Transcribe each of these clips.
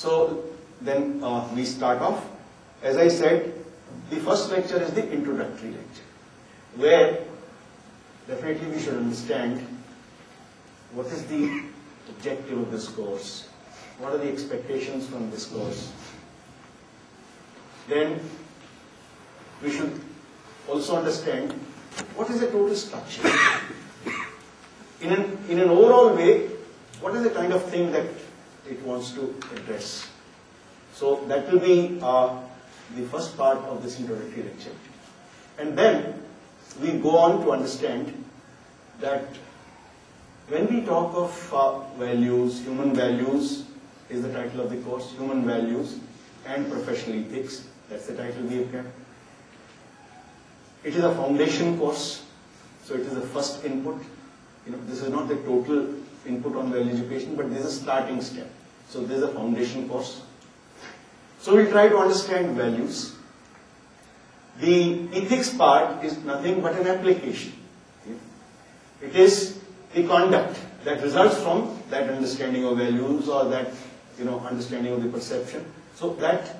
So then we start off. As I said, the first lecture is the introductory lecture, where definitely we should understand what is the objective of this course, what are the expectations from this course. Then we should also understand what is the total structure. In an overall way, what is the kind of thing that it wants to address. So that will be the first part of this introductory lecture. And then we go on to understand that when we talk of values, human values is the title of the course, human values and professional ethics, that's the title we have kept. It is a foundation course, so it is the first input. This is not the total input on value education, but this is a starting step. So this is a foundation course. So we try to understand values. The ethics part is nothing but an application. It is the conduct that results from that understanding of values or that understanding of the perception. So that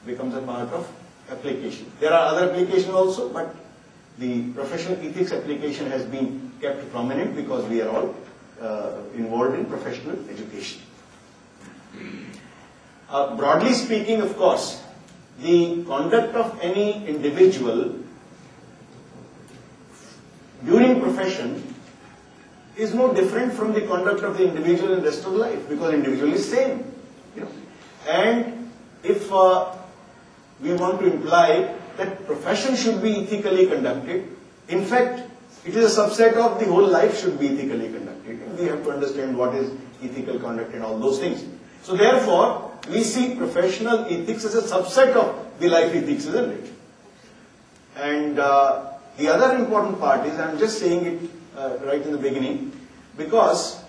becomes a part of application. There are other applications also, but the professional ethics application has been kept prominent because we are all involved in professional education. Broadly speaking, of course, the conduct of any individual during profession is no different from the conduct of the individual in the rest of life, because individual is same. And if we want to imply that profession should be ethically conducted, in fact, it is a subset of the whole life should be ethically conducted. And we have to understand what is ethical conduct and all those things. So therefore, we see professional ethics as a subset of the life ethics, isn't it? And the other important part is, I'm just saying it right in the beginning, because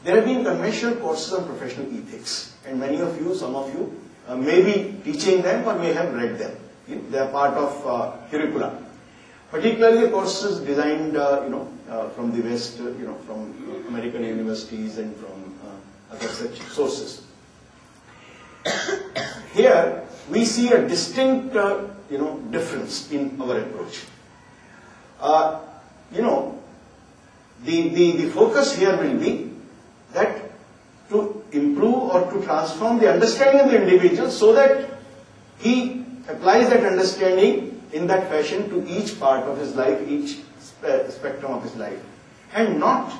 there have been conventional courses on professional ethics, and many of you, some of you, may be teaching them or may have read them. They are part of curricula. Particularly the courses designed, from the West, from American universities and from other such sources. Here we see a distinct, difference in our approach. The focus here will be that to improve or to transform the understanding of the individual so that he applies that understanding in that fashion to each part of his life, each spectrum of his life, and not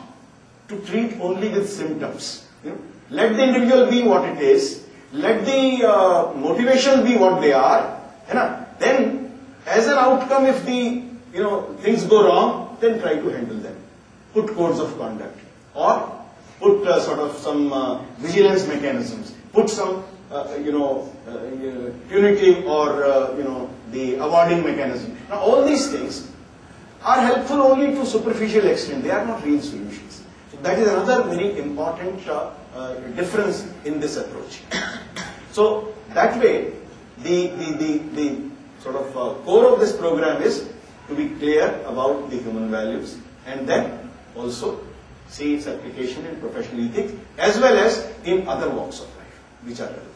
to treat only with symptoms. Let the individual be what it is, let the motivation be what they are, then as an outcome, if the things go wrong, then try to handle them. Put codes of conduct, or put sort of some vigilance mechanisms, put some punitive or the awarding mechanism. Now all these things are helpful only to superficial extent. They are not real solutions. So that is another very important difference in this approach. So that way, the sort of core of this program is to be clear about the human values, and then also see its application in professional ethics as well as in other walks of life which are relevant.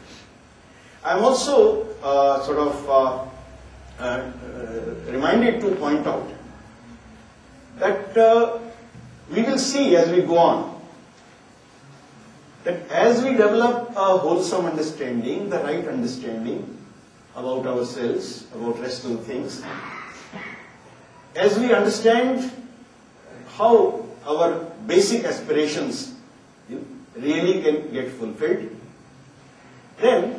I am also reminded to point out that we will see as we go on that as we develop a wholesome understanding, the right understanding about ourselves, about rest of the things, as we understand how our basic aspirations really can get fulfilled, then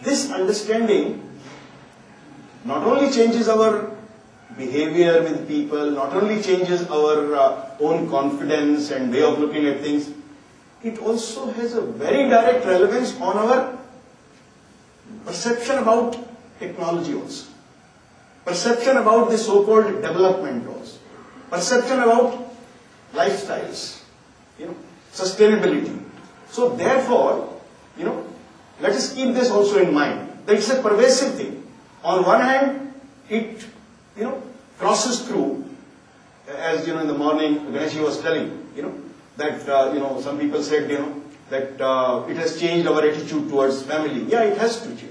this understanding not only changes our behavior with people, not only changes our own confidence and way of looking at things, it also has a very direct relevance on our perception about technology also, perception about the so-called development also, perception about lifestyles, sustainability. So therefore, let us keep this also in mind, that it's a pervasive thing. On one hand, it, crosses through, as in the morning, Ganesh was telling, that, some people said, that it has changed our attitude towards family. Yeah, it has to change.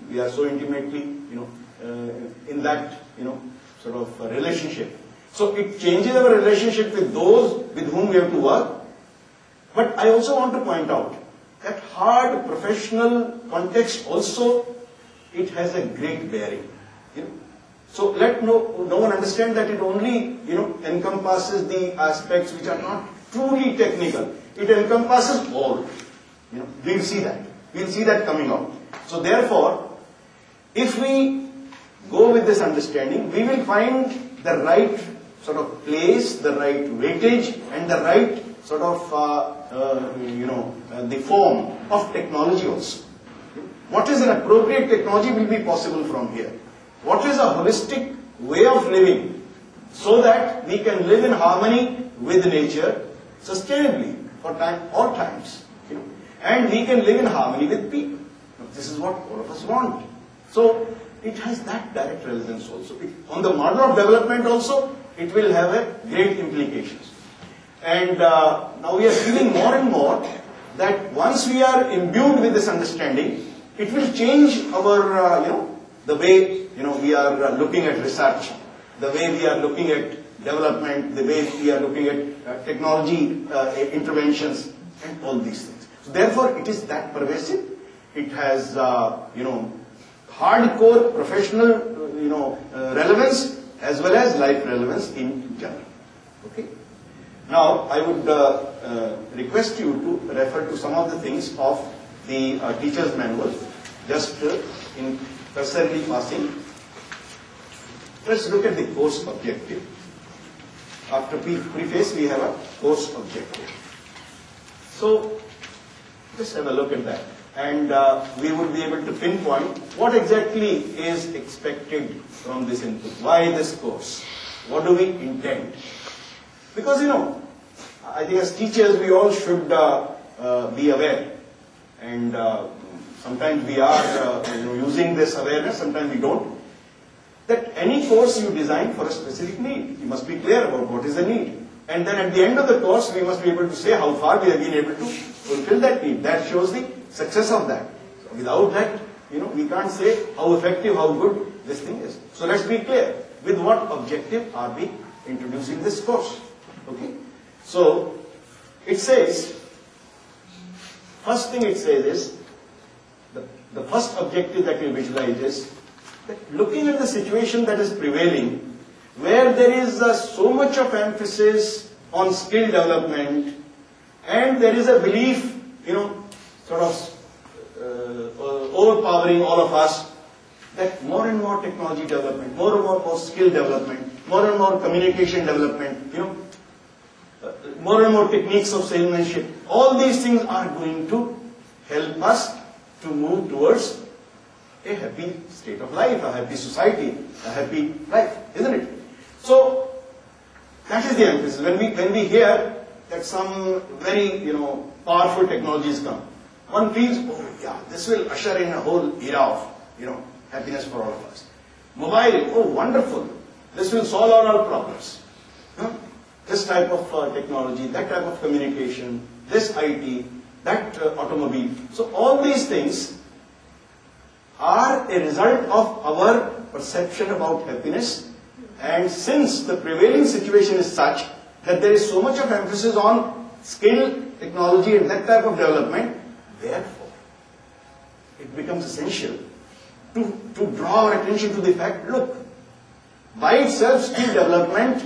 We are so intimately, in that, sort of relationship. So it changes our relationship with those with whom we have to work. But I also want to point out that hard professional context also, it has a great bearing. So let no one understand that it only encompasses the aspects which are not truly technical. It encompasses all. We'll see that. We'll see that coming out. So therefore, if we go with this understanding, we will find the right sort of place, the right weightage, and the right sort of the form of technology also. What is an appropriate technology will be possible from here. What is a holistic way of living so that we can live in harmony with nature sustainably for all times. And we can live in harmony with people. This is what all of us want. So it has that direct relevance also. On the model of development also, it will have a great implications. And now we are feeling more and more that once we are imbued with this understanding, it will change our, the way we are looking at research, the way we are looking at development, the way we are looking at technology interventions, and all these things. So therefore, it is that pervasive. It has, hardcore professional, relevance as well as life relevance in general. Okay. Now, I would request you to refer to some of the things of the teacher's manual, just in cursorily passing. Let's look at the course objective. After preface, we have a course objective. So, let's have a look at that. And we would be able to pinpoint what exactly is expected from this input. Why this course? What do we intend? Because, I think as teachers, we all should be aware. And sometimes we are using this awareness, sometimes we don't. That any course you design for a specific need, you must be clear about what is the need. And then at the end of the course, we must be able to say how far we have been able to fulfill that need. That shows the success of that. So without that, we can't say how effective, how good this thing is. So let's be clear. With what objective are we introducing this course? Okay. So it says, first thing it says is, the first objective that we visualize is that looking at the situation that is prevailing, where there is so much of emphasis on skill development, and there is a belief, sort of overpowering all of us, that more and more technology development, more and more skill development, more and more communication development, more and more techniques of salesmanship, all these things are going to help us to move towards a happy state of life, a happy society, a happy life, isn't it? So that is the emphasis. When we hear that some very powerful technologies come, one feels, oh yeah, this will usher in a whole era of happiness for all of us. Mobile, oh wonderful, this will solve all our problems. This type of technology, that type of communication, this IT, that automobile. So all these things are a result of our perception about happiness. And since the prevailing situation is such that there is so much of emphasis on skill, technology and that type of development, therefore, it becomes essential to draw our attention to the fact, look, by itself skill development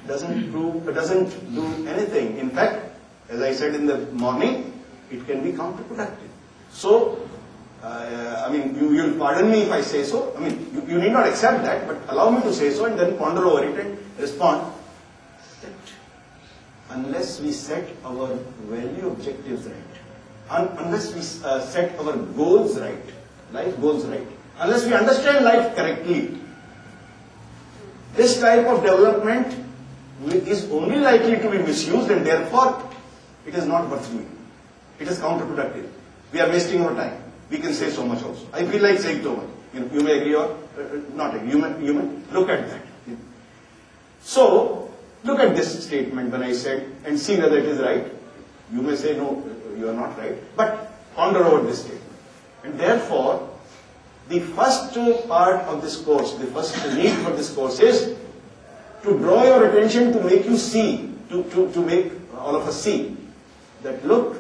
doesn't do anything. In fact, as I said in the morning, it can be counterproductive. So, you'll pardon me if I say so. You need not accept that, but allow me to say so and then ponder over it and respond that unless we set our value objectives right, unless we set our goals right, life goals right, unless we understand life correctly, this type of development is only likely to be misused, and therefore it is not worth doing. It is counterproductive. We are wasting our time. We can say so much also. I feel like saying so much. You may agree or not agree. You may look at that. So, look at this statement when I said, and see whether it is right. You may say, no, you are not right, but ponder over this statement. And therefore, the first part of this course, the first need for this course is to draw your attention, to make you see, to make all of us see that look,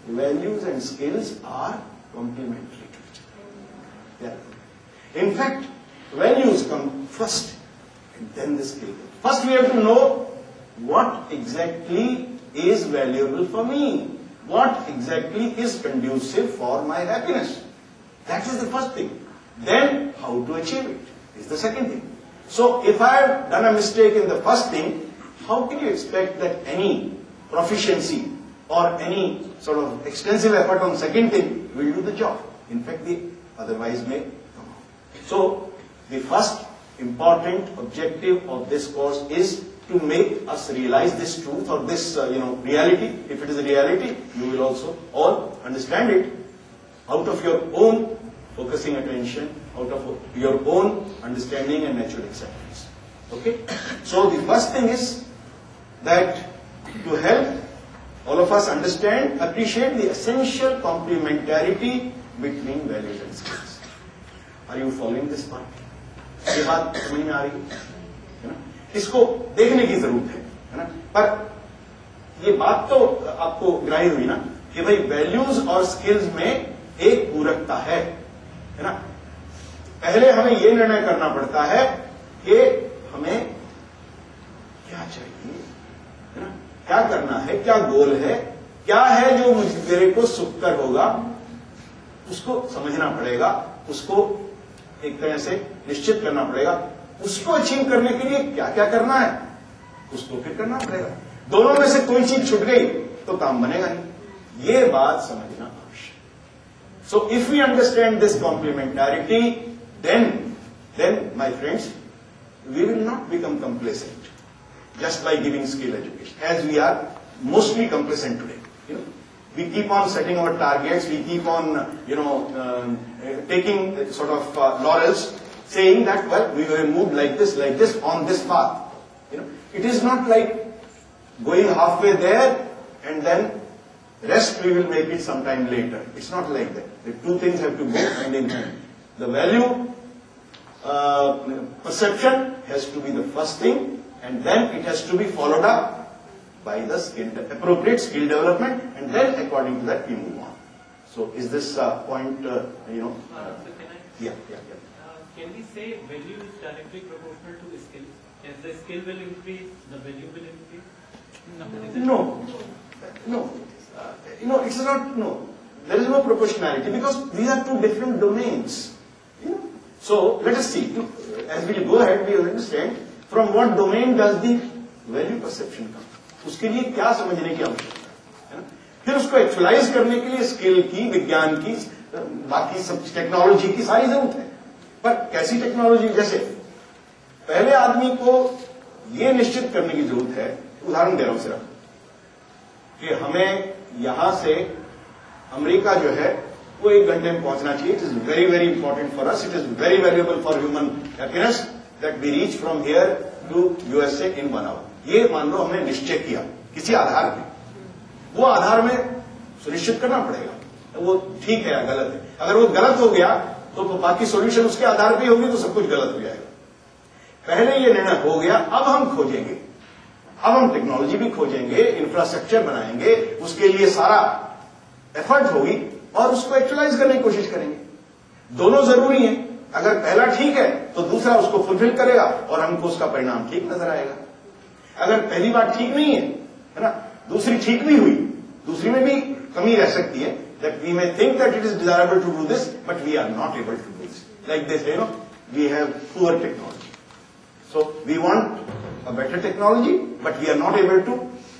values and skills are complementary to each other. Yeah. In fact, values come first and then the skill. First we have to know what exactly is valuable for me, what exactly is conducive for my happiness. That is the first thing. Then how to achieve it is the second thing. So if I have done a mistake in the first thing, how can you expect that any proficiency or any sort of extensive effort on second thing will do the job? In fact, they otherwise may come out. So the first important objective of this course is to make us realize this truth or this reality. If it is a reality, you will also all understand it out of your own focusing attention, out of your own understanding and natural acceptance. Okay? So the first thing is that to help all of us understand, appreciate the essential complementarity between values and skills. Are you following this part? ये बात समझ में आ रही है ना? इसको देखने की जरूरत है ना? पर ये बात तो आपको ग्राह्य हुई ना कि भाई वैल्यूज और स्किल्स में एक पूरकता है ना? पहले हमें ये निर्णय करना पड़ता है कि हमें क्या चाहिए, है ना? क्या करना है, क्या गोल है, क्या है जो मेरे को सुखकर होगा, उसको समझना पड़ेगा, उसको एक तरह से निश्चित करना पड़ेगा, उसको अचीव करने के लिए क्या क्या करना है उसको फिर करना पड़ेगा। दोनों में से कोई चीज छूट गई तो काम बनेगा नहीं। ये बात समझना आवश्यक। So if we understand this complementarity, then my friends, we will not become complacent just by giving skill education, as we are mostly complacent today. You know, we keep on setting our targets, we keep on taking sort of laurels, saying that, well, we will move like this on this path. You know, it is not like going halfway there and then rest we will make it sometime later. It's not like that. The two things have to go hand in hand. The value perception has to be the first thing, and then it has to be followed up by the appropriate skill development, and then according to that we move on. So is this point, So can yeah. Can we say value is directly proportional to skill? As the skill will increase, the value will increase? No, it's not, no. There is no proportionality because these are two different domains. You know? So let us see. As we go ahead, we will understand from what domain does the value perception come. उसके लिए क्या समझने की आवश्यकता है ना? फिर उसको एक्चुअलाइज करने के लिए स्किल की, विज्ञान की, बाकी सब टेक्नोलॉजी की सारी जरूरत है। पर कैसी टेक्नोलॉजी? जैसे पहले आदमी को ये निश्चित करने की जरूरत है, उदाहरण दे रहा हूं सिर्फ, कि हमें यहां से अमेरिका जो है वो 1 घंटे में पहुंचना चाहिए। It is very very important for us, it is very valuable for human happiness that we reach from here to USA in 1 hour. ये मान लो हमने निश्चय किया किसी आधार पे, वो आधार में सुनिश्चित करना पड़ेगा वो ठीक है या गलत है। अगर वो गलत हो गया तो बाकी सॉल्यूशन उसके आधार पे होगी तो सब कुछ गलत हो जाएगा। पहले ये निर्णय हो गया, अब हम खोजेंगे, अब हम टेक्नोलॉजी भी खोजेंगे, इंफ्रास्ट्रक्चर बनाएंगे, उसके लिए सारा एफर्ट होगी और उसको एक्चुअलाइज करने की कोशिश करेंगे। दोनों जरूरी है। अगर पहला ठीक है तो दूसरा उसको फुलफिल करेगा और हमको उसका परिणाम ठीक नजर आएगा। अगर पहली बात ठीक नहीं है ना, दूसरी ठीक भी हुई, दूसरी में भी कमी रह सकती है, that we may think that it is desirable to do this, but we are not able to do this. Like this, we have poor technology. So we want a better technology, but we are not able to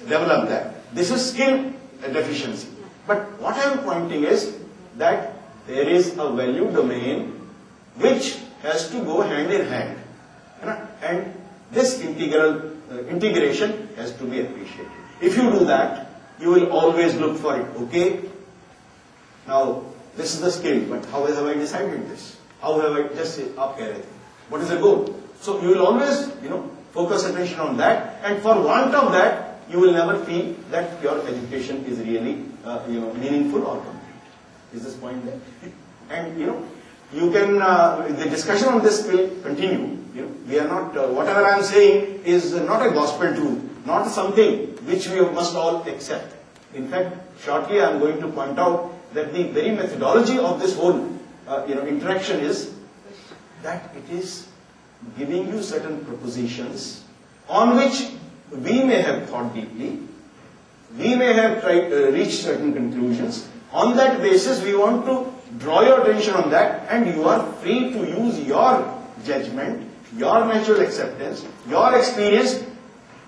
develop that. This is skill deficiency. But what I am pointing is that there is a value domain which has to go hand in hand. And this integration has to be appreciated. If you do that, you will always look for it. Okay, now this is the skill, but how have I decided this? How have I just said, what is the goal? So you will always, focus attention on that, and for want of that, you will never feel that your education is really meaningful or complete. Is this point there? And you can the discussion on this will continue. We are not whatever I am saying is not a gospel truth, not something which we must all accept. In fact, shortly I am going to point out that the very methodology of this whole interaction is that it is giving you certain propositions on which we may have thought deeply, we may have reached certain conclusions. On that basis, we want to draw your attention on that, and you are free to use your judgment, your natural acceptance, your experience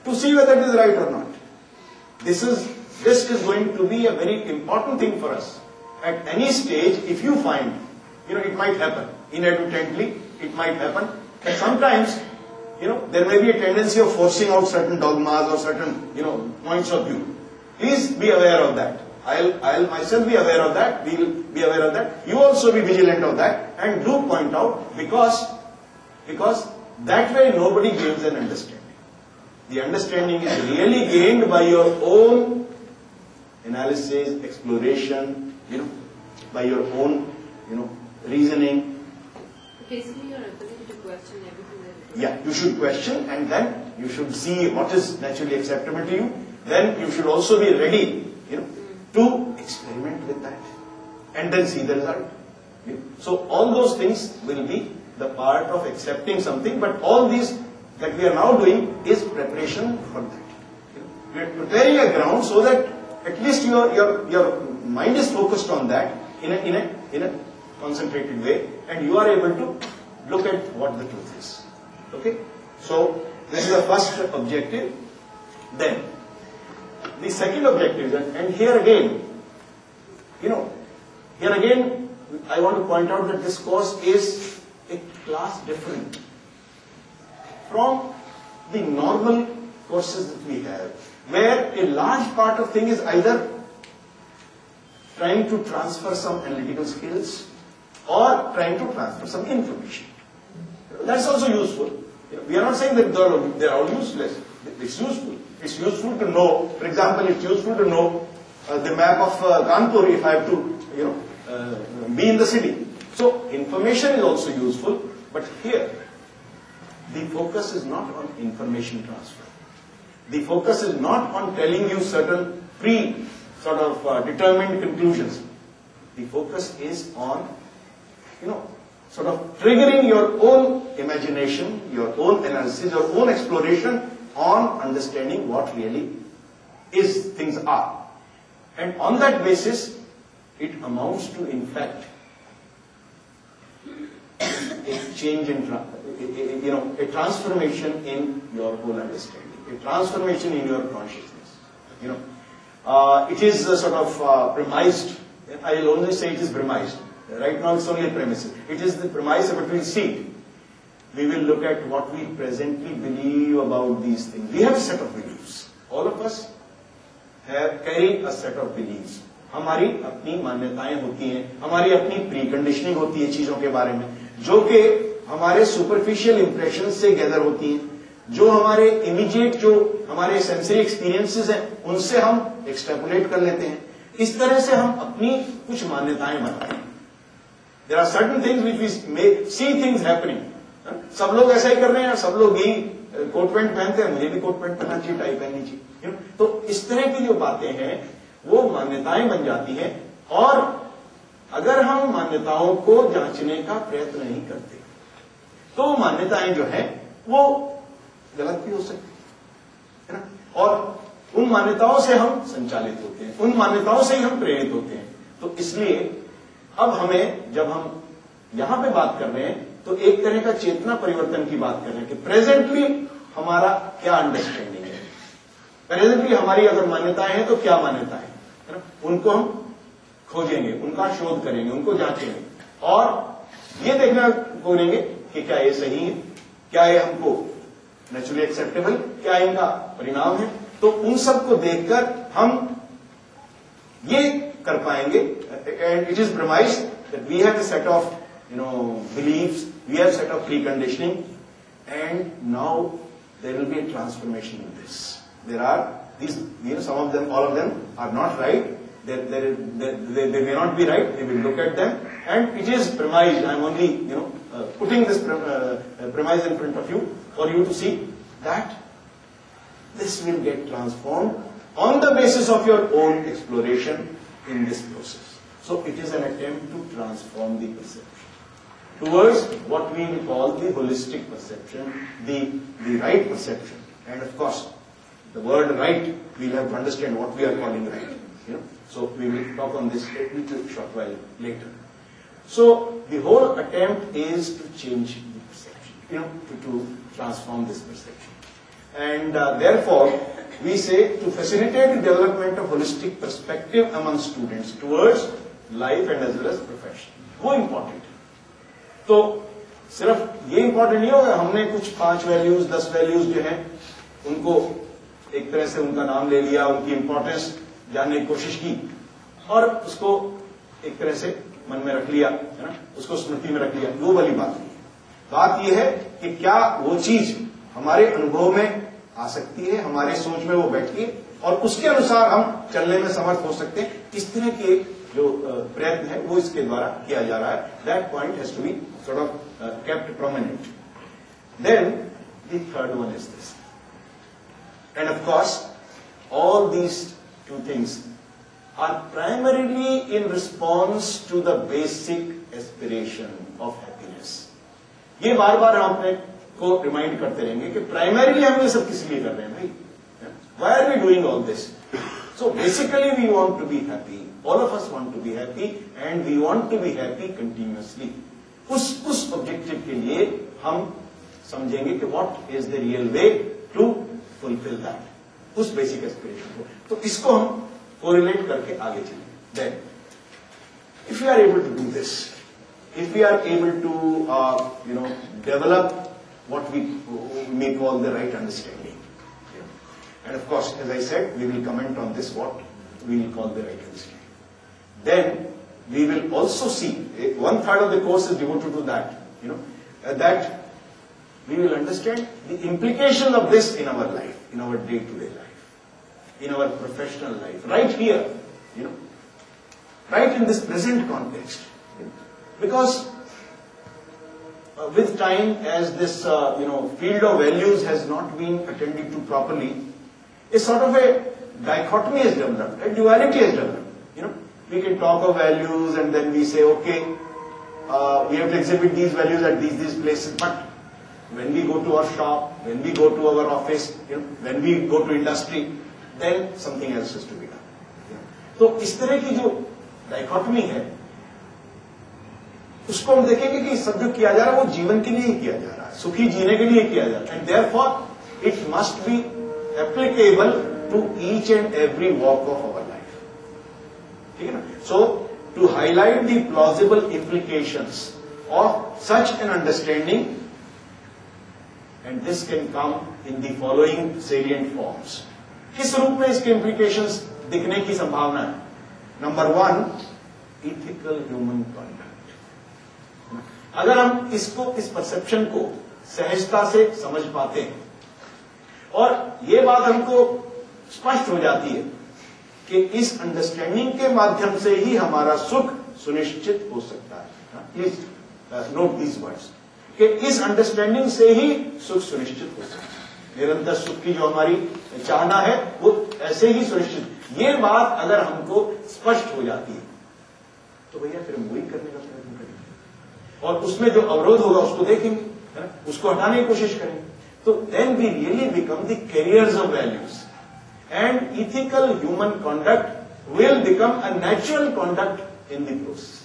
to see whether it is right or not. This is going to be a very important thing for us. At any stage, if you find, it might happen. Inadvertently, it might happen. And sometimes, there may be a tendency of forcing out certain dogmas or certain, points of view. Please be aware of that. I'll myself be aware of that. We will be aware of that. You also be vigilant of that, and do point out, because that way nobody gains an understanding. The understanding is really gained by your own analysis, exploration, by your own, reasoning. Basically, your ability to question everything that Yeah, you should question, and then you should see what is naturally acceptable to you. Then you should also be ready, to experiment with that, and then see the result. So all those things will be the part of accepting something, but all these that we are now doing is preparation for that. We are preparing a ground so that at least your mind is focused on that in a concentrated way, and you are able to look at what the truth is. Okay? So this is the first objective. Then the second objective, and here again, I want to point out that this course is a class different from the normal courses that we have, where a large part of thing is either trying to transfer some analytical skills or trying to transfer some information. That's also useful. We are not saying that they are all useless. It's useful. It's useful to know, for example, it's useful to know the map of Kanpur if I have to, be in the city. So information is also useful, but here the focus is not on information transfer. The focus is not on telling you certain determined conclusions. The focus is on, sort of triggering your own imagination, your own analysis, your own exploration on understanding what really things are. And on that basis, it amounts to, in fact, a change in, a transformation in your whole understanding, a transformation in your consciousness. It is sort of premised. I will only say it is premised. Right now it's only a premise. It is the premise, but we'll see it. We will look at what we presently believe about these things. We have a set of beliefs. All of us carry a set of beliefs. हमारी अपनी मान्यताएं होती हैं, हमारी अपनी pre-conditioning होती है चीजों के बारे में, जो कि हमारे सुपरफिशियल इंप्रेशन से गैदर होती हैं, जो हमारे इमीडिएट जो हमारे सेंसरी एक्सपीरियंसेस हैं, उनसे हम एक्सट्रैपोलेट कर लेते हैं. इस तरह से हम अपनी कुछ मान्यताएं बनाते हैं. There are certain things which we may see things happening. सब लोग ऐसा ही कर रहे हैं, सब लोग यही कोट पैंट पहनते हैं, मुझे भी कोट पैंट पहनना चाहिए, टाई पहननी चाहिए. तो इस तरह की जो बातें हैं वो मान्यताएं बन जाती हैं, और अगर हम मान्यताओं को जांचने का प्रयत्न नहीं करते तो मान्यताएं जो हैं वो गलत भी हो सकती है ना, और उन मान्यताओं से हम संचालित होते हैं, उन मान्यताओं से ही हम प्रेरित होते हैं. तो इसलिए अब हमें, जब हम यहां पे बात कर रहे हैं, तो एक तरह का चेतना परिवर्तन की बात कर रहे हैं कि प्रेजेंटली हमारा क्या अंडरस्टैंडिंग है, प्रेजेंटली हमारी अगर मान्यताएं हैं तो क्या मान्यताएं है ना, उनको हम खोजेंगे, उनका शोध करेंगे, उनको जांचेंगे, और ये देखना करेंगे कि क्या ये सही है, क्या ये हमको नेचुरली एक्सेप्टेबल, क्या इनका परिणाम है. तो उन सब को देखकर हम ये कर पाएंगे. And it is premised that we have a set of, beliefs, we have a set of preconditioning, and now there will be a transformation in this. There are these, some of them, all of them are not right. They may not be right. We will look at them, and it is premised. I am only putting this premise in front of you for you to see that this will get transformed on the basis of your own exploration in this process. So it is an attempt to transform the perception towards what we will call the holistic perception, the right perception. And of course, the word right, we'll have to understand what we are calling right. So we will talk on this a little short while later. So the whole attempt is to change the perception, to transform this perception. And therefore, we say to facilitate the development of holistic perspective among students towards life and as well as profession. वो important है. तो सिर्फ ये important नहीं होगा हमने कुछ 5 values 10 values जो हैं उनको एक तरह से उनका नाम ले लिया, उनकी इंपॉर्टेंस जानने की कोशिश की और उसको एक तरह से मन में रख लिया, है ना, उसको स्मृति में रख लिया. वो वाली बात नहीं है. बात यह है कि क्या वो चीज हमारे अनुभव में आ सकती है, हमारे सोच में वो बैठती है और उसके अनुसार हम चलने में समर्थ हो सकते हैं. इस तरह के जो प्रयत्न है वो इसके द्वारा किया जा रहा है. That point has to be sort of kept prominent. Then the third one is this. And of course, all these two things are primarily in response to the basic aspiration of happiness. ये बार बार हम अपने को remind करते रहेंगे कि primarily हम ये सब किस लिए कर रहे हैं भाई. Why are we doing all this? So basically we want to be happy. All of us want to be happy and we want to be happy continuously. उस ऑब्जेक्टिव के लिए हम समझेंगे कि what is the real way to fulfill that, उस basic aspiration को. तो इसको हम कोरिलेट करके आगे चलेंगे. Then, if we are able to do this, if we are able to develop what we may call the right understanding, and of course, as I said, we will comment on this what we will call the right understanding. Then we will also see 1/3 of the course is devoted to that. That we will understand the implication of this in our life, in our day-to-day life, in our professional life, right here, right in this present context. Because with time, as this field of values has not been attended to properly, a sort of a dichotomy has developed, a duality has developed. We can talk of values and then we say, okay, we have to exhibit these values at these places, but when we go to our shop, when we go to our office, when we go to industry, then something else has to be done. तो इस तरह की जो dichotomy है उसको हम देखेंगे कि सब जो किया जा रहा है वो जीवन के लिए ही किया जा रहा है, सुखी जीने के लिए किया जा रहा है. And therefore it must be applicable to each and every walk of our life. ठीक है ना. So to highlight the plausible implications of such an understanding, and this can come in the following salient forms. किस रूप में इसके implications दिखने की संभावना है? Number 1, ethical human conduct. अगर हम इस perception को सहजता से समझ पाते हैं और ये बात हमको स्पष्ट हो जाती है कि इस अंडरस्टैंडिंग के माध्यम से ही हमारा सुख सुनिश्चित हो सकता है. प्लीज नोट दीज वर्ड्स कि इस अंडरस्टैंडिंग से ही सुख सुनिश्चित हो सकता है. निरंतर सुख की जो हमारी चाहना है वो ऐसे ही सुनिश्चित. ये बात अगर हमको स्पष्ट हो जाती है तो भैया फिर हम वही करने का प्रयत्न करेंगे और उसमें जो अवरोध होगा उसको देखेंगे, है ना, उसको हटाने की कोशिश करेंगे. तो then we really become the carriers of values and ethical human conduct will become a natural conduct in the process.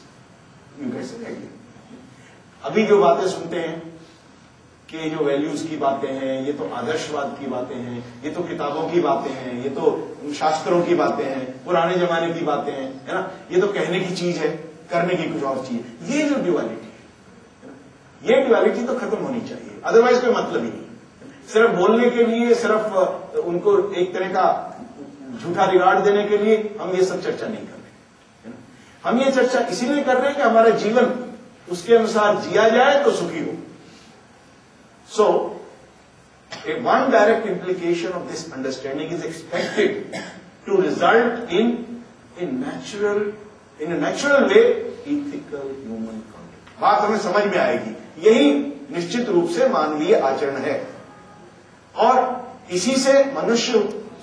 You कैसे कहेंगे? अभी जो बातें सुनते हैं कि जो वैल्यूज की बातें हैं, ये तो आदर्शवाद की बातें हैं, ये तो किताबों की बातें हैं, ये तो शास्त्रों की बातें हैं, पुराने जमाने की बातें हैं, है ना, ये तो कहने की चीज है, करने की कुछ और चीज. ये जो ड्युअलिटी है, ये ड्युअलिटी तो खत्म होनी चाहिए. अदरवाइज कोई मतलब ही नहीं. सिर्फ बोलने के लिए, सिर्फ उनको एक तरह का झूठा रिगार्ड देने के लिए हम ये सब चर्चा नहीं कर रहे. हम ये चर्चा इसीलिए कर रहे हैं कि हमारा जीवन उसके अनुसार जिया जाए तो सुखी हो. So, one direct implication of this understanding is expected to result in a natural way ethical human conduct. बात हमें समझ में आएगी. यही निश्चित रूप से मानवीय आचरण है और इसी से मनुष्य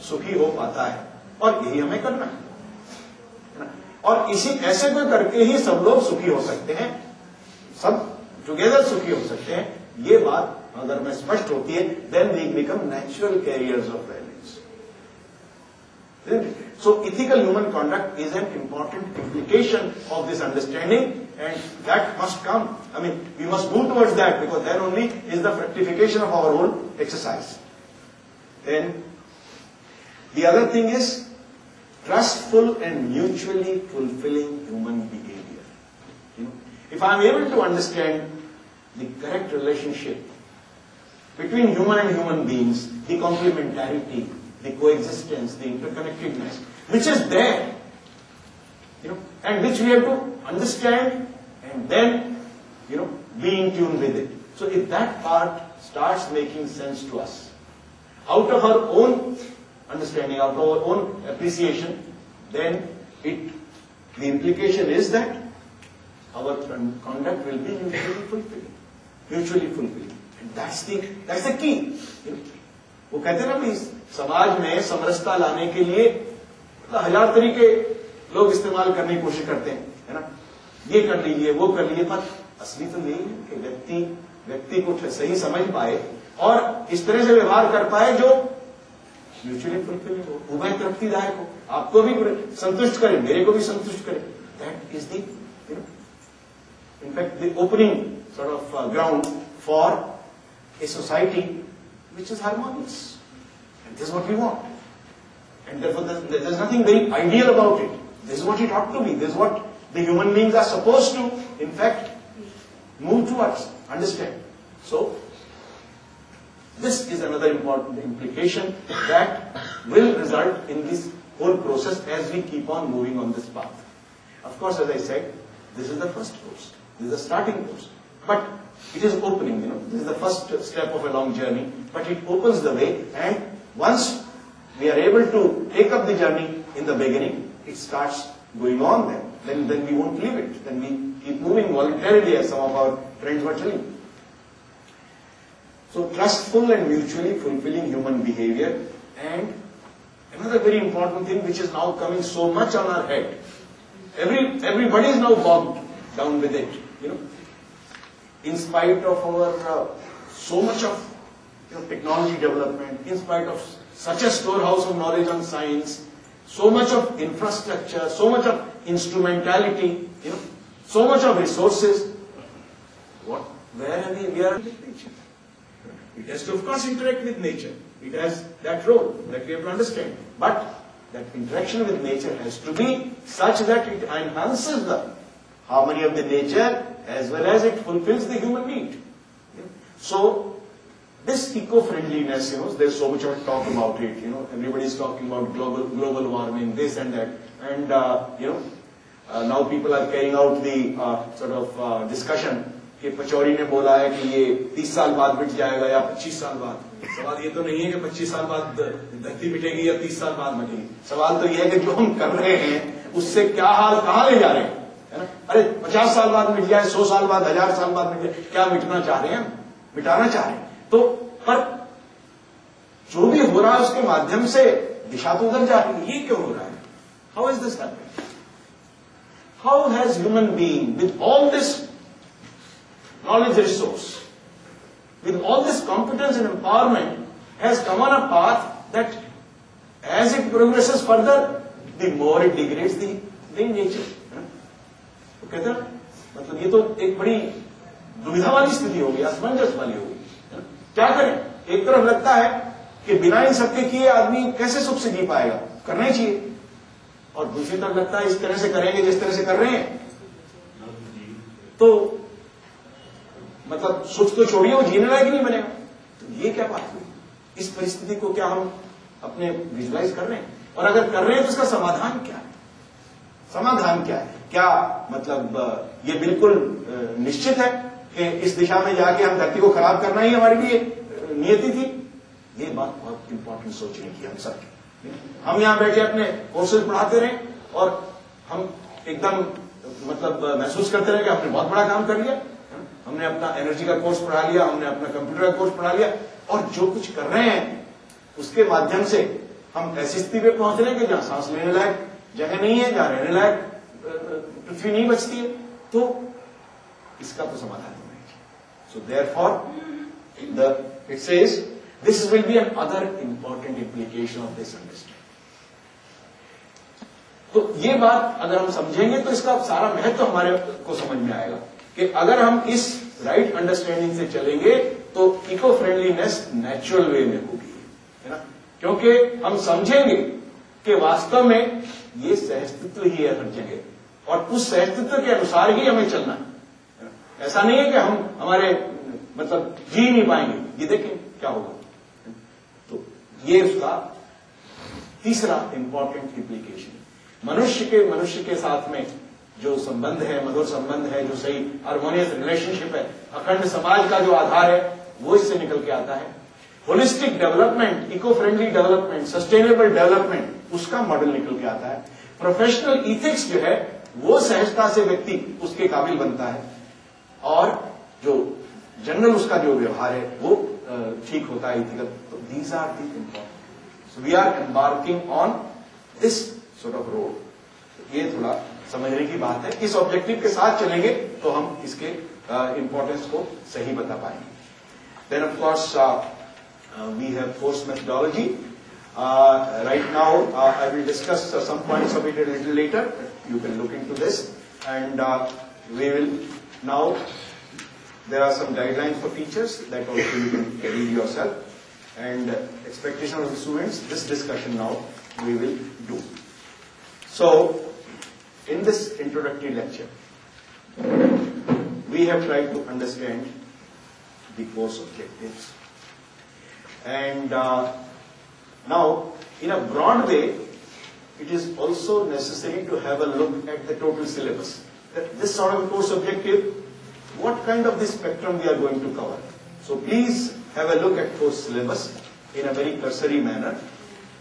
सुखी हो पाता है और यही हमें करना है. और इसी ऐसे को करके ही सब लोग सुखी हो सकते हैं, सब टुगेदर सुखी हो सकते हैं. ये बात अगर में स्पष्ट होती है, then we become natural carriers of values. So ethical human conduct is an important implication of this understanding, and that must come. I mean, we must move towards that, because then only is the fructification of our whole exercise. Then the other thing is trustful and mutually fulfilling human behavior. If I am able to understand the correct relationship between human and human beings, the complementarity, the coexistence, the interconnectedness, which is there, and which we have to understand and then, be in tune with it. So if that part starts making sense to us, out of our own understanding, out of our own appreciation, then the implication is that our conduct will be mutually fulfilling. And that's the key. वो कहते हैं ना कि समाज में समरसता लाने के लिए 1000 तरीके लोग इस्तेमाल करने की कोशिश करते हैं, है ना. ये कर लीजिए, वो कर लीजिए, पर असली तो यही है कि व्यक्ति को सही समझ पाए और इस तरह से व्यवहार कर पाए जो म्यूचुअली फुलफिलिंग हो, उभय तृप्तिदायक हो, आपको भी संतुष्ट करे, मेरे को भी संतुष्ट करे. That is the in fact the opening sort of ground for a society which is harmonious, and this is what we want, and therefore there is nothing very ideal about it. This is what it ought to be. This is what the human beings are supposed to in fact move towards, understand. So this is another important implication that will result in this whole process as we keep on moving on this path. Of course, as I said, this is the first post. This is the starting post. But it is opening, This is the first step of a long journey. But it opens the way, and once we are able to take up the journey in the beginning, it starts going on then we won't leave it. Then we keep moving voluntarily, as some of our friends were telling. So trustful and mutually fulfilling human behavior. And another very important thing which is now coming so much on our head. Everybody is now bogged down with it, in spite of our so much of technology development, in spite of such a storehouse of knowledge on science, so much of infrastructure, so much of instrumentality, so much of resources. Where are we are with nature? It has to, of course, interact with nature. It has that role that we have to understand. But that interaction with nature has to be such that it enhances the harmony of the nature as well as it fulfills the human need. So this eco-friendliness, there's so much of talk about it. Everybody is talking about global warming, this and that, and now people are carrying out the sort of discussion कि पचौरी ने बोला है कि ये 30 साल बाद मिट जाएगा या 25 साल बाद. सवाल ये तो नहीं है कि 25 साल बाद धरती मिटेगी या 30 साल बाद मिटेगी. सवाल तो ये है कि जो हम कर रहे हैं उससे क्या हाल कहाँ ले जा रहे हैं, है ना. अरे 50 साल बाद मिट जाए, 100 साल बाद, 1000 साल बाद मिट जाए, क्या मिटना चाह रहे हैं, मिटाना चाह रहे हैं. तो पर जो भी हो रहा है उसके माध्यम से दिशा तो उधर जा रही है. ये क्यों हो रहा है? How is this happening? How has human being with all this knowledge resource, with all this competence and empowerment, has come on a path that as it progresses further, the more it degrades the nature. तो कहते हैं मतलब ये तो एक बड़ी दुविधा वाली स्थिति होगी, असमंजस वाली होगी. क्या करें? एक तरफ लगता है कि बिना इन सबके किए आदमी कैसे सुख से जी पाएगा, करना ही चाहिए, और दूसरी तरफ लगता है इस तरह से करेंगे जिस तरह से कर रहे हैं तो मतलब सुख तो छोड़िए, वो जीने लायक नहीं बनेगा. तो ये क्या बात हुई? इस परिस्थिति को क्या हम अपने विजुलाइज कर रहे हैं? और अगर कर रहे हैं तो इसका समाधान क्या है? समाधान क्या है? क्या मतलब ये बिल्कुल निश्चित है कि इस दिशा में जाके हम धरती को खराब करना ही हमारे लिए नियति थी? ये बात बहुत इंपॉर्टेंट सोचने की हम सब। हम यहाँ बैठे अपने कोर्सेज पढ़ाते रहे और हम एकदम मतलब महसूस करते रहे कि हमने बहुत बड़ा काम कर लिया, हमने अपना एनर्जी का कोर्स पढ़ा लिया, हमने अपना कंप्यूटर का कोर्स पढ़ा लिया, और जो कुछ कर रहे हैं उसके माध्यम से हम ऐसी स्थिति पे पहुंच रहे हैं कि जहां सांस लेने लायक जगह नहीं है, जहां रहने लायक पृथ्वी नहीं बचती है, तो इसका तो समाधान होना चाहिए। So therefore it says this will be another important implication of this understanding. तो ये बात अगर हम समझेंगे तो इसका सारा महत्व हमारे को समझ में आएगा कि अगर हम इस राइट अंडरस्टैंडिंग से चलेंगे तो इको फ्रेंडलीनेस नेचुरल वे में होगी, है ना, क्योंकि हम समझेंगे कि वास्तव में ये सहअस्तित्व ही है हर जगह और उस सहअस्तित्व के अनुसार ही हमें चलना है। ऐसा नहीं है कि हम हमारे मतलब जी नहीं पाएंगे, ये देखें क्या होगा। तो ये उसका तीसरा इंपॉर्टेंट इम्प्लीकेशन, मनुष्य के साथ में जो संबंध है, मधुर संबंध है, जो सही हार्मोनियस रिलेशनशिप है, अखंड समाज का जो आधार है, वो इससे निकल के आता है। Holistic development, eco friendly development, sustainable development, उसका मॉडल निकल के आता है। प्रोफेशनल इथिक्स जो है वो सहजता से व्यक्ति उसके काबिल बनता है और जो जनरल उसका जो व्यवहार है वो ठीक होता है इथिकल। तो these are the important. So we are embarking on this sort of road. ये थोड़ा समझने की बात है। इस ऑब्जेक्टिव के साथ चलेंगे तो हम इसके इंपॉर्टेंस को सही बता पाएंगे। Then of course we have force methodology. Right now, I will discuss some points of it a little later. You can look into this, and we will now. There are some guidelines for teachers that also you can read yourself, and expectation of the students. This discussion now we will do. So, in this introductory lecture, we have tried to understand the course objectives. And now, in a broad way, it is also necessary to have a look at the total syllabus. This sort of course objective, what kind of this spectrum we are going to cover. So please have a look at course syllabus in a very cursory manner,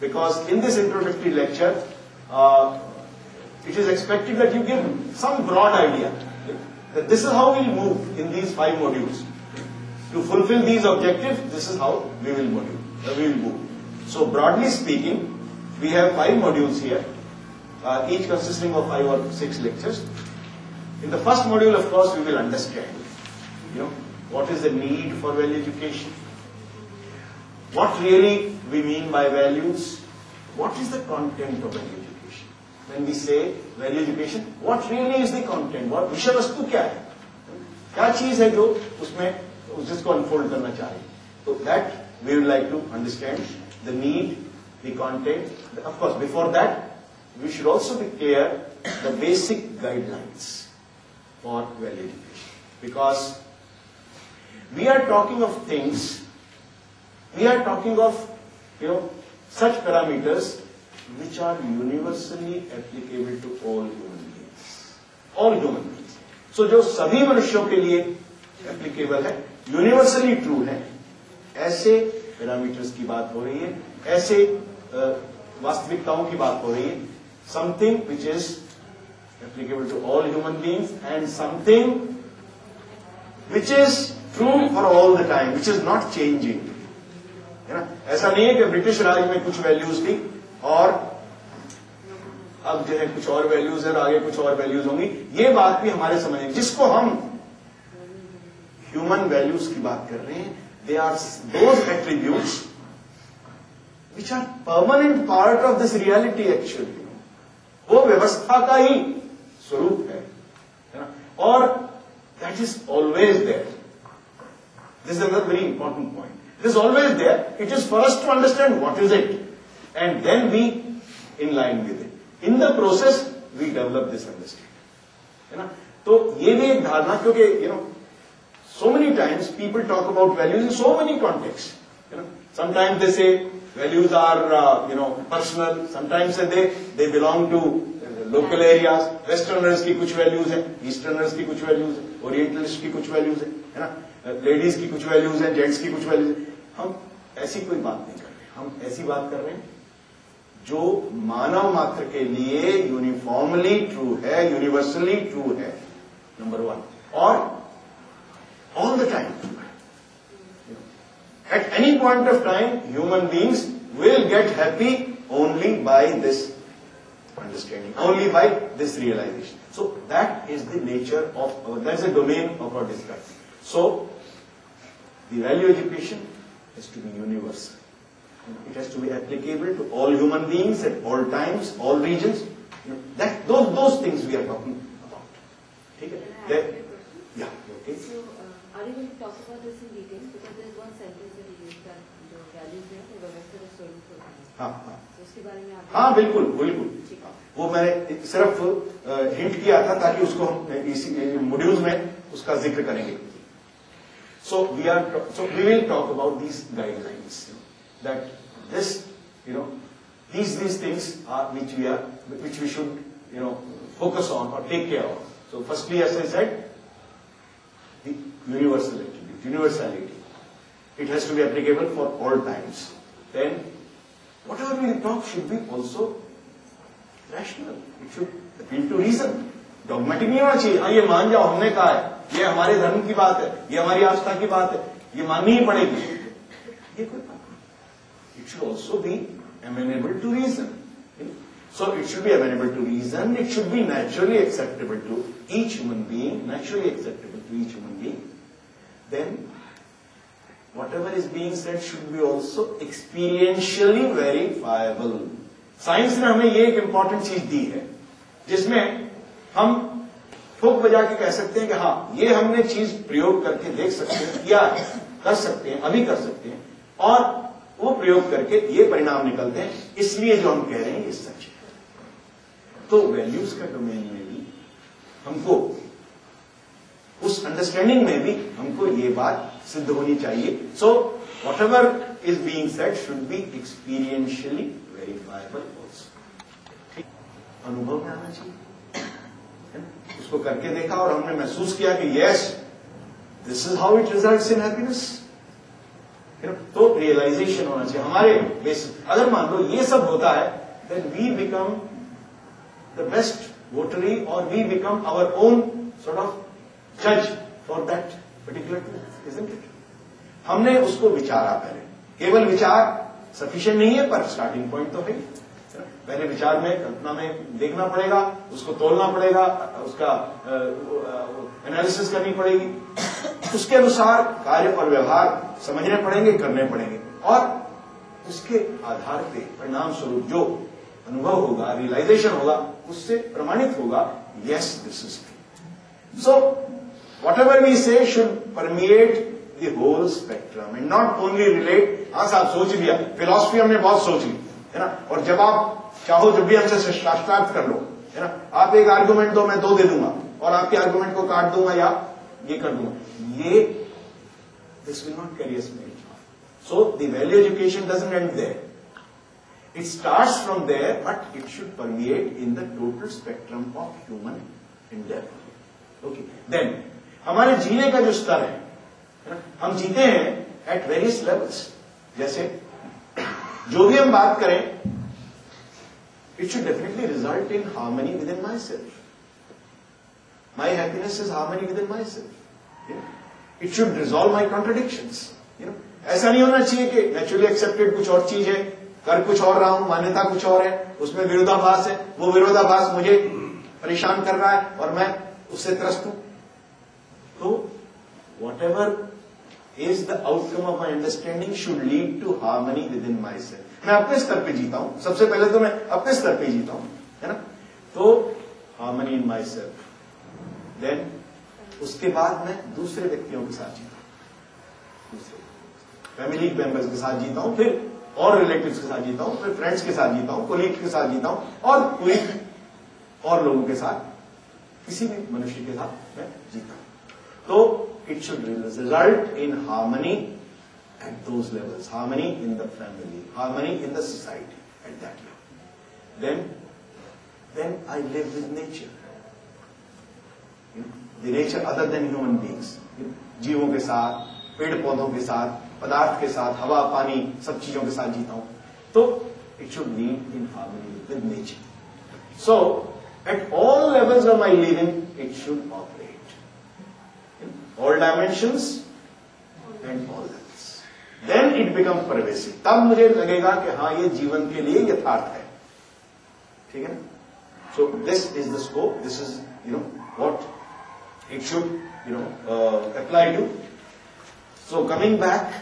because in this introductory lecture, it is expected that you give some broad idea that this is how we will move in these 5 modules. To fulfill these objectives, this is how we will move. So broadly speaking, we have 5 modules here, each consisting of 5 or 6 lectures. In the first module, of course, we will understand, what is the need for value education, what really we mean by values, what is the content of value education. When we say value education, what really is the content? What विषय वस्तु क्या है? क्या चीज है जो उसमें जिसको अनफोल्ड करना चाहे? So that we would like to understand the need, the content. Of course, before that, we should also be clear the basic guidelines for value education, because we are talking of things. We are talking of such parameters which are universally applicable to all human beings. All human beings. So जो सभी मनुष्यों के लिए applicable है, universally true है, ऐसे parameters की बात हो रही है, ऐसे वास्तविकताओं की बात हो रही है. Something which is applicable to all human beings and something which is true for all the time, which is not changing. है ना? ऐसा नहीं है कि ब्रिटिश राज में कुछ वैल्यूज थी और अब जो है कुछ और वैल्यूज है और आगे कुछ और वैल्यूज होंगी. ये बात भी हमारे समझ में, जिसको हम ह्यूमन वैल्यूज की बात कर रहे हैं, they are those attributes which are permanent part of this reality. Actually वो व्यवस्था का ही स्वरूप है ना, और that is always there. This is another very important point. It is always there. It is for us to understand what is it, and then be in line with it. In the process, we develop this understanding. है ना? तो ये भी एक धारणा, क्योंकि so many times people talk about values in so many contexts. Sometimes they say values are personal. Sometimes they belong to local areas. Westerners की कुछ values हैं, Easterners की कुछ values हैं, Orientalists की कुछ values हैं, है ना? लेडीज की कुछ वैल्यूज हैं, जेंट्स की कुछ वैल्यूज हैं. हम ऐसी कोई बात नहीं कर रहे, हम ऐसी बात कर रहे हैं जो मानव मात्र के लिए यूनिफॉर्मली ट्रू है, यूनिवर्सली ट्रू है, नंबर वन, और all the time. At any point of time, human beings will get happy only by this understanding, only by this realization. So that is the nature of that's the domain of our discussion. So the value education has to be universal. It has to be applicable to all human beings at all times, all regions. Those things we are talking about. Okay? Yeah. Okay. So, are you going to talk about this in detail? Because there is one sentence that you used that the values है वो व्यवस्था का स्वरूप होता है. हाँ. तो उसके बारे में आप. हाँ बिल्कुल. वो मैंने सिर्फ हिंट किया था ताकि उसको हम इसी मॉड्यूल्स में उसका जिक्र करेंगे. So we will talk about these guidelines. That this, these things are which we should, focus on or take care of. So firstly, as I said, the universality. It has to be applicable for all times. Then, whatever we talk should be also rational. It should appeal to reason. Dogmatic नहीं होना चाहिए. हाँ ये मान जाओ हमने कहा है, ये हमारे धर्म की बात है, ये हमारी आस्था की बात है, ये माननी ही पड़ेगी. ये कोई बात नहीं. It should also be amenable to reason. So it should be amenable to reason. It should be naturally acceptable to each human being. Then whatever is being said should be also experientially verifiable. Science ने हमें ये एक important चीज दी है जिसमें हम ठोक बजा के कह सकते हैं कि हाँ ये हमने चीज प्रयोग करके देख सकते हैं, किया है, कर सकते हैं, अभी कर सकते हैं, और वो प्रयोग करके ये परिणाम निकलते हैं, इसलिए जो हम कह रहे हैं ये सच है. तो वैल्यूज का डोमेन में भी हमको उस अंडरस्टैंडिंग में भी हमको ये बात सिद्ध होनी चाहिए. सो whatever is being said should be experientially verifiable also. अनुभव में आना चाहिए. उसको करके देखा और हमने महसूस किया कि yes this is how it results in happiness. तो रियलाइजेशन होना चाहिए हमारे बेसिस. अगर मान लो ये सब होता है then we become the best votary और we become our own sort of जज for that particular truth, isn't it. हमने उसको विचारा पहले. केवल विचार सफिशिएंट नहीं है पर स्टार्टिंग पॉइंट तो है. पहले विचार में कल्पना में देखना पड़ेगा, उसको तोलना पड़ेगा, उसका एनालिसिस करनी पड़ेगी, उसके अनुसार कार्य और व्यवहार समझने पड़ेंगे, करने पड़ेंगे, और उसके आधार पे परिणाम स्वरूप जो अनुभव होगा, रियलाइजेशन होगा, उससे प्रमाणित होगा yes this is true. So whatever we say should permeate the whole spectrum and not only relate. हाँ साहब सोच लिया, फिलॉसफी हमने बहुत सोच ली है ना, और जब आप चाहो जब भी हमसे शास्त्रार्थ कर लो है ना, आप एक आर्गुमेंट दो मैं 2 दे दूंगा और आपके आर्गुमेंट को काट दूंगा या ये कर दूंगा. ये this will not carry us very far. So the value education doesn't end there. It starts from there but it should permeate in the total spectrum of human endeavour. Okay. Then हमारे जीने का जो स्तर है ना, हम जीते हैं एट वेरियस लेवल्स. जैसे जो भी हम बात करें it should definitely result in harmony within myself. My happiness is harmony within myself. It should resolve my contradictions. ऐसा नहीं होना चाहिए कि naturally accepted कुछ और चीज है, कर कुछ और रहा हूं, मान्यता कुछ और है, उसमें विरोधाभास है, वो विरोधाभास मुझे परेशान कर रहा है और मैं उससे त्रस्त हूं. तो whatever is the outcome of my understanding should lead to harmony within myself. मैं अपने स्तर पे जीता हूं, सबसे पहले तो मैं अपने स्तर पे जीता हूं, है ना. तो harmony in myself. Then उसके बाद मैं दूसरे व्यक्तियों के साथ जीता हूं, दूसरे फैमिली मेंबर्स के साथ जीता हूं, फिर और रिलेटिव्स के साथ जीता हूं, फिर फ्रेंड्स के साथ जीता हूं, कोलीग के साथ जीता हूं, और कोई और लोगों के साथ, किसी भी मनुष्य के साथ मैं जीता हूं. तो it should result in harmony at those levels, harmony in the family, harmony in the society at that level. Then I live with nature. The nature other than human beings. जीवों के साथ, पेड़ पौधों के साथ, पदार्थ के साथ, हवा, पानी, सब चीजों के साथ जीता हूं, तो it should be in harmony with nature. So at all levels of my living it should operate in all dimensions and all levels. Then it become pervasive. तब मुझे लगेगा कि हाँ ये जीवन के लिए यथार्थ है. ठीक है ना? So this is the scope. This is, what it should, apply to. So coming back,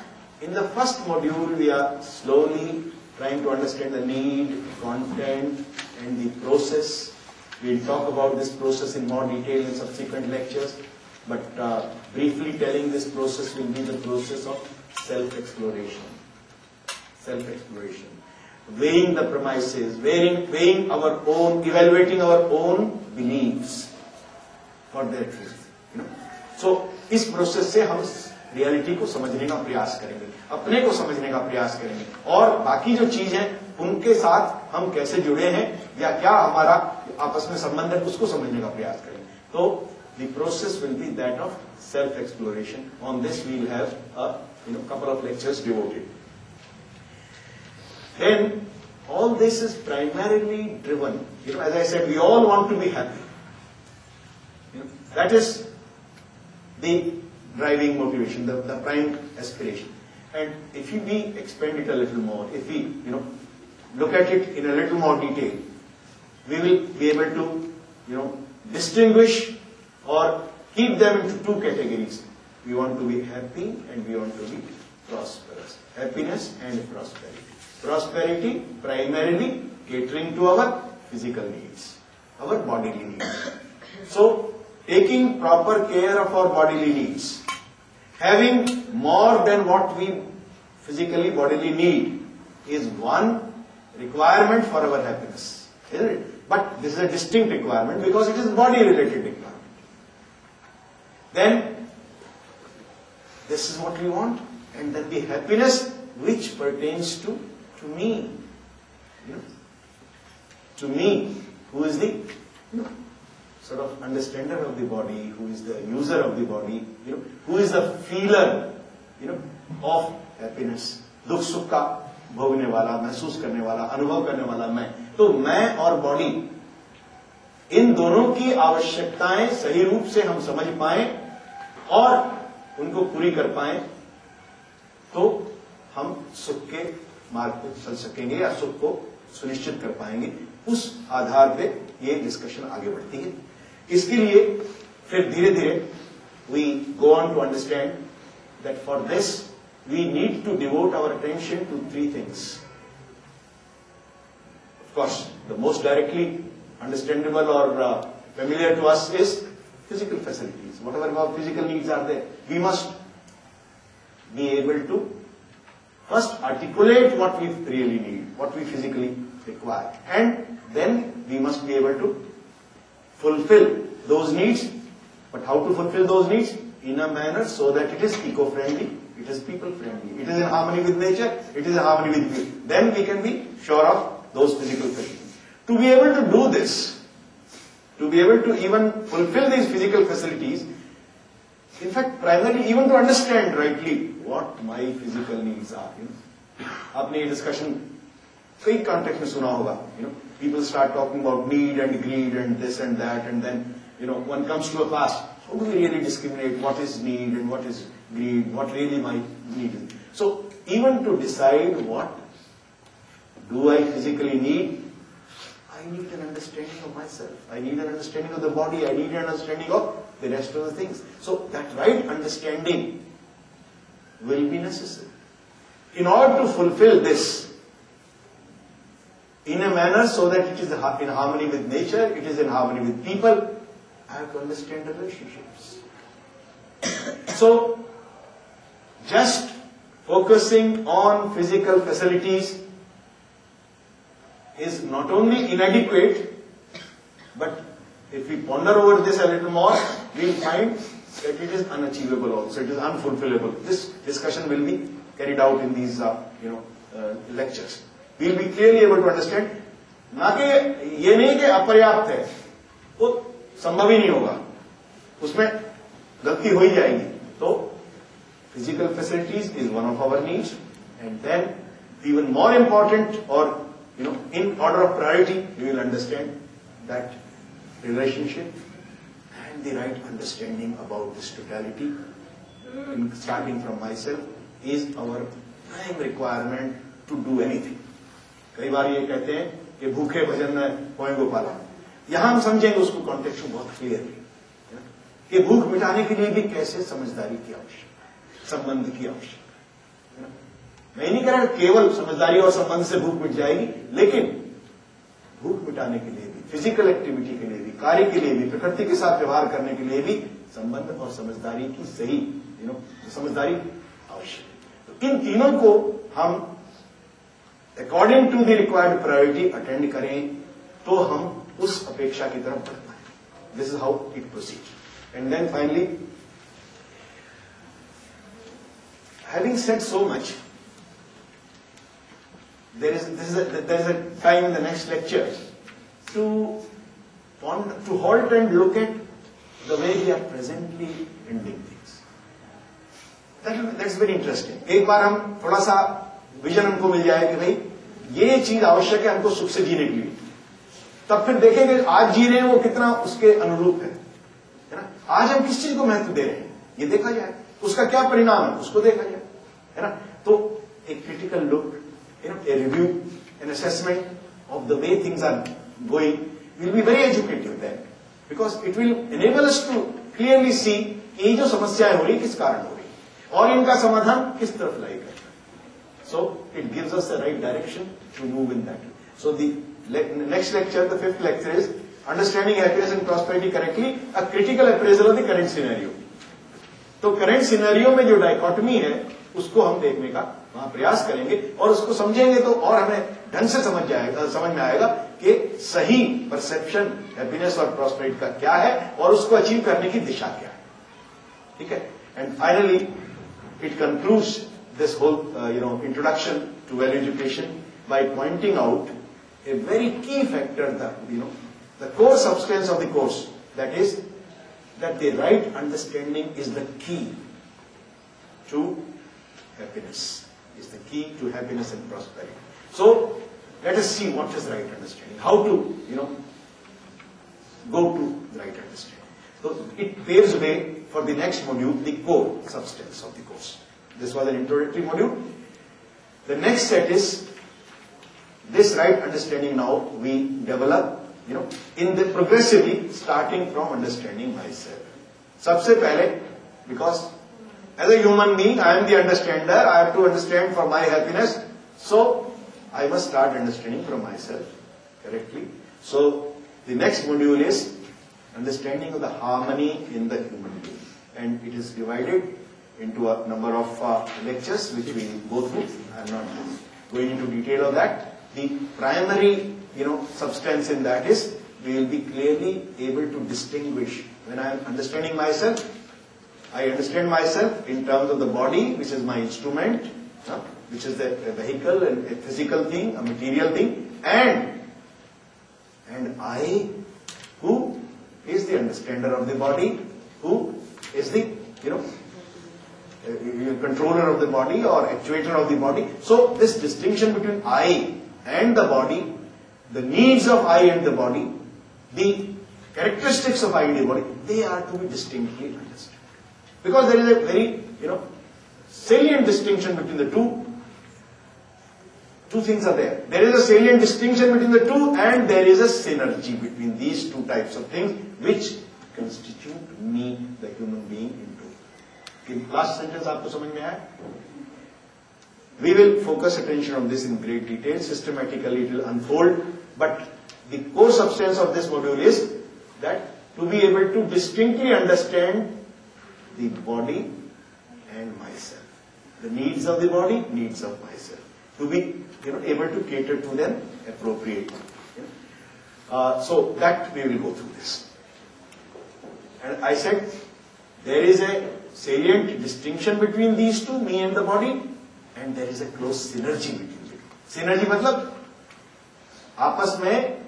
in the first module, we are slowly trying to understand the need, content, and the process. We'll talk about this process in more detail in subsequent lectures. But briefly telling, this process will be the process of self-exploration. Self-exploration. Weighing the premises, weighing our own, evaluating our own beliefs for their truth. So, इस process से हम reality को समझने का प्रयास करेंगे, अपने को समझने का प्रयास करेंगे, और बाकी जो चीज है उनके साथ हम कैसे जुड़े हैं या क्या हमारा आपस में संबंध है उसको समझने का प्रयास करेंगे. तो the process will be that of self-exploration. On this we will have a couple of lectures devoted. Then all this is primarily driven, as I said, we all want to be happy. That is the driving motivation, the prime aspiration. And if we expand it a little more, if we look at it in a little more detail, we will be able to distinguish or keep them into two categories. We want to be happy and we want to be prosperous. Happiness and prosperity. Prosperity primarily catering to our physical needs, our bodily needs. So, taking proper care of our bodily needs, having more than what we physically, bodily need is one requirement for our happiness, isn't it? But this is a distinct requirement because it is body-related requirement. Then, this is what we want, and then the happiness which pertains to me, to me, who is the sort of understander of the body, who is the user of the body, who is the feeler, of happiness. दुख सुख का भोगने वाला, महसूस करने वाला, अनुभव करने वाला मैं. तो मैं और बॉडी, इन दोनों की आवश्यकताएं सही रूप से हम समझ पाएं और उनको पूरी कर पाएं, तो हम सुख के मार्ग पर चल सकेंगे या सुख को सुनिश्चित कर पाएंगे. उस आधार पे ये डिस्कशन आगे बढ़ती है. इसके लिए फिर धीरे धीरे we go on to understand that for this we need to devote our attention to three things. Of course the most directly understandable और familiar to us is physical facilities. Whatever our physical needs are there, we must be able to first articulate what we really need, what we physically require, and then we must be able to fulfill those needs. But how to fulfill those needs? In a manner so that it is eco-friendly, it is people-friendly, it is in harmony with nature, it is in harmony with you. Then we can be sure of those physical facilities. To be able to do this, to be able to even fulfill these physical facilities, in fact, primarily even to understand rightly what my physical needs are. आपने ये discussion कई context में सुना होगा. People start talking about need and greed and this and that, and then one comes to a pass. How do we really discriminate what is need and what is greed? What really my need is? So even to decide what do I physically need, I need an understanding of myself. I need an understanding of the body. I need an understanding of the rest of the things. So that right understanding will be necessary. In order to fulfill this in a manner so that it is in harmony with nature, it is in harmony with people, I have to understand the relationships. So, just focusing on physical facilities is not only inadequate, but if we ponder over this a little more, we will find that it is unachievable also, it is unfulfillable. This discussion will be carried out in these lectures. We will be clearly able to understand, ना कि ये नहीं कि अपर्याप्त है, वो संभव ही नहीं होगा, उसमें गलती हो ही जाएगी. तो physical facilities is one of our needs, and then even more important, or in order of priority, we will understand that relationship and the right understanding about this totality, starting from myself, is our prime requirement to do anything. कई बार ये कहते हैं कि भूखे भजन में कोई गोपाला, यहां हम समझेंगे उसको कॉन्टेक्स्ट में बहुत क्लियरली कि भूख मिटाने के लिए भी कैसे समझदारी की आवश्यकता, संबंध की आवश्यकता। मैं नहीं कह रहा केवल समझदारी और संबंध से भूख मिट जाएगी, लेकिन भूख मिटाने के लिए भी, फिजिकल एक्टिविटी के लिए भी, कार्य के लिए भी, प्रकृति के साथ व्यवहार करने के लिए भी संबंध और समझदारी की सही समझदारी आवश्यक है। तो इन तीनों को हम according to the required priority attend करें तो हम उस अपेक्षा की तरफ बढ़ पाए। This is how it proceed. And then finally, having said so much, there is a time in the next lecture to halt and look at the way we are presently ending things. That's very interesting. एक बार हम थोड़ा सा vision हमको मिल जाए कि भाई ये चीज आवश्यक है हमको सुख से जीने के लिए, तब फिर देखेंगे आज जी रहे हैं वो कितना उसके अनुरूप है ना। आज हम किस चीज को महत्व दे रहे हैं ये देखा जाए, उसका क्या परिणाम है उसको देखा जाए, है ना। तो एक critical look, a review, an assessment of the way things are going will be very educative then, because it will enable us to clearly see ये जो समस्याएं हो रही किस कारण हो रही और इनका समाधान किस तरफ लाएगा। So it gives us the right direction to move in that. So the next lecture, the 5th lecture, is understanding happiness and prosperity correctly, a critical appraisal of the current scenario. तो current scenario में जो dichotomy है उसको हम देखने का वहां प्रयास करेंगे, और उसको समझेंगे तो और हमें ढंग से समझ में आएगा कि सही परसेप्शन हैप्पीनेस और प्रॉस्पेरिटी का क्या है और उसको अचीव करने की दिशा क्या है। ठीक है। And finally it concludes this whole introduction to value education by pointing out a very key factor, that the core substance of the course, that is that the right understanding is the key to happiness, is the key to happiness and prosperity. So let us see what is right understanding, how to go to the right understanding. So it paves way for the next module, the core substance of the course. This was an introductory module. The next set is this right understanding. Now we develop, in the progressively, starting from understanding myself. सबसे पहले, because as a human being, I am the understander. I have to understand for my happiness. So I must start understanding from myself correctly. So the next module is understanding of the harmony in the human being, and it is divided into a number of lectures which we will go through. I am not going into detail of that. The primary, substance in that is we will be clearly able to distinguish. When I am understanding myself, I understand myself in terms of the body, which is my instrument, which is the vehicle and a physical thing, a material thing, and I, who is the understander of the body, who is the, controller of the body or actuator of the body. So this distinction between I and the body, the needs of I and the body, the characteristics of I and the body, they are to be distinctly understood. Because there is a very, salient distinction between the two. Two things are there. There is a salient distinction between the two, and there is a synergy between these two types of things which constitute me, the human being, into. Last sentence आपको समझ में आया? We will focus attention on this in great detail. Systematically it will unfold. But the core substance of this module is that to be able to distinctly understand the body and myself, the needs of the body, needs of myself, to be able to cater to them appropriately. So that we will go through this. And I said there is a salient distinction between these two, me and the body, and there is a close synergy between them. Synergy मतलब आपस में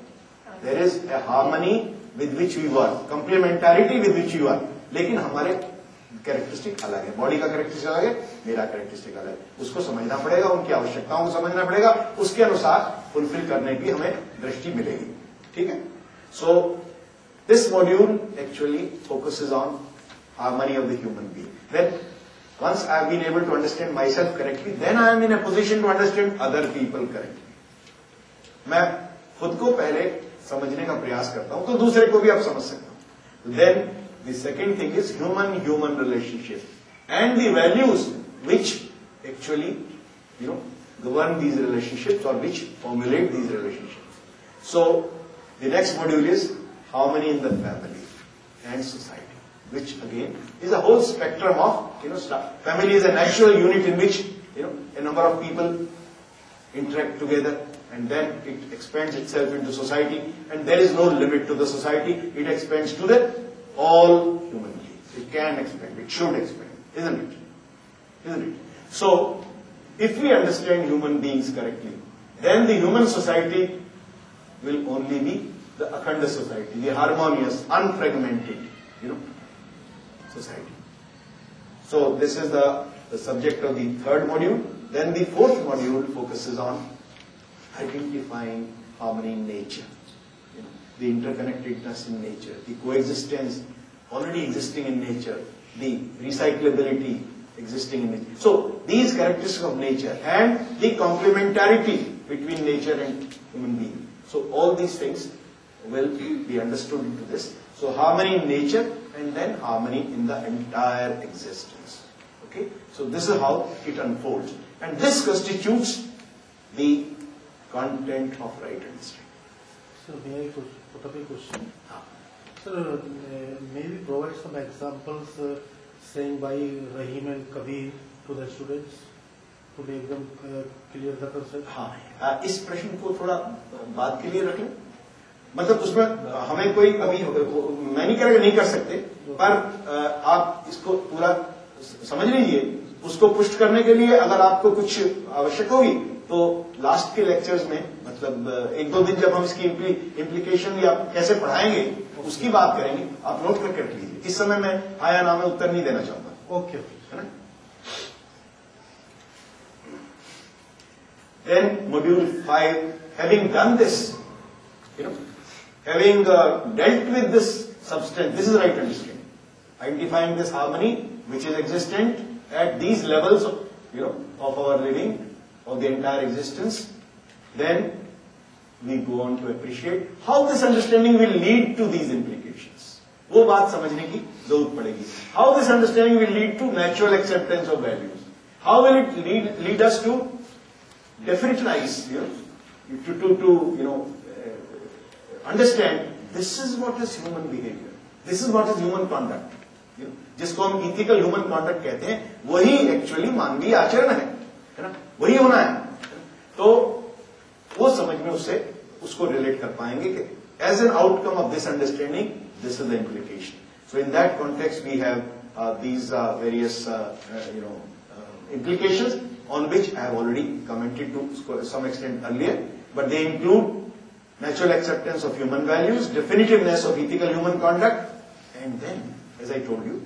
there is a harmony with which we work, complementarity with which we work. लेकिन हमारे characteristic अलग है, body का characteristic अलग है, मेरा कैरेक्टरिस्टिक अलग है, उसको समझना पड़ेगा, उनकी आवश्यकताओं को समझना पड़ेगा, उसके अनुसार फुलफिल करने की हमें दृष्टि मिलेगी। ठीक है, so this module actually focuses on harmony of the human being. Then once I have been able to understand myself correctly, then I am in a position to understand other people correctly। मैं खुद को पहले समझने का प्रयास करता हूं तो दूसरे को भी आप समझ सकते हो। Then the second thing is human relationship and the values which actually govern these relationships or which formulate these relationships. So the next module is harmony in the family and society, which again is a whole spectrum of family is a natural unit in which a number of people interact together, and then it expands itself into society, and there is no limit to the society. It expands to the all human beings. It can expand, it should expand, isn't it? So if we understand human beings correctly, then the human society will only be the akhanda society, the harmonious, unfragmented society. So this is the subject of the third module. Then the fourth module focuses on identifying harmony in nature, the interconnectedness in nature, the coexistence already existing in nature, the recyclability existing in nature. So these characteristics of nature and the complementarity between nature and human being. So all these things will be understood into this. So harmony in nature and then harmony in the entire existence. Okay? So this is how it unfolds. And this constitutes the content of right understanding. So may I put up a question? Sir, may we provide some examples saying by Rahim and Kabir to the students to make them clear the concept? हाँ, इस प्रश्न को थोड़ा बात के लिए रख लें। मतलब उसमें हमें कोई अभी मैं नहीं करेगा, नहीं कर सकते, पर आप इसको पूरा समझ लीजिए। उसको पुष्ट करने के लिए अगर आपको कुछ आवश्यक होगी तो लास्ट के लेक्चर्स में, मतलब एक दो दिन जब हम इसकी इम्प्लीकेशन या कैसे पढ़ाएंगे उसकी बात करेंगे, आप नोट करके रख लीजिए। इस समय मैं हाँ या ना में उत्तर नहीं देना चाहूंगा। ओके, है ना? Then module 5, having done this, having dealt with this substance, this is right understanding, identifying this harmony which is existent at these levels of our living, of the entire existence, then we go on to appreciate how this understanding will lead to these implications. वो बात समझने की जरूरत पड़ेगी. How this understanding will lead to natural acceptance of values. How will it lead us to definitize, understand this is what is human behavior, this is what is human conduct. जिसको हम ethical human conduct कहते हैं, वही actually मानवीय आचरण है ना, वही होना है. तो वो समझ में उसको रिलेट कर पाएंगे कि as an outcome of this understanding, this is the implication. So in that context, we have these various implications on which I have already commented to some extent earlier, but they include natural acceptance of human values, definitiveness of ethical human conduct, and then, as I told you,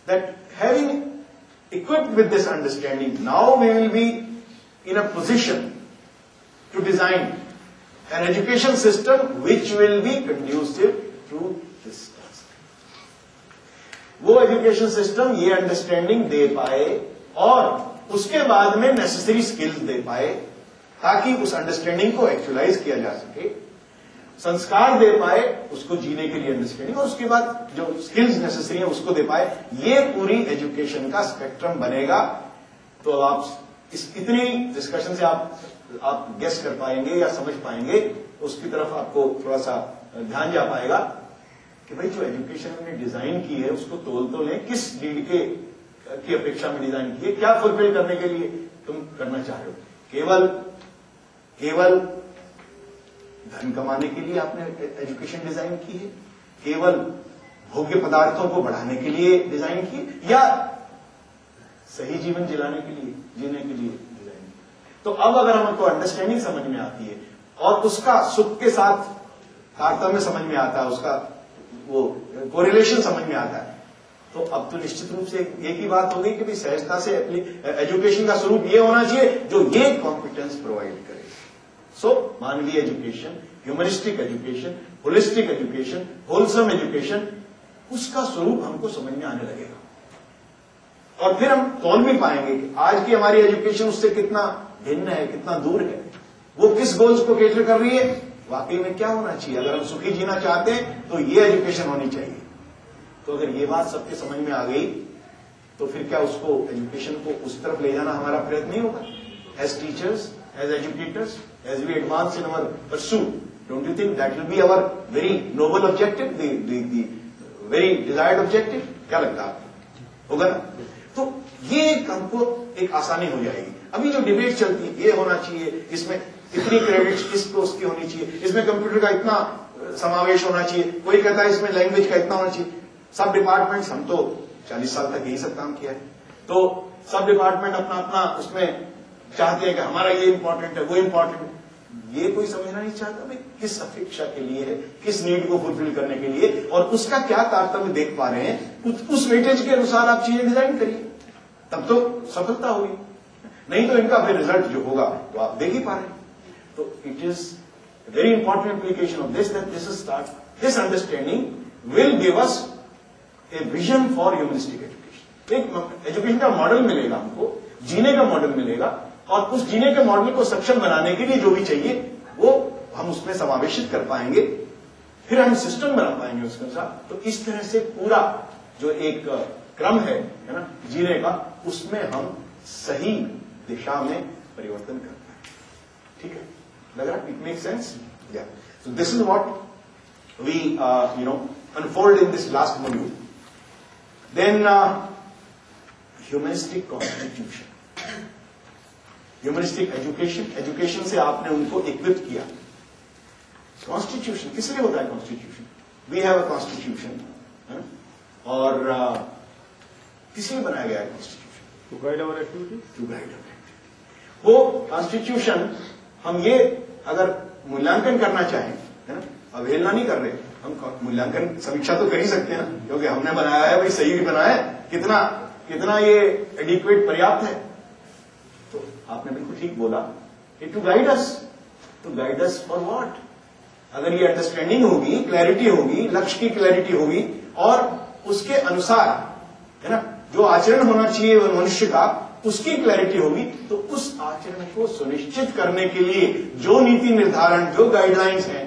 that having equipped with this understanding, now we will be in a position to design an education system which will be conducive to this task. वो education system ये understanding दे पाए और उसके बाद में necessary skills दे पाए ताकि उस अंडरस्टैंडिंग को एक्चुअलाइज किया जा सके, संस्कार दे पाए उसको जीने के लिए अंडरस्टैंडिंग, और उसके बाद जो स्किल्स नेसेसरी है उसको दे पाए. ये पूरी एजुकेशन का स्पेक्ट्रम बनेगा. तो आप इस इतनी डिस्कशन से आप गेस कर पाएंगे या समझ पाएंगे, उसकी तरफ आपको थोड़ा सा ध्यान जा पाएगा कि भाई जो एजुकेशन हमने डिजाइन की है उसको तोल तो लें, किस नीड की अपेक्षा में डिजाइन की है, क्या फुलफिल करने के लिए तुम करना चाह रहे हो. केवल धन कमाने के लिए आपने एजुकेशन डिजाइन की है, केवल भोग्य पदार्थों को बढ़ाने के लिए डिजाइन की, या सही जीवन जीने के लिए डिजाइन की. तो अब अगर हमको अंडरस्टैंडिंग समझ में आती है और उसका सुख के साथ तारतम्य समझ में आता है, उसका वो कोरिलेशन समझ में आता है, तो अब तो निश्चित रूप से एक ही बात हो गई कि भाई सहजता से एजुकेशन का स्वरूप ये होना चाहिए जो ये कॉम्पिटेंस प्रोवाइड करे। सो मानवीय education, humanistic education, holistic education, wholesome education, उसका स्वरूप हमको समझ में आने लगेगा और फिर हम तौल भी पाएंगे कि आज की हमारी एजुकेशन उससे कितना भिन्न है, कितना दूर है, वो किस गोल्स को कैटर कर रही है, वाकई में क्या होना चाहिए। अगर हम सुखी जीना चाहते हैं तो ये एजुकेशन होनी चाहिए। तो अगर ये बात सबके समझ में आ गई तो फिर क्या उसको एजुकेशन को उस तरफ ले जाना हमारा प्रयत्न नहीं होगा? As teachers, as educators, as we advance in our pursuit, don't you think that will be our very noble objective, very desired objective? क्या लगता है आपको? होगा ना? तो ये हमको एक आसानी हो जाएगी। अभी जो डिबेट चलती है, ये होना चाहिए, इसमें इतनी क्रेडिट किस कोर्स की होनी चाहिए, इसमें कंप्यूटर का इतना समावेश होना चाहिए, कोई कहता है इसमें लैंग्वेज का इतना होना चाहिए। सब डिपार्टमेंट्स, हम तो 40 साल तक यही सब काम किया है, तो सब डिपार्टमेंट अपना अपना उसमें चाहते हैं कि हमारा ये इंपॉर्टेंट है, वो इंपॉर्टेंट है। ये कोई समझना नहीं चाहता भाई किस अपेक्षा के लिए है, किस नीड को फुलफिल करने के लिए, और उसका क्या तारतम्य देख पा रहे हैं, उस वेटेज के अनुसार आप चीजें डिजाइन करिए, तब तो सफलता होगी। नहीं तो इनका फिर रिजल्ट जो होगा तो आप देख ही पा रहे हैं। तो it is very important application of this, that this start, this understanding will give us a vision for humanistic education. एक एजुकेशन का मॉडल मिलेगा हमको, जीने का मॉडल मिलेगा, और उस जीने के मॉडल को सक्षम बनाने के लिए जो भी चाहिए वो हम उसमें समावेशित कर पाएंगे, फिर हम सिस्टम बना पाएंगे उसके साथ। तो इस तरह से पूरा जो एक क्रम है ना जीने का, उसमें हम सही दिशा में परिवर्तन कर पाएंगे। ठीक है, लग रहा है? It make sense? या so this is what we unfold in this last module. Then humanistic constitution, humanistic education, education से आपने उनको equip किया। Constitution किस लिए होता है? Constitution, we have a constitution, और किस लिए बनाया गया है constitution? To guide our activities. To guide our activities. वो constitution हम ये अगर मूल्यांकन करना चाहें, है ना, अवहेलना नहीं कर रहे, हम मूल्यांकन समीक्षा तो कर ही सकते हैं ना, क्योंकि हमने बनाया है भाई, सही भी बनाया है, कितना ये एडिक्वेट, पर्याप्त है। तो आपने बिल्कुल ठीक बोला कि to guide us for what? अगर ये अंडरस्टैंडिंग होगी, क्लैरिटी होगी, लक्ष्य की क्लैरिटी होगी, और उसके अनुसार, है ना, जो आचरण होना चाहिए मनुष्य का, उसकी क्लैरिटी होगी, तो उस आचरण को सुनिश्चित करने के लिए जो नीति निर्धारण, जो गाइडलाइंस हैं,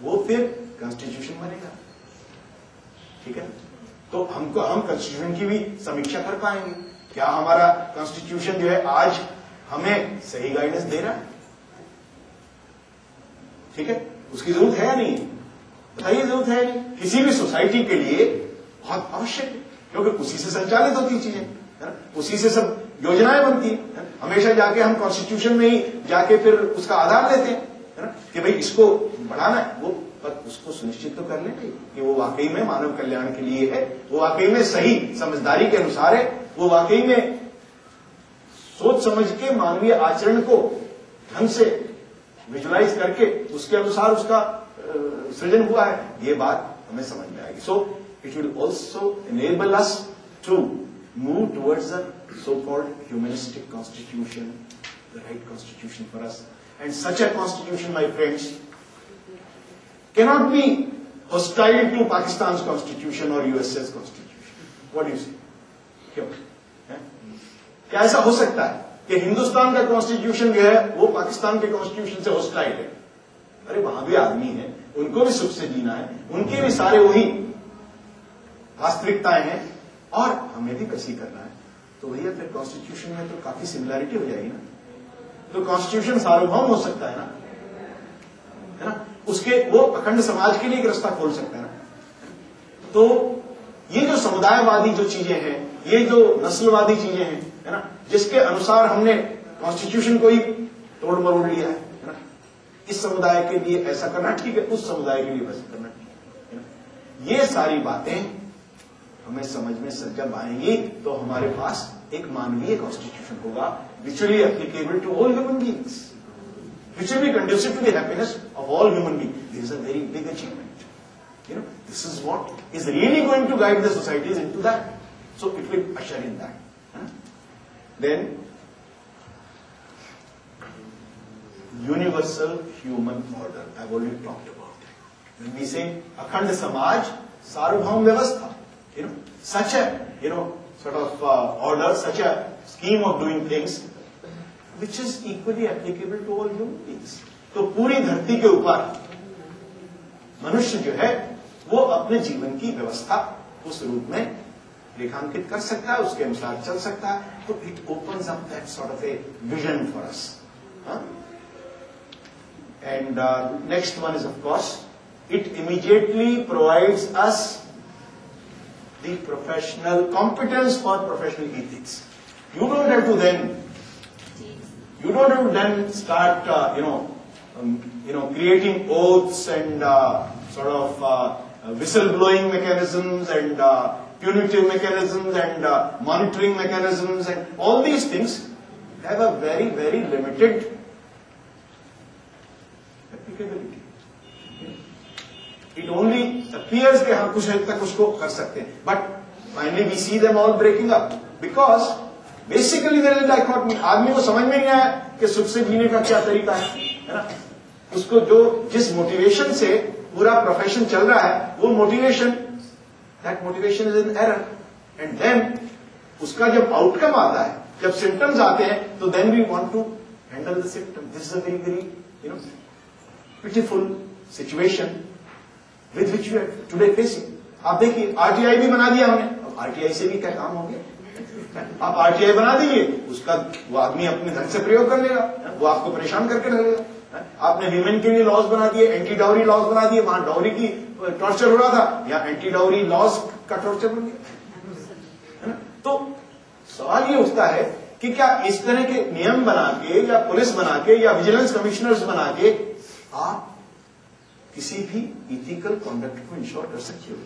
वो फिर कॉन्स्टिट्यूशन बनेगा। ठीक है, तो हम कॉन्स्टिट्यूशन की भी समीक्षा कर पाएंगे। क्या हमारा कॉन्स्टिट्यूशन जो है आज हमें सही गाइडेंस दे रहा है? ठीक है, उसकी जरूरत है या नहीं? बताइए, जरूरत है या नहीं? किसी भी सोसाइटी के लिए बहुत आवश्यक है, क्योंकि उसी से संचालित होती चीजें, है ना, उसी से सब योजनाएं बनती है। हमेशा जाके हम कॉन्स्टिट्यूशन में ही जाके फिर उसका आधार लेते हैं, है ना, कि भाई इसको बढ़ाना है, वो पर उसको सुनिश्चित तो कर लेंगे कि वो वाकई में मानव कल्याण के लिए है, वो वाकई में सही समझदारी के अनुसार है, वो वाकई में सोच समझ के मानवीय आचरण को ढंग से विजुलाइज करके उसके अनुसार उसका सृजन हुआ है। ये बात हमें समझ में आएगी। So it will also enable us to move towards the so called humanistic constitution, the right constitution for us. And such a constitution, my friends, cannot be hostile to Pakistan's constitution or USA's constitution. What do you say? क्यों? क्या ऐसा हो सकता है कि हिंदुस्तान का constitution जो है वो पाकिस्तान के कॉन्स्टिट्यूशन से हॉस्टाइल है? अरे वहां भी आदमी है, उनको भी सुख से जीना है, उनके भी सारे वही वास्तविकताएं हैं, और हमें भी कैसी करना है। तो भैया फिर कॉन्स्टिट्यूशन में तो काफी सिमिलैरिटी हो जाएगी ना। तो कॉन्स्टिट्यूशन सार्वभौम हो सकता है ना, है ना, उसके वो अखंड समाज के लिए एक रास्ता खोल सकता है ना। तो ये जो समुदायवादी जो चीजें हैं, ये जो नस्लवादी चीजें हैं, है ना, जिसके अनुसार हमने कॉन्स्टिट्यूशन को ही तोड़ मरोड़ लिया है ना, इस समुदाय के लिए ऐसा करना ठीक है, उस समुदाय के लिए वैसा करना ठीक है ना, ये सारी बातें हमें समझ में जब आएंगी तो हमारे पास एक मानवीय कॉन्स्टिट्यूशन होगा, which will be applicable to all human beings, which will be conducive to the happiness of all human beings. This is a very big achievement. You know, this is what is really going to guide the societies into that. So it will usher in that. Then universal human order. I've already talked about it. When we say Akhand Samaj, Sarvabhaum Vyavastha, such a sort of order, such a scheme of doing things, which is equally applicable to all human beings. तो पूरी धरती के ऊपर मनुष्य जो है वो अपने जीवन की व्यवस्था उस रूप में रेखांकित कर सकता है, उसके अनुसार चल सकता है. तो it opens up that sort of a vision for us. And next one is, of course, it immediately provides us the professional competence for professional ethics. You don't have to then start, creating oaths and sort of whistleblowing mechanisms and punitive mechanisms and monitoring mechanisms, and all these things have a very, very limited applicability. It only appears कि हम कुछ हद तक उसको कर सकते हैं, but finally we see them all breaking up because basically there is a dichotomy. आदमी को समझ में नहीं आया कि सुख से जीने का क्या तरीका है ना? उसको जिस मोटिवेशन से पूरा प्रोफेशन चल रहा है, वो motivation, that motivation is in error, and then उसका जब आउटकम आता है, जब सिम्टम्स आते हैं, तो then we want to handle the symptom. This is a very, very, pitiful situation with which we are today facing. आप देखिए, RTI भी बना दिया हमने. अब RTI से भी क्या काम हो गया? आप RTI बना दीजिए, उसका वो आदमी अपने ढंग से प्रयोग कर लेगा, वो आपको परेशान करके रखेगा. आपने वीमेन के लिए लॉज बना दिए, एंटी डाउरी लॉज बना दिए, वहां डाउरी की टॉर्चर हो रहा था, या एंटी डाउरी लॉज का टॉर्चर बन गया. तो सवाल ये उठता है कि क्या इस तरह के नियम बना के या पुलिस बना के या विजिलेंस कमिश्नर्स बना के आप किसी भी इथिकल कंडक्ट को इंश्योर कर सकते हो?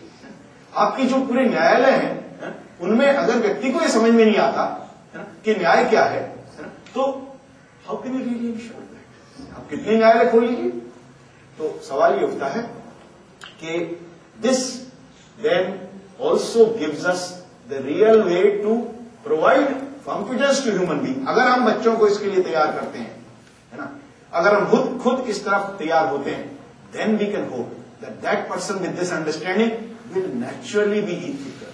आपकी जो पूरे न्यायालय हैं, उनमें अगर व्यक्ति को ये समझ में नहीं आता कि न्याय क्या है, तो how can you really ensure that? आप कितने न्यायालय खोल लीजिए. तो सवाल ये उठता है कि this then also gives us the real way to provide competence to human being. अगर हम बच्चों को इसके लिए तैयार करते हैं, है ना, अगर हम खुद इस तरफ तैयार होते हैं, then we can hope that that person with this understanding will naturally be ethical.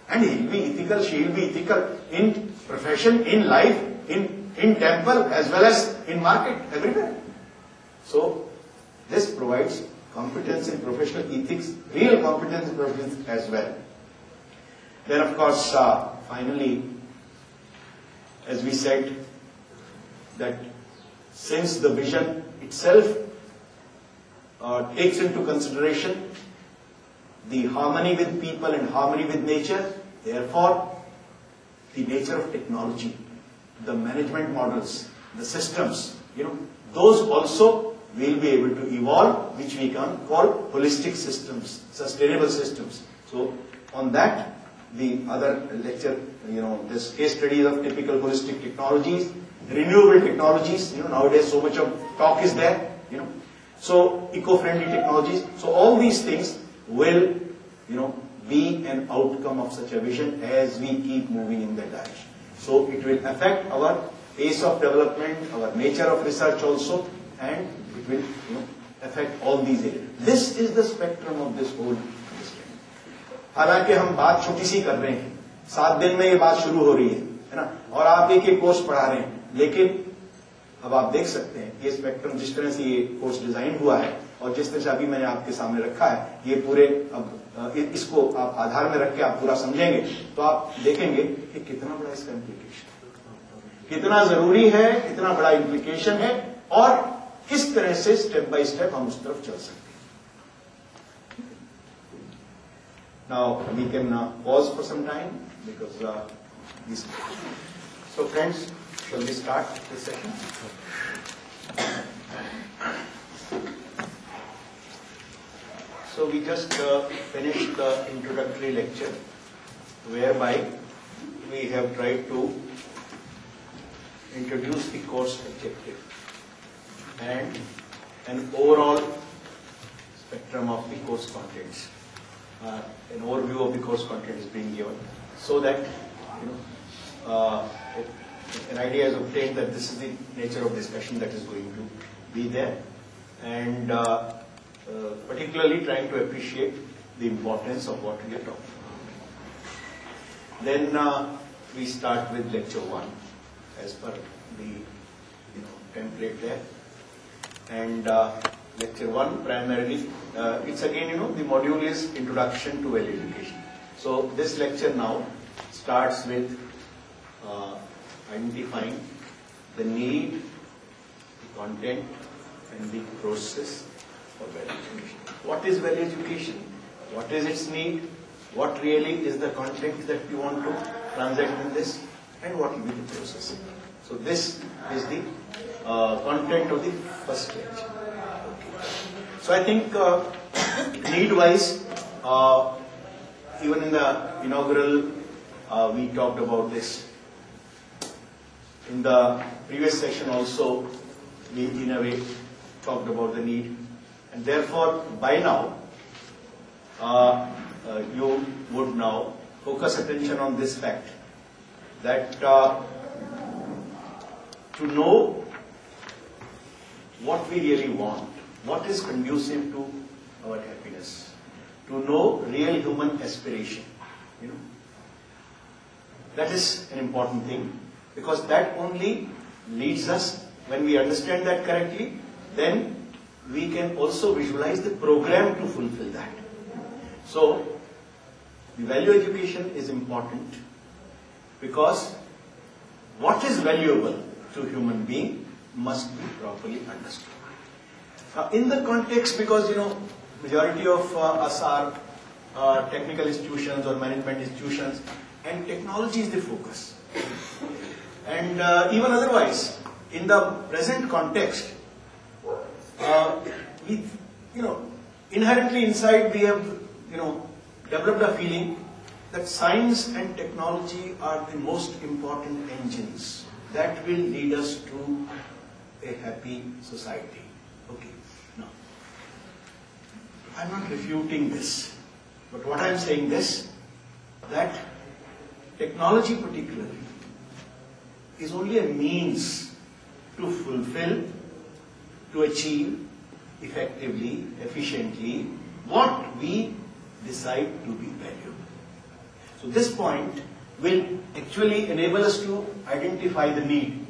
And he will be ethical, she will be ethical in profession, in life, in temple, as well as in market, everywhere. So, this provides competence in professional ethics, real competence in professional ethics as well. Then of course, finally, as we said, that since the vision itself takes into consideration the harmony with people and harmony with nature, therefore, the nature of technology, the management models, the systems, those also will be able to evolve, which we can call holistic systems, sustainable systems. So, on that, the other lecture, this case studies of typical holistic technologies, renewable technologies, nowadays so much of talk is there, So, eco-friendly technologies. So, all these things will, be an outcome of such a vision as we keep moving in that direction. So, it will affect our pace of development, our nature of research also, and it will, affect all these areas. This is the spectrum of this whole understanding. हालांकि हम बात छोटी सी कर रहे हैं, 7 दिन में ये बात शुरू हो रही है ना, और आप एक कोर्स पढ़ा रहे हैं, लेकिन अब आप देख सकते हैं ये स्पेक्ट्रम जिस तरह से ये कोर्स डिजाइन हुआ है और जिस तरह से अभी मैंने आपके सामने रखा है, ये पूरे अब इसको आप आधार में रख के आप पूरा समझेंगे तो आप देखेंगे कि कितना बड़ा इसका इम्प्लीकेशन, कितना जरूरी है, कितना बड़ा इम्प्लीकेशन है और किस तरह से स्टेप बाय स्टेप हम उस तरफ चल सकते हैं. Now we can pause for some time because so friends, shall we start this session? So we just finished the introductory lecture whereby we have tried to introduce the course objective and an overall spectrum of the course contents. an overview of the course content is being given, so that an idea is obtained that this is the nature of discussion that is going to be there, and particularly trying to appreciate the importance of what we are talking about. Then we start with lecture 1 as per the template there, and lecture 1 primarily, it's again the module is Introduction to Value Education. So this lecture now starts with identifying the need, the content, and the process for value education. What is value education? What is its need? What really is the content that we want to transact in this? And what will be the process? So this is the content of the first lecture. Okay. So I think need-wise, even in the inaugural, we talked about this. In the previous session also, we in a way talked about the need, and therefore by now you would now focus attention on this fact that to know what we really want, what is conducive to our happiness, to know real human aspiration, that is an important thing, because that only leads us, when we understand that correctly, then we can also visualize the program to fulfill that. So, the value education is important because what is valuable to human being must be properly understood. Now, in the context, because majority of us are technical institutions or management institutions, and technology is the focus. And even otherwise, in the present context, we, inherently inside we have, developed a feeling that science and technology are the most important engines that will lead us to a happy society. Okay. Now, I'm not refuting this, but what I'm saying is that technology particularly is only a means to fulfill, to achieve effectively, efficiently what we decide to be valuable. So this point will actually enable us to identify the need.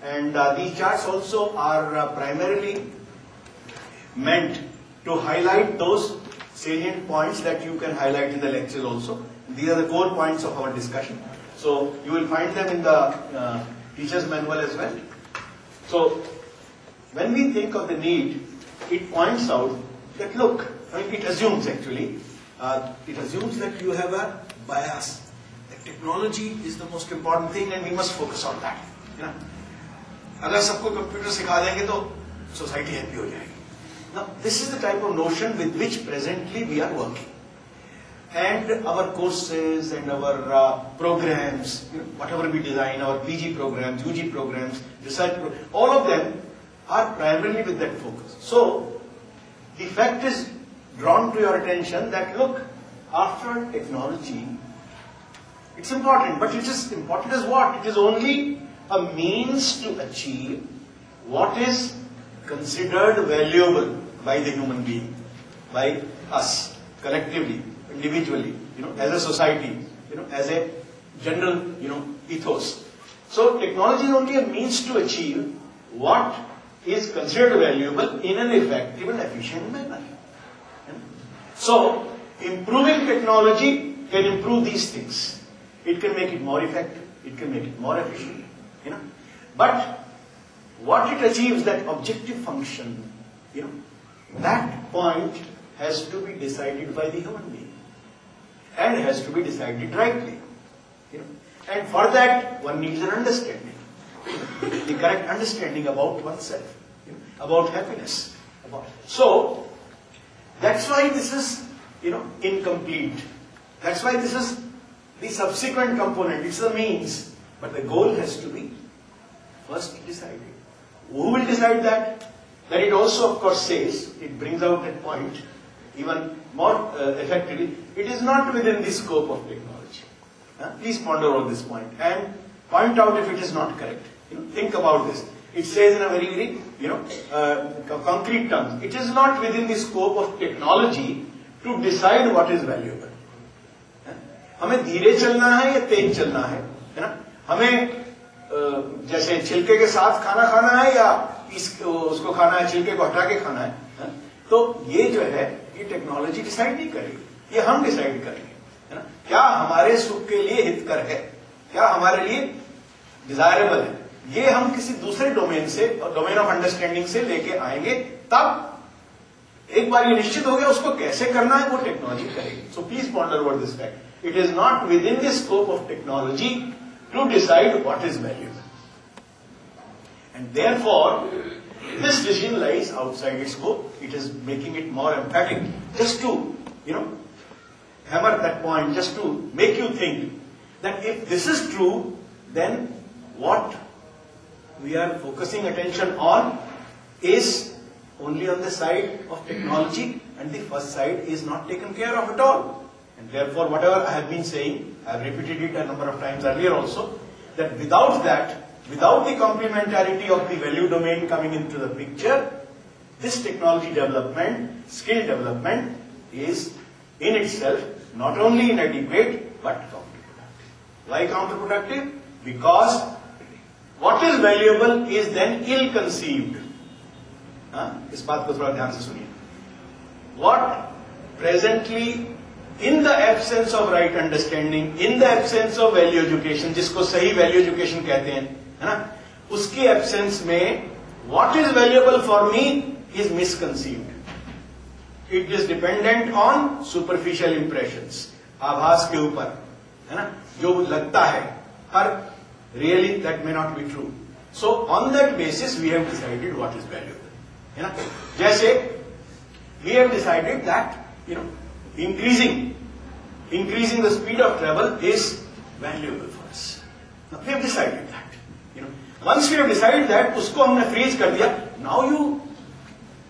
And these charts also are primarily meant to highlight those salient points that you can highlight in the lectures also. These are the core points of our discussion. So you will find them in the teacher's manual as well. So when we think of the need, it points out that look, it assumes actually, it assumes that you have a bias. That technology is the most important thing and we must focus on that. अगर सबको computer सिखा देंगे तो society happy हो जाएगी. Now this is the type of notion with which presently we are working. And our courses and our programs, whatever we design, our PG programs, UG programs, research programs, all of them are primarily with that focus. So, the fact is drawn to your attention that look, after technology, it's important, but it is important as what? It is only a means to achieve what is considered valuable by the human being, by us, collectively, individually, as a society, as a general, ethos. So technology is only a means to achieve what is considered valuable in an effective and efficient manner. So improving technology can improve these things. It can make it more effective. It can make it more efficient. But what it achieves, that objective function, that point has to be decided by the human being. And has to be decided rightly. And for that, one needs an understanding. The correct understanding about oneself, about happiness. So, that's why this is, incomplete. That's why this is the subsequent component. It's the means. But the goal has to be first decided. Who will decide that? Then it also, of course, says, it brings out that point, even more effectively, it is not within the scope of technology. Please ponder on this point and point out if it is not correct. Think about this. It says in a very, concrete terms, it is not within the scope of technology to decide what is valuable. हमें धीरे चलना है या तेज चलना है ना? हमें जैसे छिलके के साथ खाना खाना है या उसको खाना है, छिलके को हटा के खाना है? तो ये जो है, ये टेक्नोलॉजी डिसाइड नहीं करेगी, ये हम डिसाइड करेंगे, है ना? क्या हमारे सुख के लिए हितकर है, क्या हमारे लिए डिजायरेबल है, ये हम किसी दूसरे डोमेन से, डोमेन ऑफ अंडरस्टैंडिंग से लेके आएंगे, तब एक बार ये निश्चित हो गया उसको कैसे करना है, वो टेक्नोलॉजी करेगी. So please ponder about this fact. It is not within the scope of technology to decide what is valuable. And therefore, this decision lies outside its scope. It is making it more emphatic. Just to, hammer that point, just to make you think that if this is true, then what we are focusing attention on is only on the side of technology, and the first side is not taken care of at all. And therefore, whatever I have been saying, I have repeated it a number of times earlier also, that without that, without the complementarity of the value domain coming into the picture, this technology development, skill development is in itself not only inadequate but counterproductive. Why counterproductive? Because what is valuable is then ill-conceived. इस बात को थोड़ा ध्यान से सुनिए. What presently, in the absence of right understanding, in the absence of value education, जिसको सही value education कहते हैं, है ना? उसकी absence में what is valuable for me is misconceived. It is dependent on superficial impressions, आभास के ऊपर, है ना? जो लगता है, पर really that may not be true. So on that basis we have decided what is valuable. है ना? जैसे we have decided that increasing the speed of travel is valuable for us. Now we have decided that. Once we have decided that, उसको हमने freeze कर दिया. Now you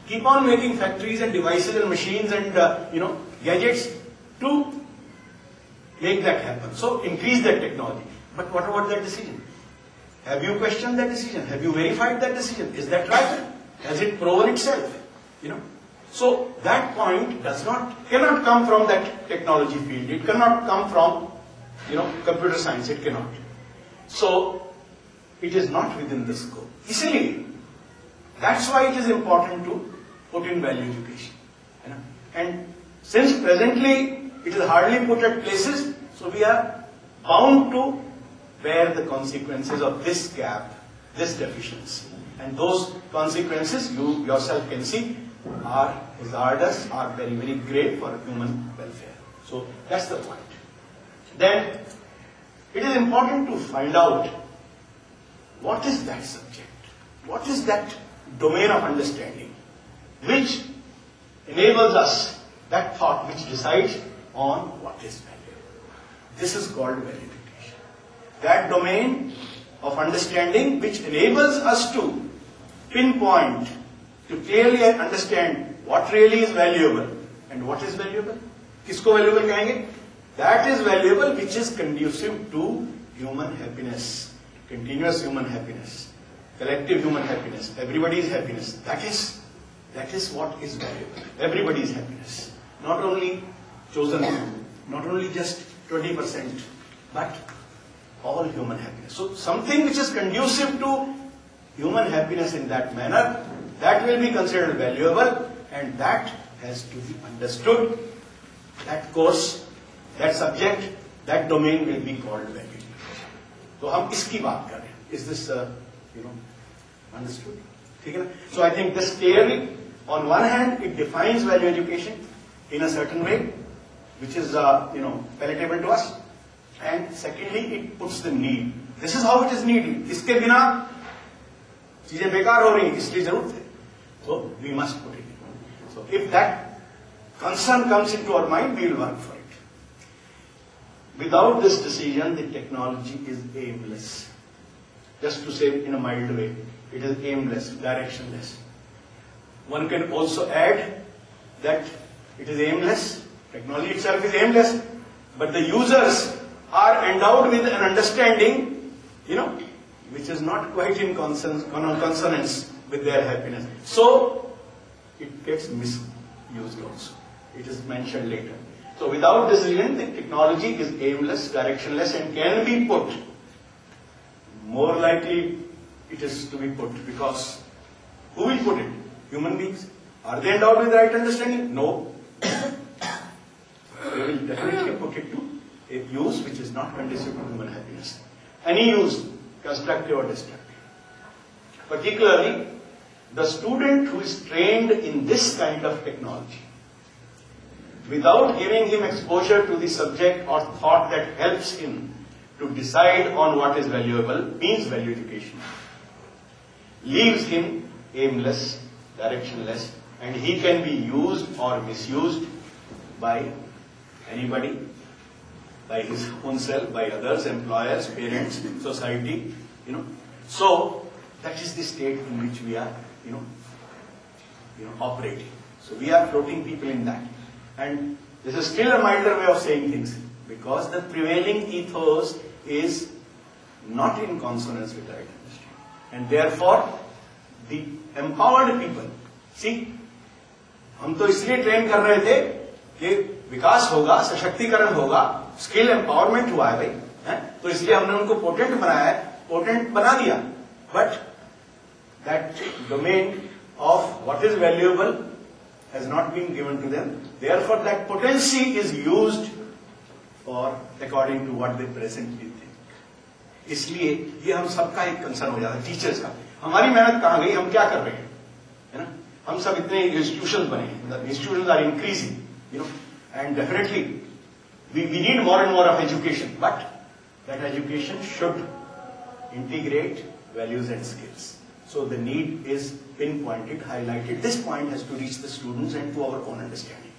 keep on making factories and devices and machines and gadgets to make that happen. So increase that technology. But what about that decision? Have you questioned that decision? Have you verified that decision? Is that right? Has it proven itself? So that point cannot come from that technology field. It cannot come from, computer science. It cannot. So it is not within the scope. Easily, that's why it is important to put in value education. And since presently it is hardly put at places, so we are bound to bear the consequences of this gap, this deficiency. And those consequences, you yourself can see, are hazardous, are very, very grave for human welfare. So that's the point. Then it is important to find out what is that subject, what is that domain of understanding which enables us, that thought which decides on what is value. This is called value education. That domain of understanding which enables us to pinpoint, to clearly understand what really is valuable and what is valuable. किसको valuable कहेंगे? That is valuable which is conducive to human happiness, continuous human happiness, collective human happiness, everybody's happiness. That is what is valuable. Everybody's happiness. Not only chosen few, not only just 20%, but all human happiness. So something which is conducive to human happiness in that manner, that will be considered valuable, and that has to be understood. That course, that subject, that domain will be called value. So हम इसकी बात कर रहे हैं. Is this understood? ठीक है ना? So I think this clearly, on one hand, it defines value education in a certain way, which is palatable to us, and secondly, it puts the need. This is how it is needed. इसके बिना चीजें बेकार हो रही हैं, इसलिए जरूरत है. So we must put it in. So if that concern comes into our mind, we will work for it. Without this decision, the technology is aimless. Just to say in a mild way, it is aimless, directionless. One can also add that It is aimless. Technology itself is aimless. But the users are endowed with an understanding, which is not quite in consonance with their happiness. So, it gets misused also. It is mentioned later. So, without decision, the technology is aimless, directionless, and can be put. More likely, it is to be put, because who will put it? Human beings. Are they endowed with the right understanding? No. They will definitely put it to a use which is not conducive to human happiness. Any use, constructive or destructive. Particularly, the student who is trained in this kind of technology, without giving him exposure to the subject or thought that helps him to decide on what is valuable, means value education, leaves him aimless, directionless, and he can be used or misused by anybody, by his own self, by others, employers, parents, society, So, that is the state in which we are, operating. So, we are floating people in that. And this is still a milder way of saying things, because the prevailing ethos is not in consonance with the right understanding. And therefore, the empowered people, see, हम तो इसलिए train कर रहे थे कि विकास होगा, सशक्तिकरण होगा, स्किल एम्पावरमेंट हुआ है भाई, तो इसलिए हमने उनको पोटेंट बनाया है, पोटेंट बना दिया. But that domain of what is valuable has not been given to them. Therefore, that potency is used for according to what they presently think. इसलिए ये हम सबका एक कंसर्न हो जाता है, टीचर्स का. हमारी मेहनत कहाँ गई, हम क्या कर रहे हैं, है ना? हम सब इतने इंस्टीट्यूशंस बने, the institutions are increasing, and definitely we need more and more of education, but that education should integrate values and skills. So the need is pinpointed, highlighted. This point has to reach the students and to our own understanding.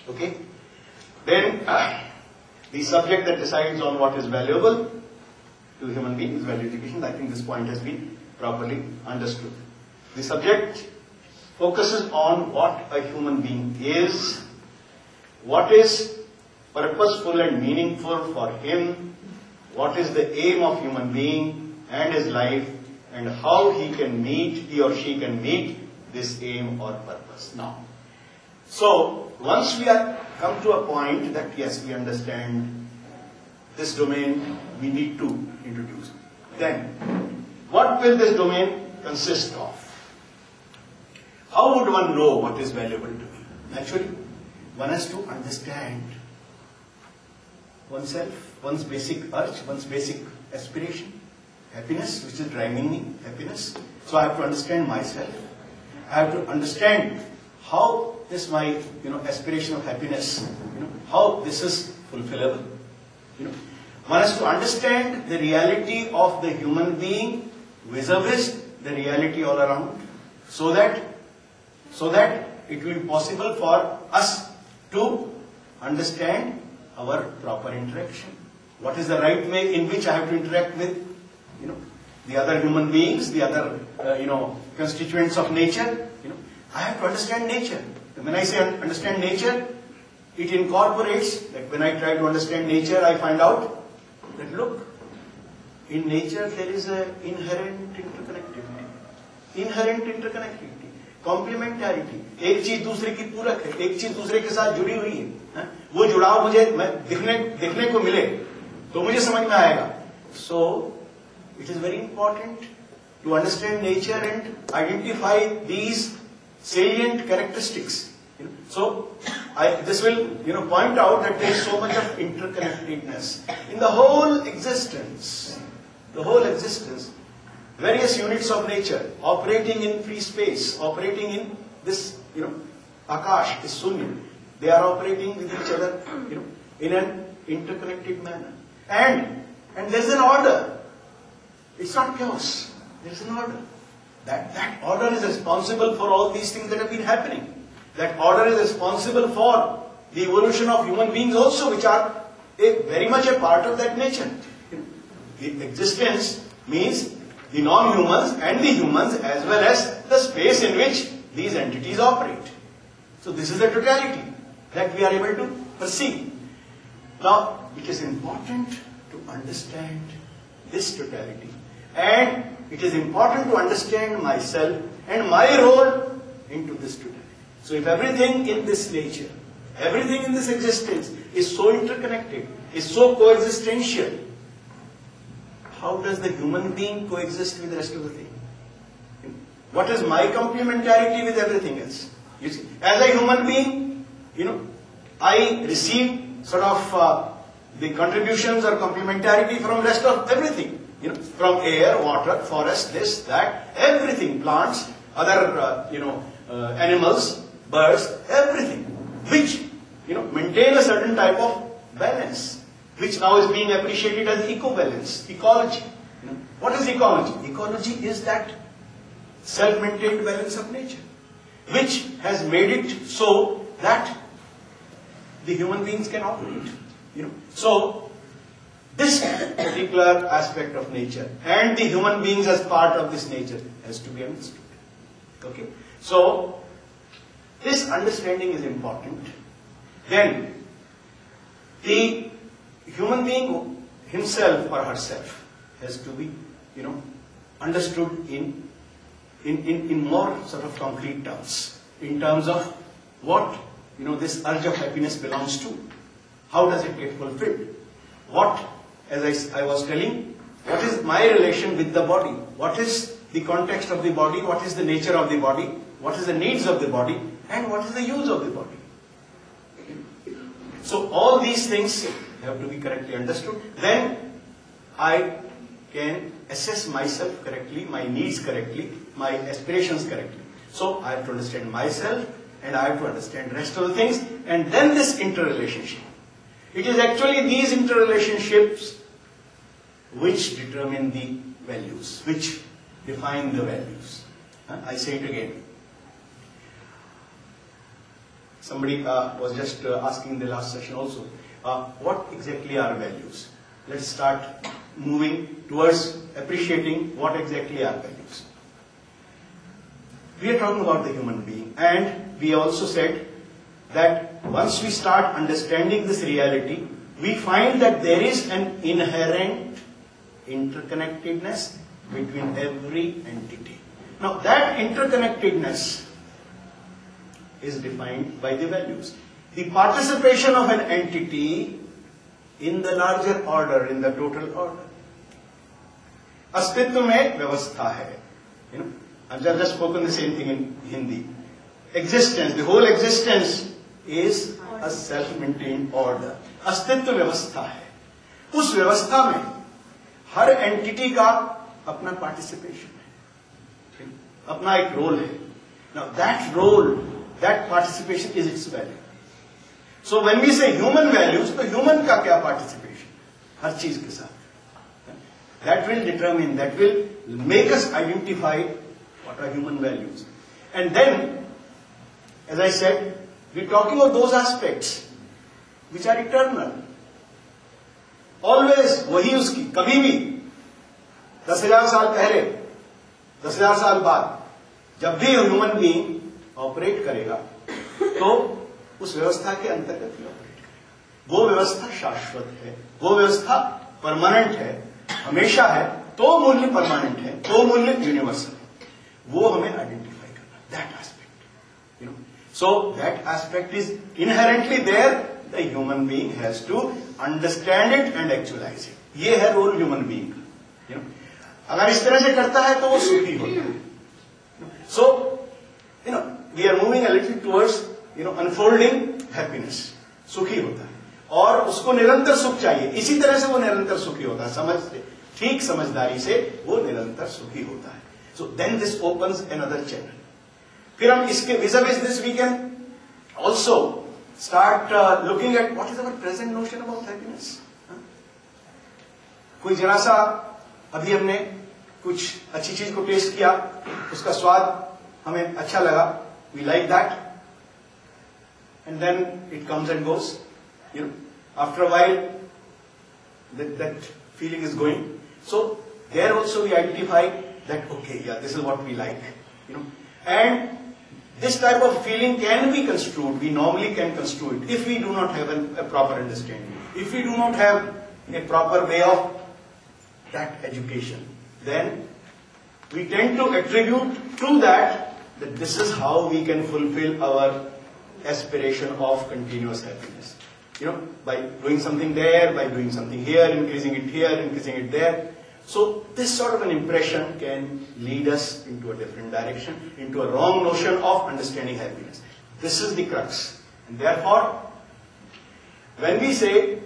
Okay? Then the subject that decides on what is valuable to human beings is value education. I think this point has been properly understood. The subject focuses on what a human being is, what is purposeful and meaningful for him, what is the aim of human being and his life, and how he or she can meet this aim or purpose. Now, so once we are come to a point that yes, we understand this domain, we need to introduce. Then, what will this domain consist of? How would one know what is valuable to me? Naturally, one has to understand oneself, one's basic urge, one's basic aspiration. Happiness, which is driving me, happiness. So I have to understand myself. I have to understand how this my aspiration of happiness, how this is fulfillable. One has to understand the reality of the human being vis-a-vis the reality all around, so that it will be possible for us to understand our proper interaction. What is the right way in which I have to interact with the other human beings, the other, constituents of nature. I have to understand nature. And when I say understand nature, it incorporates that when I try to understand nature, I find out that look, in nature there is an inherent interconnectivity. Complementarity. एक चीज दूसरे की पूरक है, एक चीज दूसरे के साथ जुड़ी हुई है. वो जुड़ाव मुझे दिखने को मिले तो मुझे समझ में आएगा. So it is very important to understand nature and identify these salient characteristics. So this will point out that there is so much of interconnectedness in the whole existence. Various units of nature operating in free space, operating in this Akash, this Sunya. They are operating with each other in an interconnected manner. And there is an order. It's not chaos. There is an order. That order is responsible for all these things that have been happening. That order is responsible for the evolution of human beings also, which are very much a part of that nature. The existence means the non-humans and the humans, as well as the space in which these entities operate. So this is the totality that we are able to perceive. Now, it is important to understand this totality, and it is important to understand myself and my role into this totality. So if everything in this nature, everything in this existence is so interconnected, is so coexistential, how does the human being coexist with the rest of the thing? What is my complementarity with everything else? You see, as a human being, I receive sort of the contributions or complementarity from rest of everything. From air, water, forest, this, that, everything, plants, other, animals, birds, everything, which, maintain a certain type of balance, which now is being appreciated as eco-balance, ecology. What is ecology? Ecology is that self-maintained balance of nature, which has made it so that the human beings can operate. So, this particular aspect of nature and the human beings as part of this nature has to be understood. Okay. So, this understanding is important. Then, the human being himself or herself has to be, understood in more sort of concrete terms, in terms of what, this urge of happiness belongs to. How does it get fulfilled? What, as I was telling, what is my relation with the body? What is the context of the body? What is the nature of the body? What is the needs of the body? And what is the use of the body? So all these things have to be correctly understood. Then I can assess myself correctly, my needs correctly, my aspirations correctly. So I have to understand myself and I have to understand the rest of the things, and then this interrelationship. It is actually these interrelationships which determine the values, which define the values. I say it again. Somebody was just asking in the last session also, what exactly are values? Let's start moving towards appreciating what exactly are values. We are talking about the human being, and we also said that once we start understanding this reality, we find that there is an inherent interconnectedness between every entity. Now that interconnectedness is defined by the values. The participation of an entity in the larger order, in the total order. अस्तित्व में व्यवस्था है. I've just spoken the same thing in Hindi. Existence, the whole existence is a self-maintained order. अस्तित्व व्यवस्था है. उस व्यवस्था में हर एंटिटी का अपना पार्टिसिपेशन है, अपना एक रोल है. Now that role, that participation is its value. So when we say human values, तो human का क्या participation? हर चीज के साथ. That will determine, that will make us identify what are human values. And then, as I said, we're talking of those aspects which are eternal. Always वही उसकी, कभी भी 10,000 साल पहले, 10,000 साल बाद, जब भी ह्यूमन बीइंग ऑपरेट करेगा, तो उस व्यवस्था के अंतर्गत ही ऑपरेट करेगा. वो व्यवस्था शाश्वत है, वो व्यवस्था परमानेंट है, हमेशा है, तो मूल्य परमानेंट है, तो मूल्य यूनिवर्सल है. वो हमें आइडेंटिफाई करना, that aspect. So that aspect is inherently there. The human being has to understand it and actualize it. ये है रोल ह्यूमन बीइंग का. अगर इस तरह से करता है तो वो सुखी होता है. So we are moving a little towards unfolding happiness. सुखी होता है और उसको निरंतर सुख चाहिए. इसी तरह से वो निरंतर सुखी होता है. समझ से, ठीक समझदारी से वो निरंतर सुखी होता है. So then this opens another channel. फिर हम इसके vis-a-vis this we can also start looking at what is our present notion about happiness. कोई जरा सा अभी हमने कुछ अच्छी चीज को टेस्ट किया, उसका स्वाद हमें अच्छा लगा, we like that, and then it comes and goes. After a while that feeling is going. So there also we identify that okay, yeah, this is what we like. And this type of feeling can be construed, we normally can construe it, if we do not have a proper understanding, if we do not have a proper way of that education, then we tend to attribute to that this is how we can fulfill our aspiration of continuous happiness. You know, by doing something there, by doing something here, increasing it there. So this sort of an impression can lead us into a different direction, into a wrong notion of understanding happiness. This is the crux. And therefore, when we say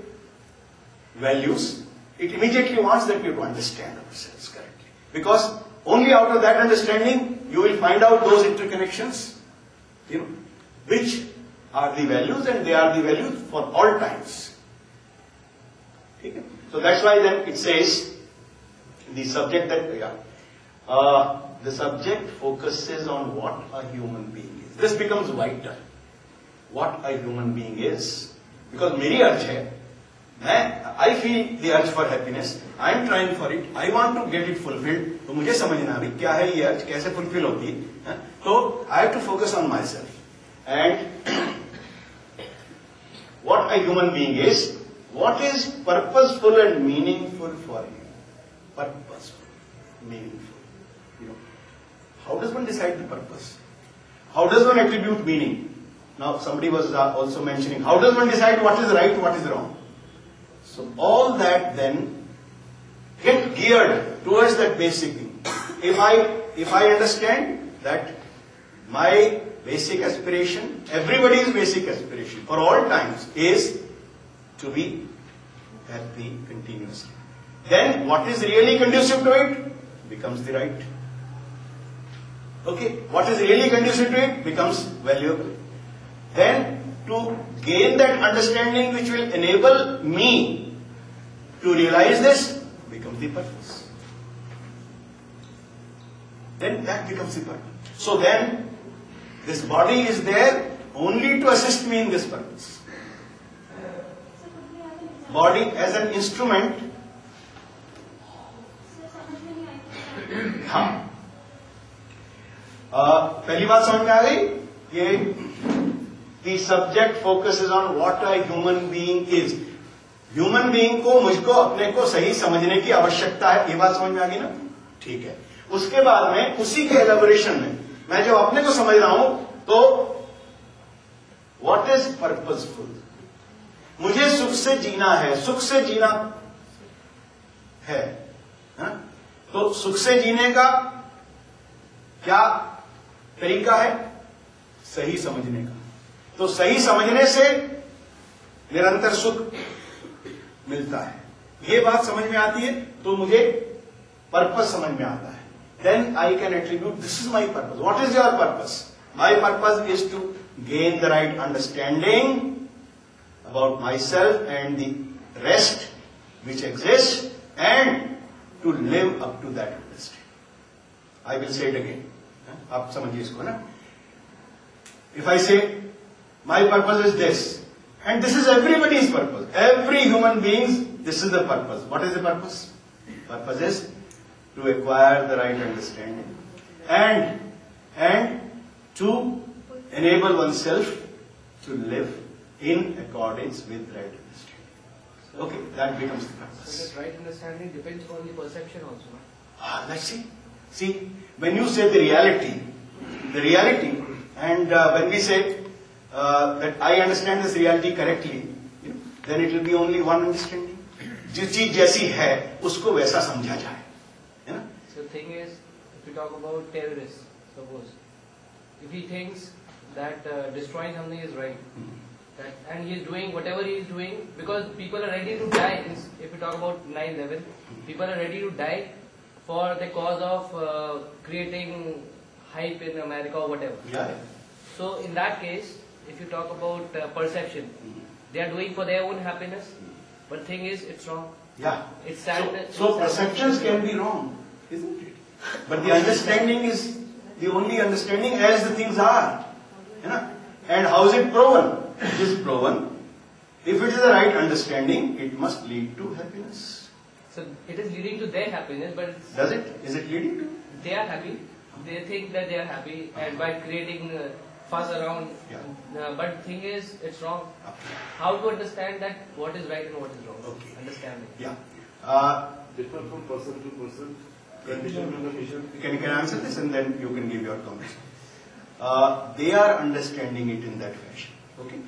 values, it immediately wants that we have to understand ourselves correctly. Because only out of that understanding, you will find out those interconnections, you know, which are the values, and they are the values for all times. Okay? So that's why then it says, the subject the subject focuses on what a human being is. This becomes vital. What a human being is. Because मेरी अर्ज है, I feel the urge for happiness. I am trying for it. I want to get it fulfilled. तो मुझे समझना भी क्या है ये अर्ज, कैसे fulfill होती है. तो I have to focus on myself. And what a human being is, what is purposeful and meaningful for you. Purposeful, meaningful. You know, how does one decide the purpose? How does one attribute meaning? Now, somebody was also mentioning, how does one decide what is right, what is wrong? So, all that then get geared towards that basic thing. If I understand that my basic aspiration, everybody's basic aspiration for all times is to be happy continuously. Then what is really conducive to it becomes the right. Okay, what is really conducive to it becomes valuable. Then to gain that understanding which will enable me to realize this becomes the purpose. Then that becomes the purpose. So then this body is there only to assist me in this purpose. Body as an instrument. हाँ, पहली बात समझ में आ गई कि the subject focuses on what a human being is. Human being को मुझको अपने को सही समझने की आवश्यकता है. ये बात समझ में आ गई ना? ठीक है. उसके बाद में उसी के एलाबोरेशन में मैं जब अपने को समझ रहा हूं तो what is purposeful? मुझे सुख से जीना है, सुख से जीना है, हा? तो सुख से जीने का क्या तरीका है? सही समझने का. तो सही समझने से निरंतर सुख मिलता है. ये बात समझ में आती है तो मुझे पर्पस समझ में आता है. Then I can attribute this is my purpose. What is your purpose? My purpose is to gain the right understanding about myself and the rest which exists and to live up to that understanding. I will say it again. आप समझिए इसको ना. If I say my purpose is this and this is everybody's purpose, every human being's, this is the purpose. What is the purpose? Purpose is to acquire the right understanding and to enable oneself to live in accordance with right understanding. Okay, that becomes the purpose. So that right understanding depends on the perception also. Let's see. See, when you say the reality, and when we say that I understand this reality correctly, you know, then it will be only one understanding. जिस चीज जैसी है उसको वैसा समझा जाए, है ना? So the thing is, if we talk about terrorists, suppose, if he thinks that destroying something is right, and he is doing whatever he is doing, because people are ready to die. If we talk about 9/11, people are ready to die for the cause of creating hype in America or whatever. Yeah. So in that case, if you talk about perception, they are doing for their own happiness. But thing is, it's wrong. Yeah. It's sad. So perceptions can be wrong, isn't it? But the understanding is the only understanding as the things are. You know? And how is it proven? It is proven. If it is the right understanding, it must lead to happiness. So it is leading to their happiness, but does it? Is it leading to? They are happy. they think that they are happy and by creating fuss around. Yeah. But the thing is, it's wrong. How to understand that what is right and what is wrong? Okay. Understanding. Yeah. Differ from person to person, condition to condition. You can answer this and then you can give your comments. They are understanding it in that fashion. Okay.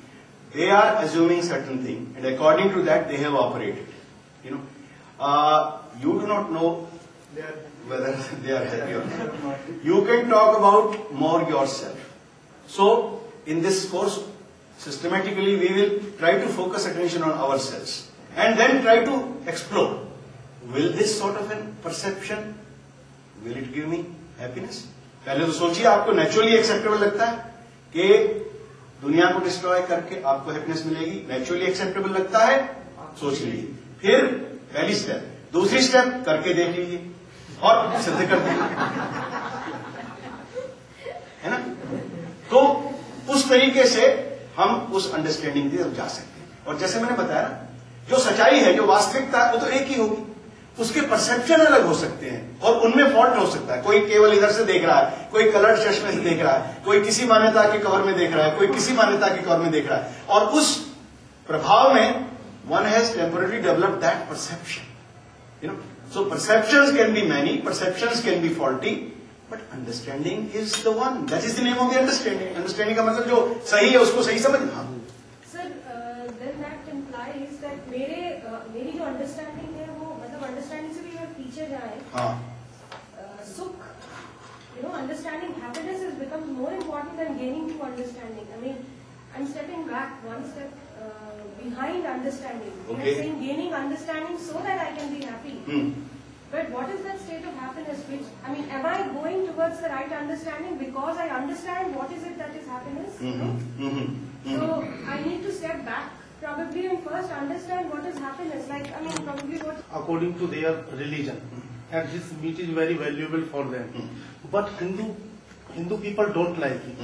They are assuming certain thing, and according to that they have operated. You do not know whether they are happy or not. You can talk about more yourself. So in this course, systematically we will try to focus attention on ourselves and then try to explore. Will this sort of a perception, will it give me happiness? पहले तो सोचिए, आपको naturally acceptable लगता है कि दुनिया को destroy करके आपको हैप्पीनेस मिलेगी? नेचुरली एक्सेप्टेबल लगता है? सोच लीजिए। फिर पहली स्टेप, दूसरी स्टेप करके देख लीजिए और सिद्ध कर दीजिए, है ना? तो उस तरीके से हम उस अंडरस्टैंडिंग की तरफ जा सकते हैं। और जैसे मैंने बताया ना, जो सच्चाई है, जो वास्तविकता है, वो तो एक ही होगी। उसके परसेप्शन अलग हो सकते हैं और उनमें फॉल्ट हो सकता है। कोई केवल इधर से देख रहा है, कोई कलर्ड चश्मे से देख रहा है, कोई किसी मान्यता के कवर में देख रहा है, कोई किसी मान्यता के कवर में देख रहा है, और उस प्रभाव में one has temporarily developed that perception. So perceptions can be many, perceptions can be faulty, but understanding is the one. That is the name of the understanding. Understanding का मतलब जो सही है उसको सही समझना। Sir, then that implies that मेरी जो understanding है वो मतलब understanding से भी अगर पीछे जाए, सुख, understanding happiness has become more important than gaining to understanding. I mean, I'm stepping back one step behind understanding. Okay. We are saying gaining understanding so that I can be happy. But what is that state of happiness? Which, I mean, am I going towards the right understanding because I understand what is it that is happiness? So I need to step back probably and first understand what is happiness. Like, I mean, probably what... According to their religion. And this meat is very valuable for them. But Hindu people don't like it.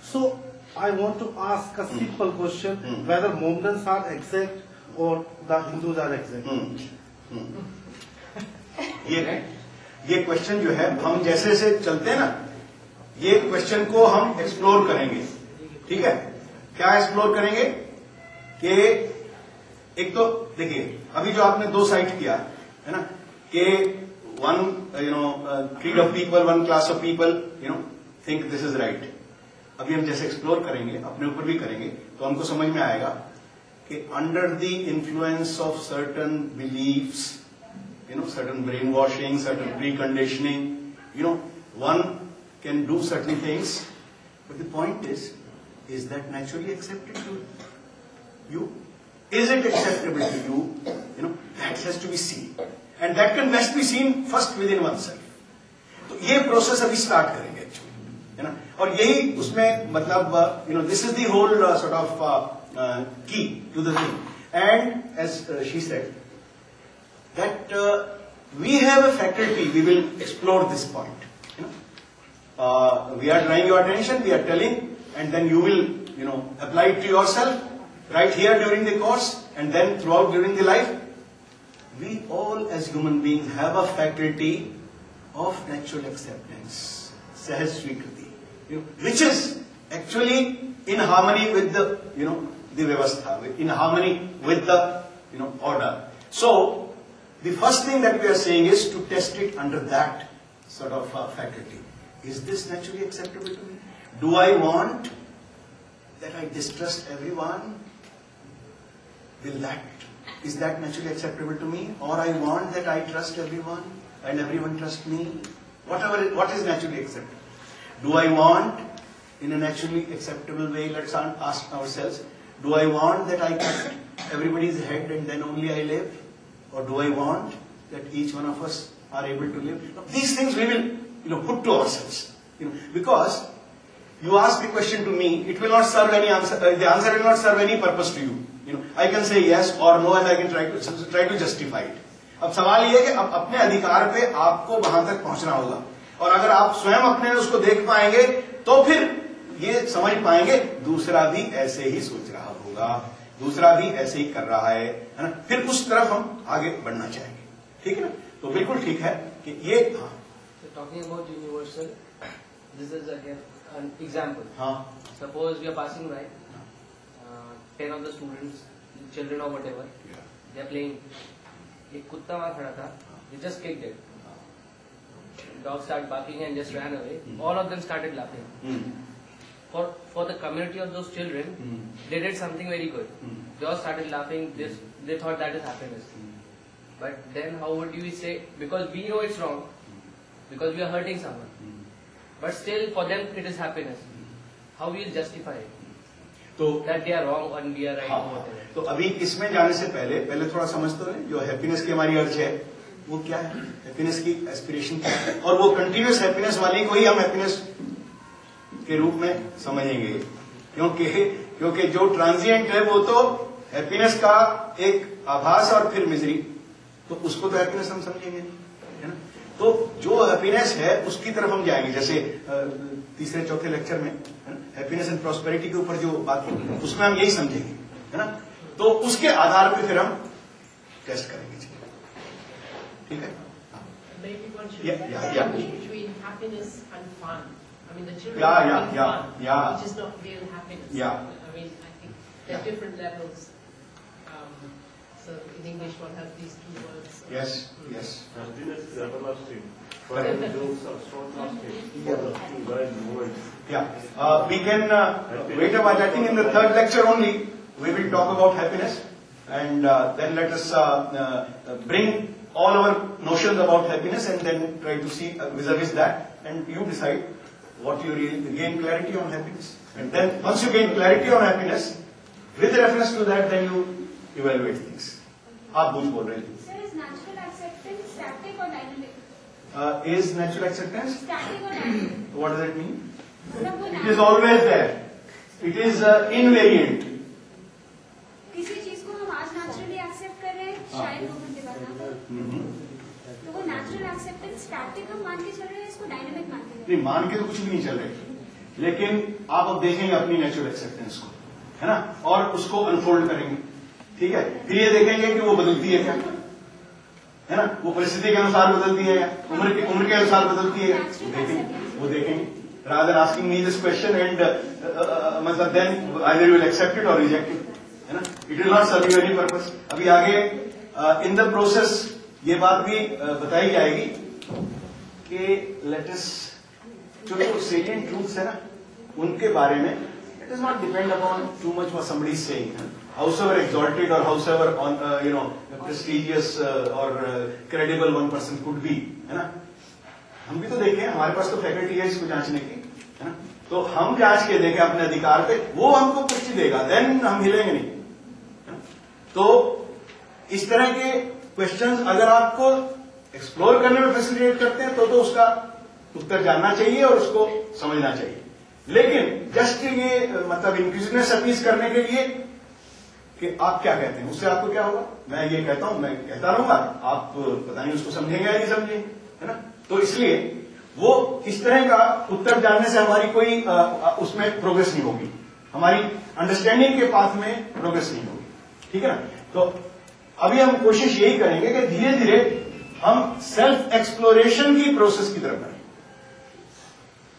So I want to ask a simple question, whether Mohammedans are exact or the Hindus are exact. ये question जो है, हम जैसे जैसे चलते हैं ना, ये क्वेश्चन को हम एक्सप्लोर करेंगे। ठीक है, क्या एक्सप्लोर करेंगे कि एक तो देखिए, अभी जो आपने दो साइट किया है ना, कि one creed of people, one class of people think this is right. अभी हम जैसे एक्सप्लोर करेंगे, अपने ऊपर भी करेंगे, तो हमको समझ में आएगा कि under the influence of certain beliefs, certain brainwashing, certain preconditioning, one can do certain things, but the point is that naturally accepted to you? Is it acceptable to you? That has to be seen. And that can best be seen first within oneself. तो ये process अभी start करेंगे actually, है ना? और यही उसमें मतलब this is the whole sort of key to the thing. And as she said, that we have a faculty, we will explore this point. We are drawing your attention, we are telling, and then you will, apply it to yourself right here during the course, and then throughout during the life. We all as human beings have a faculty of natural acceptance, Sahaj Swikriti, which is actually in harmony with the, the Vyavastha, in harmony with the, order. So, the first thing that we are saying is to test it under that sort of faculty. Is this naturally acceptable to me? Do I want that I distrust everyone? Is that naturally acceptable to me? Or I want that I trust everyone and everyone trust me? What is naturally acceptable? Do I want in a naturally acceptable way? Let's ask ourselves, do I want that I cut everybody's head and then only I live? Or do I want that each one of us are able to live? Now, these things we will, put to ourselves. Because you ask the question to me, it will not serve any answer. The answer will not serve any purpose to you. I can say yes or no, and I can try to justify it. अब सवाल ये है कि अब अपने अधिकार पे आपको वहां तक पहुंचना होगा, और अगर आप स्वयं अपने उसको देख पाएंगे, तो फिर ये समझ पाएंगे दूसरा भी ऐसे ही सोच रहा होगा, दूसरा भी ऐसे ही कर रहा है ना? फिर उस तरफ हम आगे बढ़ना चाहेंगे। ठीक है ना? तो बिल्कुल ठीक है कि ये Talking about universal, this is again an example. हाँ. Suppose we are passing by, 10 of the students, children or whatever, they are playing. एक कुत्ता वहाँ खड़ा था, they just kicked it. Dog started barking and just ran away. All of them started laughing. For the community of those children, they did something very good. They all started laughing. They thought that is happiness. But then how would you say, because we know it's wrong, because we are hurting someone, but still for them it is happiness. How will you justify it? तो That they are wrong and we are right or whatever. तो अभी इसमें जाने से पहले थोड़ा समझ तो लें, जो हैप्पीनेस की हमारी अर्ज है वो क्या है, हैप्पीनेस की एस्पिरेशन क्या है, और वो कंटिन्यूस हैप्पीनेस वाली को ही हम हैप्पीनेस के रूप में समझेंगे, क्योंकि जो ट्रांजिएंट है वो तो हैप्पीनेस का एक आभास और फिर मिजरी, तो उसको तो हैप्पीनेस हम समझेंगे, है ना। तो जो हैप्पीनेस है उसकी तरफ हम जाएंगे, जैसे तीसरे चौथे लेक्चर में हैप्पीनेस एंड प्रॉस्पेरिटी के ऊपर जो बात की उसमें हम यही समझेंगे, है ना। तो उसके आधार पे फिर हम टेस्ट करेंगे, ठीक है। Maybe one should Yeah. distinguish between happiness and fun. I mean, the children are having fun, which is not real happiness. Yeah. I mean, I think there are different levels. So in English, one has these two words. Yes. Happiness is everlasting. But those are short lasting. Yeah. We can wait a while. I think in the third lecture only we will talk about happiness, and then let us bring all our notions about happiness and then try to see vis-a-vis that, and you decide what you really gain clarity on happiness. And then once you gain clarity on happiness, with reference to that, then you evaluate things. आप कुछ बोल रहे थे? Sir, is natural acceptance static or dynamic? Is natural acceptance Static or dynamic? what does it mean? मतलब वो It is always there. It is invariant. किसी चीज को हम आज नेचुरली एक्सेप्ट कर रहे हैं, शायद 2 घंटे बाद ना करें। तो वो नेचुरल एक्सेप्टेंस स्टैटिक हम मान के चल रहे हैं, इसको डायनामिक मान के नहीं, मान के तो कुछ भी नहीं चल रहे, लेकिन आप अब देखेंगे अपनी नेचुरल एक्सेप्टेंस को, है ना, और उसको अनफोल्ड करेंगे, ठीक है। फिर ये देखेंगे कि वो बदलती है क्या, है ना, वो परिस्थिति के अनुसार बदलती है या उम्र के अनुसार बदलती है, वो देखेंगे। rather than asking me this question and मतलब then either you will accept it or reject it, है ना, it will not serve you any purpose. अभी आगे in the process ये बात भी बताई जाएगी कि let us जो salient truths है ना उनके बारे में it does not depend upon too much what somebody is saying, however exalted or however on prestigious or credible one person could be, है ना। हम भी तो देखें, हमारे पास तो फैकल्टी है इसको जांचने की, है ना, तो हम जांच के देखें अपने अधिकार पे, वो हमको पुष्टि देगा, देन हम हिलेंगे नहीं, है ना? तो इस तरह के क्वेश्चंस अगर आपको एक्सप्लोर करने में फैसिलिटेट करते हैं तो उसका उत्तर जानना चाहिए और उसको समझना चाहिए। लेकिन जस्ट ये मतलब इंक्विजिटिवनेस अपीज करने के लिए कि आप क्या कहते हैं, उससे आपको क्या होगा, मैं ये कहता हूं, मैं कहता रहूंगा, आप पता नहीं उसको समझेंगे या नहीं समझेंगे, है ना। तो इसलिए वो इस तरह का उत्तर जानने से हमारी कोई उसमें प्रोग्रेस नहीं होगी, हमारी अंडरस्टैंडिंग के पाथ में प्रोग्रेस नहीं होगी, ठीक है ना। तो अभी हम कोशिश यही करेंगे कि धीरे धीरे हम सेल्फ एक्सप्लोरेशन की प्रोसेस की तरफ बढ़ें,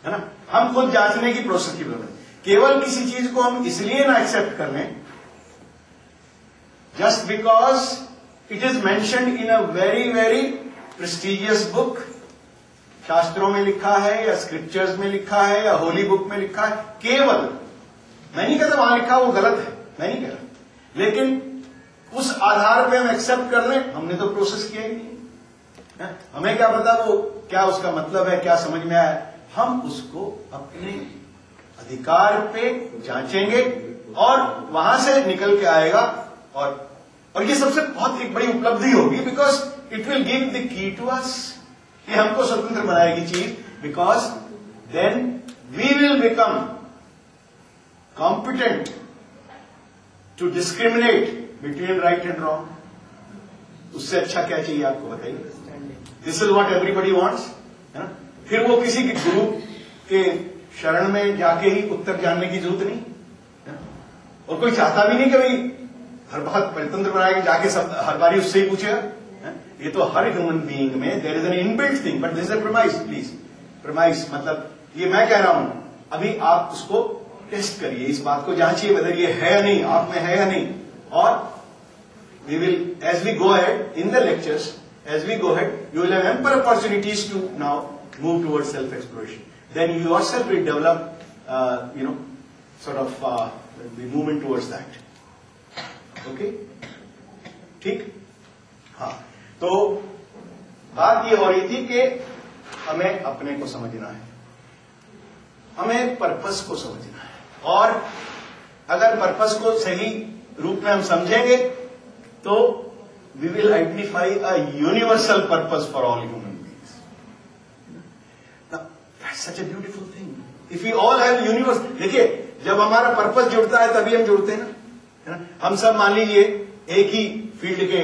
है ना, हम खुद जांचने की प्रोसेस की तरफ बढ़ें। केवल किसी चीज को हम इसलिए ना एक्सेप्ट कर लें just because it is mentioned in a very very prestigious book, शास्त्रों में लिखा है या स्क्रिप्चर्स में लिखा है या होली बुक में लिखा है, केवल मैं नहीं कहता वहां लिखा वो गलत है, मैं नहीं कह रहा, लेकिन उस आधार पे हम एक्सेप्ट कर लें, हमने तो प्रोसेस किया ही नहीं है, हमें क्या पता वो क्या उसका मतलब है, क्या समझ में आया, हम उसको अपने अधिकार पे जांचेंगे और वहां से निकल के आएगा, और ये सबसे बहुत एक बड़ी उपलब्धि होगी, because it will give the key to us, ये हमको स्वतंत्र बनाएगी चीज, because then we will become competent to discriminate between right and wrong. उससे अच्छा क्या चाहिए आपको बताइए, this is what everybody wants, है ना। फिर वो किसी के गुरु के शरण में जाके ही उत्तर जानने की जरूरत नहीं, है ना? और कोई चाहता भी नहीं कि भाई हर बात परितंत्र बनाएगा जाके सब हर बारी उससे ही पूछेगा, ये तो हर ह्यूमन बीइंग में there is an inbuilt thing, but this is a premise, please, premise मतलब ये मैं कह रहा हूं, अभी आप उसको टेस्ट करिए, इस बात को जांचिए whether ये है या नहीं, आप में है या नहीं. और we will, as we go ahead in the lectures, as we go ahead, you will have ample opportunities to now move towards self-exploration. Then you yourself will develop, sort of the movement towards that. Okay? ठीक? हाँ. तो बात ये हो रही थी कि हमें अपने को समझना है, हमें पर्पस को समझना है, और अगर पर्पस को सही रूप में हम समझेंगे तो we will identify a universal purpose for all human beings. Now, that's such a beautiful thing. If we all have universe, देखिए जब हमारा पर्पस जुड़ता है तभी हम जुड़ते हैं ना, है ना? हम सब मान लीजिए एक ही फील्ड के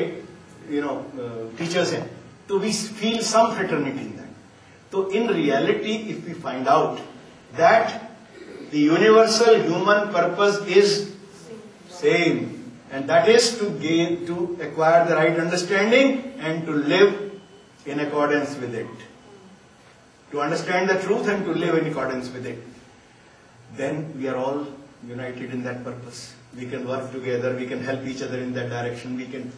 टीचर्स हैं, तो we feel some fraternity in that. So in reality, if we find out that the universal human purpose is same, and that is to acquire the right understanding and to live in accordance with it. To understand the truth and to live in accordance with it. Then we are all united in that purpose. We can work together, we can help each other in that direction, we can,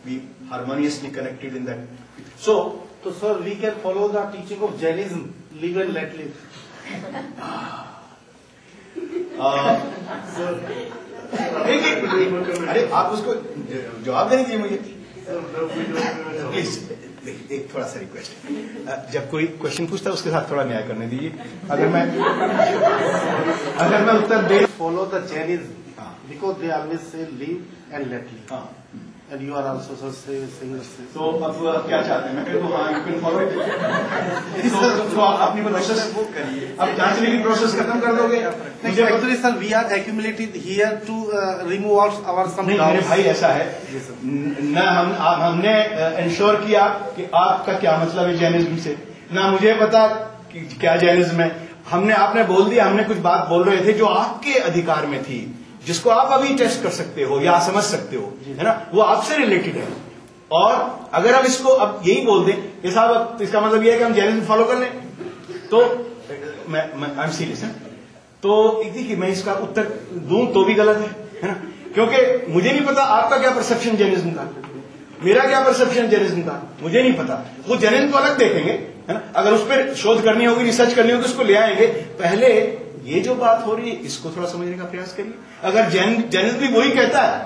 be harmoniously connected in that. So sir, we can follow the teaching of Jainism, live and let live. अरे आप उसको जवाब देने दीजिए मुझे please. एक थोड़ा सा रिक्वेस्ट है, जब कोई क्वेश्चन पूछता है उसके साथ थोड़ा न्याय करने दीजिए. अगर मैं उत्तर दे, follow the Jainism because they always say live and let live. And you are also saying the same. तो अब क्या चाहते हैं, मैं कहूँ हाँ यू कैन फॉलो इट. तो आप अपनी प्रोसेस वो करिए, अब जांचने की प्रोसेस खत्म कर दोगे. Actually, sir, we are accumulated here to remove our some नहीं, मेरे भाई ऐसा है न, हमने इंश्योर किया कि आपका क्या मतलब है जैनिज्म से, ना मुझे पता कि क्या जैनिज्म है. आपने बोल दिया, हमने कुछ बात बोल रहे थे जो आपके अधिकार में थी, जिसको आप अभी टेस्ट कर सकते हो या समझ सकते हो, है ना, वो आपसे रिलेटेड है. और अगर हम इसको अब यही बोल दें कि साहब अब इसका मतलब ये है कि हम जैनिज्म फॉलो कर लें, तो मैं आई एम सीरियस है. तो देखिए मैं इसका उत्तर दूं तो भी गलत है ना, क्योंकि मुझे नहीं पता आपका क्या परसेप्शन जैनिज्म का, मेरा क्या परसेप्शन जैनिज्म का, मुझे नहीं पता. वो जैनिज्म को अलग देखेंगे, है ना. अगर उस पर शोध करनी होगी, रिसर्च करनी होगी, उसको ले आएंगे. पहले ये जो बात हो रही है इसको थोड़ा समझने का प्रयास करिए. अगर जैनिज्म भी वही कहता है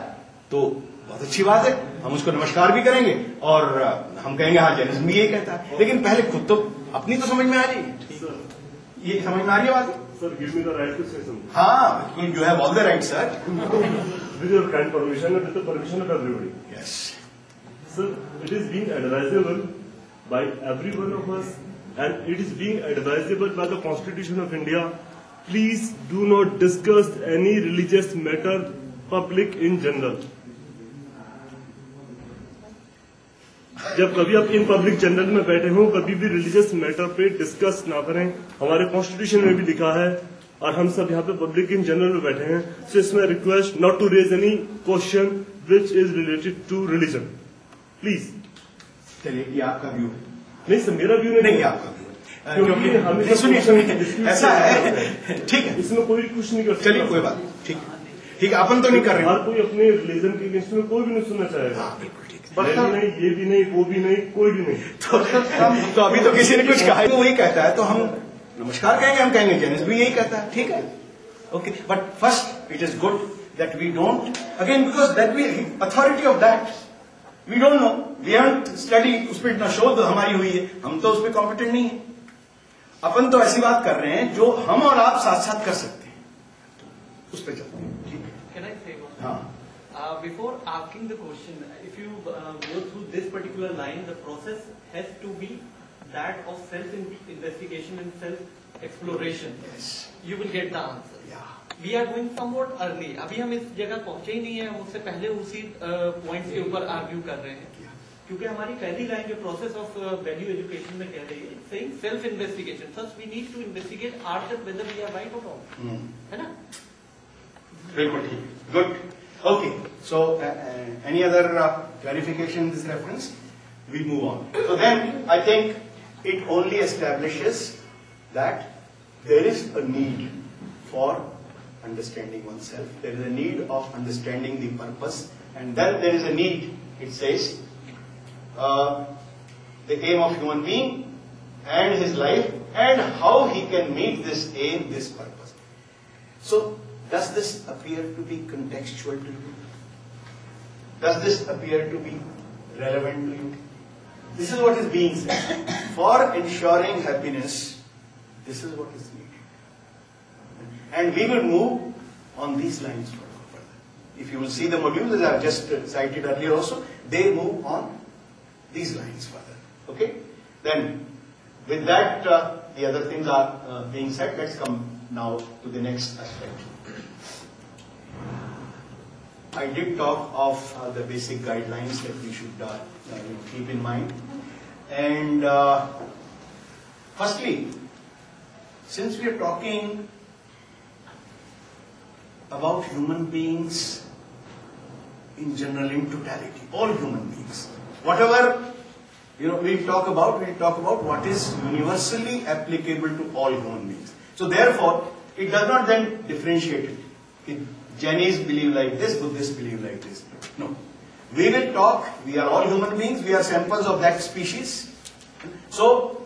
तो बहुत अच्छी बात है, हम उसको नमस्कार भी करेंगे और हम कहेंगे हाँ जैनिज्म भी यही कहता है. लेकिन पहले खुद तो अपनी तो समझ में आ रही है, ये समझ में आ रही है बात. Sir, give me the right to say something. हाँ, you have all the right, sir. With your kind permission and with the permission of everybody. Yes. Sir, it is being advisable by every one of us, and it is being advisable by the Constitution of India. Please do not discuss any religious matter public in general. जब कभी आप in public general में बैठे हो, कभी भी religious matter पे discuss ना करें. हमारे कॉन्स्टिट्यूशन में भी लिखा है, और हम सब यहाँ पे पब्लिक इन जनरल में बैठे हैं. सो इसमें request not to raise any question which is related to religion, please. चलिए ये आपका व्यू है. नहीं सर, मेरा व्यू नहीं, आपका व्यू है, क्योंकि हमें सुनिए ऐसा है. ठीक है, इसमें कोई कुछ नहीं कर सकता. चलिए कोई बात. ठीक है, अपन तो नहीं कर रहे. हर कोई अपने रिलीजन के अगेंस्ट में कोई भी नहीं सुनना चाहेगा. नहीं, ये भी नहीं, वो भी नहीं, कोई भी नहीं. तो अभी तो किसी ने कुछ कहा, वही कहता है तो हम नमस्कार कहेंगे, हम कहेंगे जैनिज्म भी यही कहता है. ठीक है, okay. But first it is good that we don't again, because that we authority of that we don't know, we haven't study, उस पर इतना शोध हमारी हुई है, हम तो उस पर कॉम्पिटेंट नहीं है. अपन तो ऐसी बात कर रहे हैं जो हम और आप साथ साथ कर सकते हैं, उस पर चलते हैं. ठीक है. Can I say one? हाँ. Before asking the question, if you go through this particular line, the process has to be that of self-investigation and self-exploration. Yes. You will get the answer. Yeah. We are going somewhat early. अभी हम इस जगह पहुंचे ही नहीं है, हम उससे पहले उसी पॉइंट्स के ऊपर आर्ग्यू कर रहे हैं. क्योंकि हमारी पहली लाइन जो प्रोसेस ऑफ वैल्यू एजुकेशन में कह रही है, saying self investigation. First we need to investigate ourselves whether we are right or wrong. है ना? बिल्कुल ठीक. Good. Okay, so any other clarification in this reference? We move on. So then, I think it only establishes that there is a need for understanding oneself. There is a need of understanding the purpose, and then there is a need, it says, the aim of human being and his life, and how he can meet this aim, this purpose. So, does this appear to be contextual to you? Does this appear to be relevant to you? This is what is being said. For ensuring happiness, this is what is needed. And we will move on these lines further. If you will see the modules that I have just cited earlier also, they move on these lines further. Okay? Then, with that, the other things are being said. Let's come now to the next aspect. I did talk of the basic guidelines that we should keep in mind. And firstly, since we are talking about human beings in general, in totality, all human beings, whatever we talk about what is universally applicable to all human beings. So therefore, it does not then differentiate it. Jainis believe like this, Buddhists believe like this. No. We will talk, we are all human beings, we are samples of that species. So,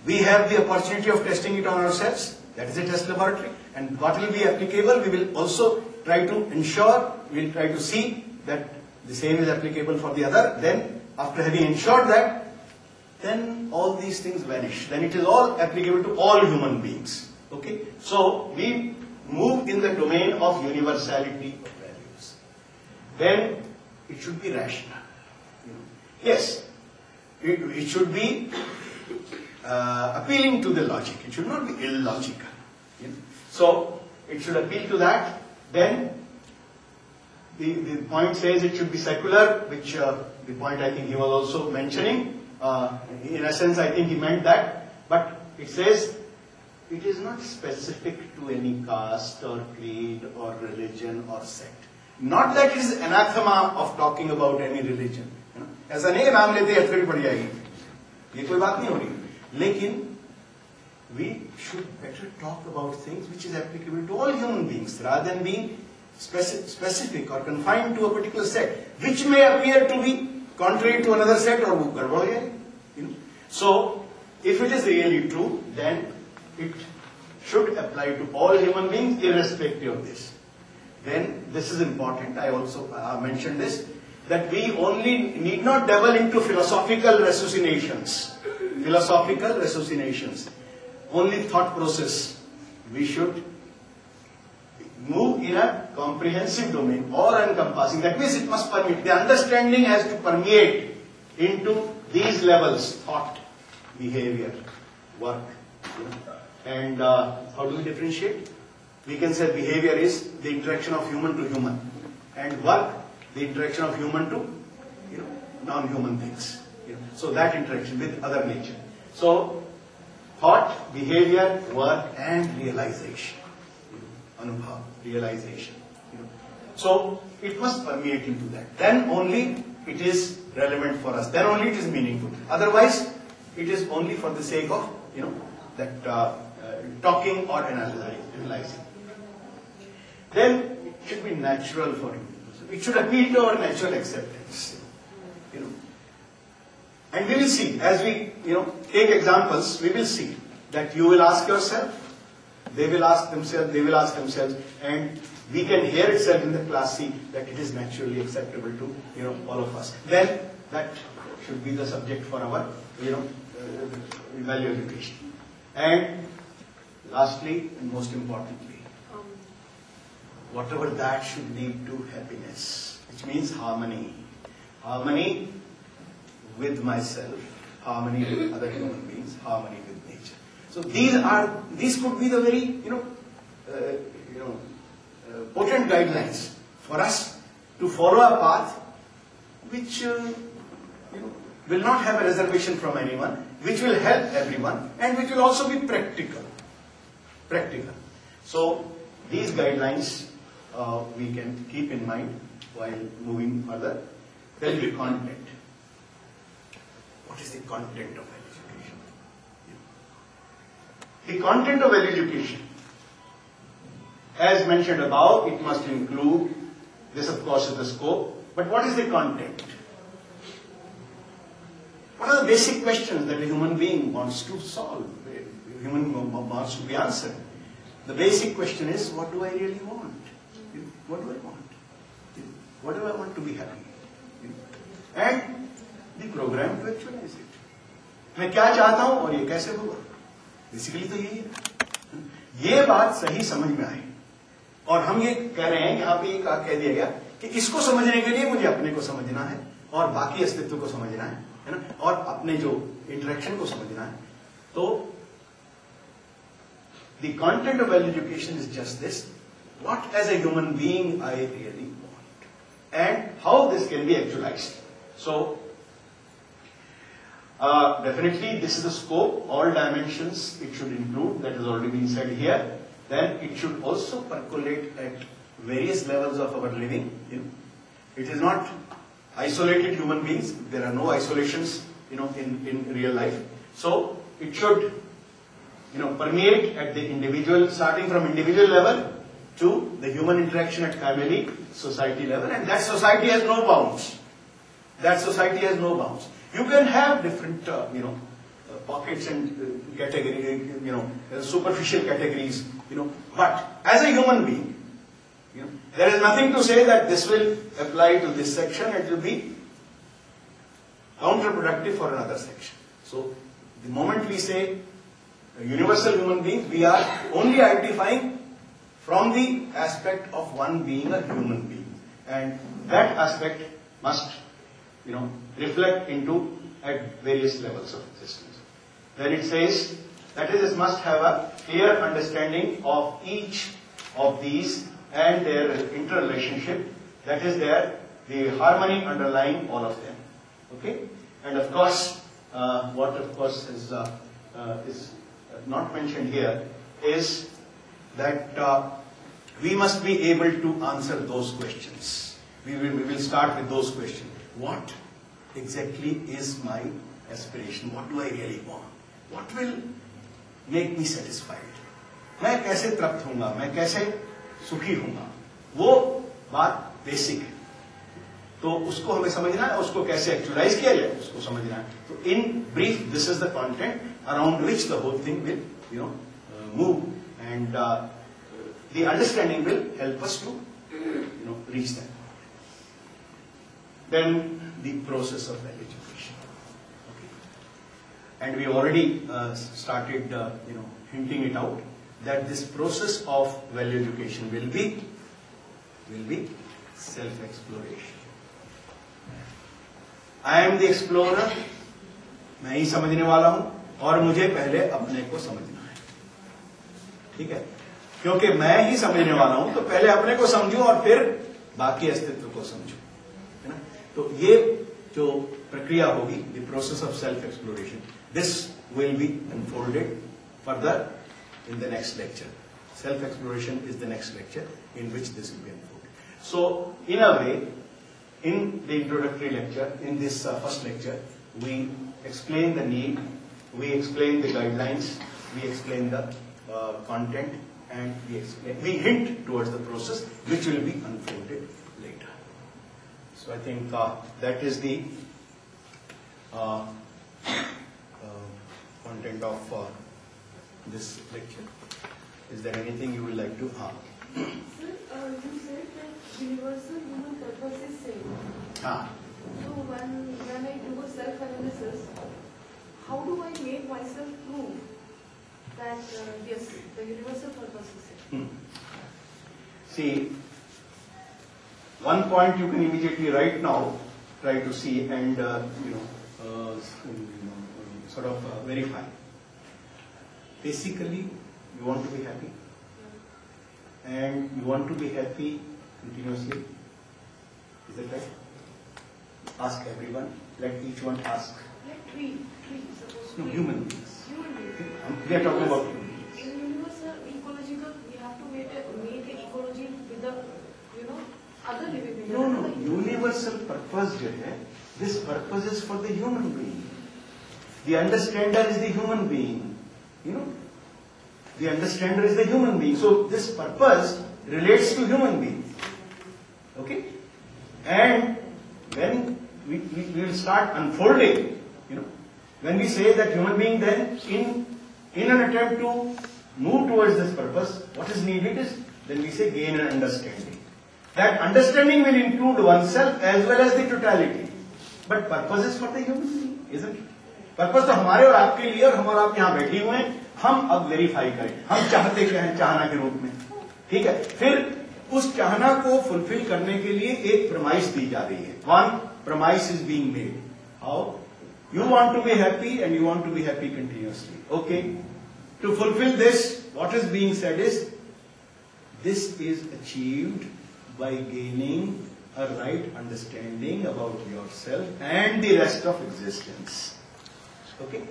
we have the opportunity of testing it on ourselves. That is a test laboratory. And what will be applicable, we will also try to ensure, we will try to see that the same is applicable for the other. Then, after having ensured that, then all these things vanish. Then it is all applicable to all human beings. Okay? So, we move in the domain of universality of values. Then, it should be rational. Yes, it should be appealing to the logic. It should not be illogical. So, it should appeal to that. Then, the point says it should be secular, which the point I think he was also mentioning. In essence, I think he meant that. But it says it is not specific to any caste or creed or religion or sect. Not that it is anathema of talking about any religion. ऐसा नहीं है नाम लेते ही अटकड़ी पड़ जाएगी. ये कोई बात नहीं हो रही. लेकिन we should better talk about things which is applicable to all human beings rather than being specific or confined to a particular sect, which may appear to be contrary to another sect or गड़बड़ हो जाएगी. So, if it is really true, then it should apply to all human beings irrespective of this. Then, this is important, I also mentioned this, that we only need not delve into philosophical raciocinations. Philosophical raciocinations. Only thought process. We should move in a comprehensive domain, all-encompassing. That means it must permeate. The understanding has to permeate into these levels: thought, behavior, work. And how do we differentiate? We can say behavior is the interaction of human to human, and work, the interaction of human to non-human things. So that interaction with other nature. So thought, behavior, work, and realization. Anubhav, realization. So it must permeate into that. Then only it is relevant for us. Then only it is meaningful. Otherwise, it is only for the sake of that talking or analyzing. Then it should be natural for you. It should appeal to our natural acceptance. And we will see, as we take examples, we will see that you will ask yourself, they will ask themselves, and we can hear itself in the class see that it is naturally acceptable to all of us. Then that should be the subject for our value education. And lastly, and most importantly, whatever that should lead to happiness, which means harmony. Harmony with myself, harmony with other human beings, harmony with nature. So these could be the very potent guidelines for us to follow a path which will not have a reservation from anyone, which will help everyone, and which will also be practical. So these guidelines we can keep in mind while moving further. Then the content. What is the content of education? The content of value education, as mentioned above, it must include, this of course is the scope, but what is the content? What are the basic questions that a human being wants to solve, a human wants to be answered? The basic question is, what do I really want? What do I want? What do I want to be happy? And the program to actualize it. मैं क्या चाहता हूं और ये कैसे होगा? Basically तो यही है. ये बात सही समझ में आए और हम ये कह रहे हैं, यहाँ पे ये कह दिया गया कि इसको समझने के लिए मुझे अपने को समझना है और बाकी अस्तित्व को समझना है ना, और अपने जो इंटरेक्शन को समझना है. तो the content of value education is just this: what as a human being I really want and how this can be actualized. So definitely this is the scope, all dimensions it should include, that has already been said here. Then it should also percolate at various levels of our living. It is not isolated human beings, there are no isolations in real life. So it should permeate at the individual, starting from individual level to the human interaction at family, society level, and that society has no bounds. That society has no bounds. You can have different, pockets and categories, superficial categories, but as a human being, there is nothing to say that this will apply to this section, it will be counterproductive for another section. So, the moment we say universal human being, we are only identifying from the aspect of one being a human being. And that aspect must, reflect into at various levels of existence. Then it says that it must have a clear understanding of each of these and their interrelationship. That is the harmony underlying all of them. Okay? And of course, what of course is not mentioned here is that we must be able to answer those questions. We will start with those questions. What exactly is my aspiration? What do I really want? What will make me satisfied? मैं कैसे तृप्त होऊंगा? मैं कैसे सुखी होऊंगा? वो बात बेसिक है. तो उसको हमें समझना है, उसको कैसे एक्चुअलाइज किया जाए उसको समझना है. तो in brief this is the content around which the whole thing will move, and the understanding will help us to reach that. Then the process of value education. Okay. And we already started hinting it out that this process of value education will be self-exploration. I am the explorer, मैं ही समझने वाला हूं और मुझे पहले अपने को समझना है. ठीक है? क्योंकि मैं ही समझने वाला हूं तो पहले अपने को समझूं और फिर बाकी अस्तित्व को समझूं. है ना? तो ये जो प्रक्रिया होगी, the process of self-exploration, this will be unfolded further in the next lecture. Self-exploration is the next lecture in which this will be unfolded. So, in a way, in the introductory lecture, in this first lecture, we explain the need, we explain the guidelines, we explain the content, and we hint towards the process which will be unfolded later. So I think that is the content of this lecture. Is there anything you would like to ask? Sir, you said that universal human purpose is same. So when I do a self-analysis, how do I make myself prove that yes, the universal purpose is same? See, one point you can immediately right now try to see and sort of verify. Basically, you want to be happy, and you want to be happy continuously. Is that right? Ask everyone. Let each one ask. Like tree, suppose. No, human beings. Human beings. We are talking about human beings. In universal ecological, we have to make an ecology with the, other living beings. No. Universal purpose जो है, this purpose is for the human being. The understander is the human being. The understander is the human being. So this purpose relates to human being. Okay? And when we will start unfolding, when we say that human being, then in an attempt to move towards this purpose, what is needed is, then we say gain an understanding. That understanding will include oneself as well as the totality. But purpose is for the human being, isn't it? Purpose तो हमारे और आपके लिए, और हम और आप यहाँ बैठे हुए हैं, हम अब वेरीफाई करें हम चाहते क्या हैं चाहना के रूप में, ठीक है। फिर उस चाहना को फुलफिल करने के लिए एक प्रमाइस दी जा रही है। One promise is being made, how you want to be happy and you want to be happy continuously, okay. To fulfil this, what is being said is, this is achieved by gaining a right understanding about yourself and the rest of existence. Okay?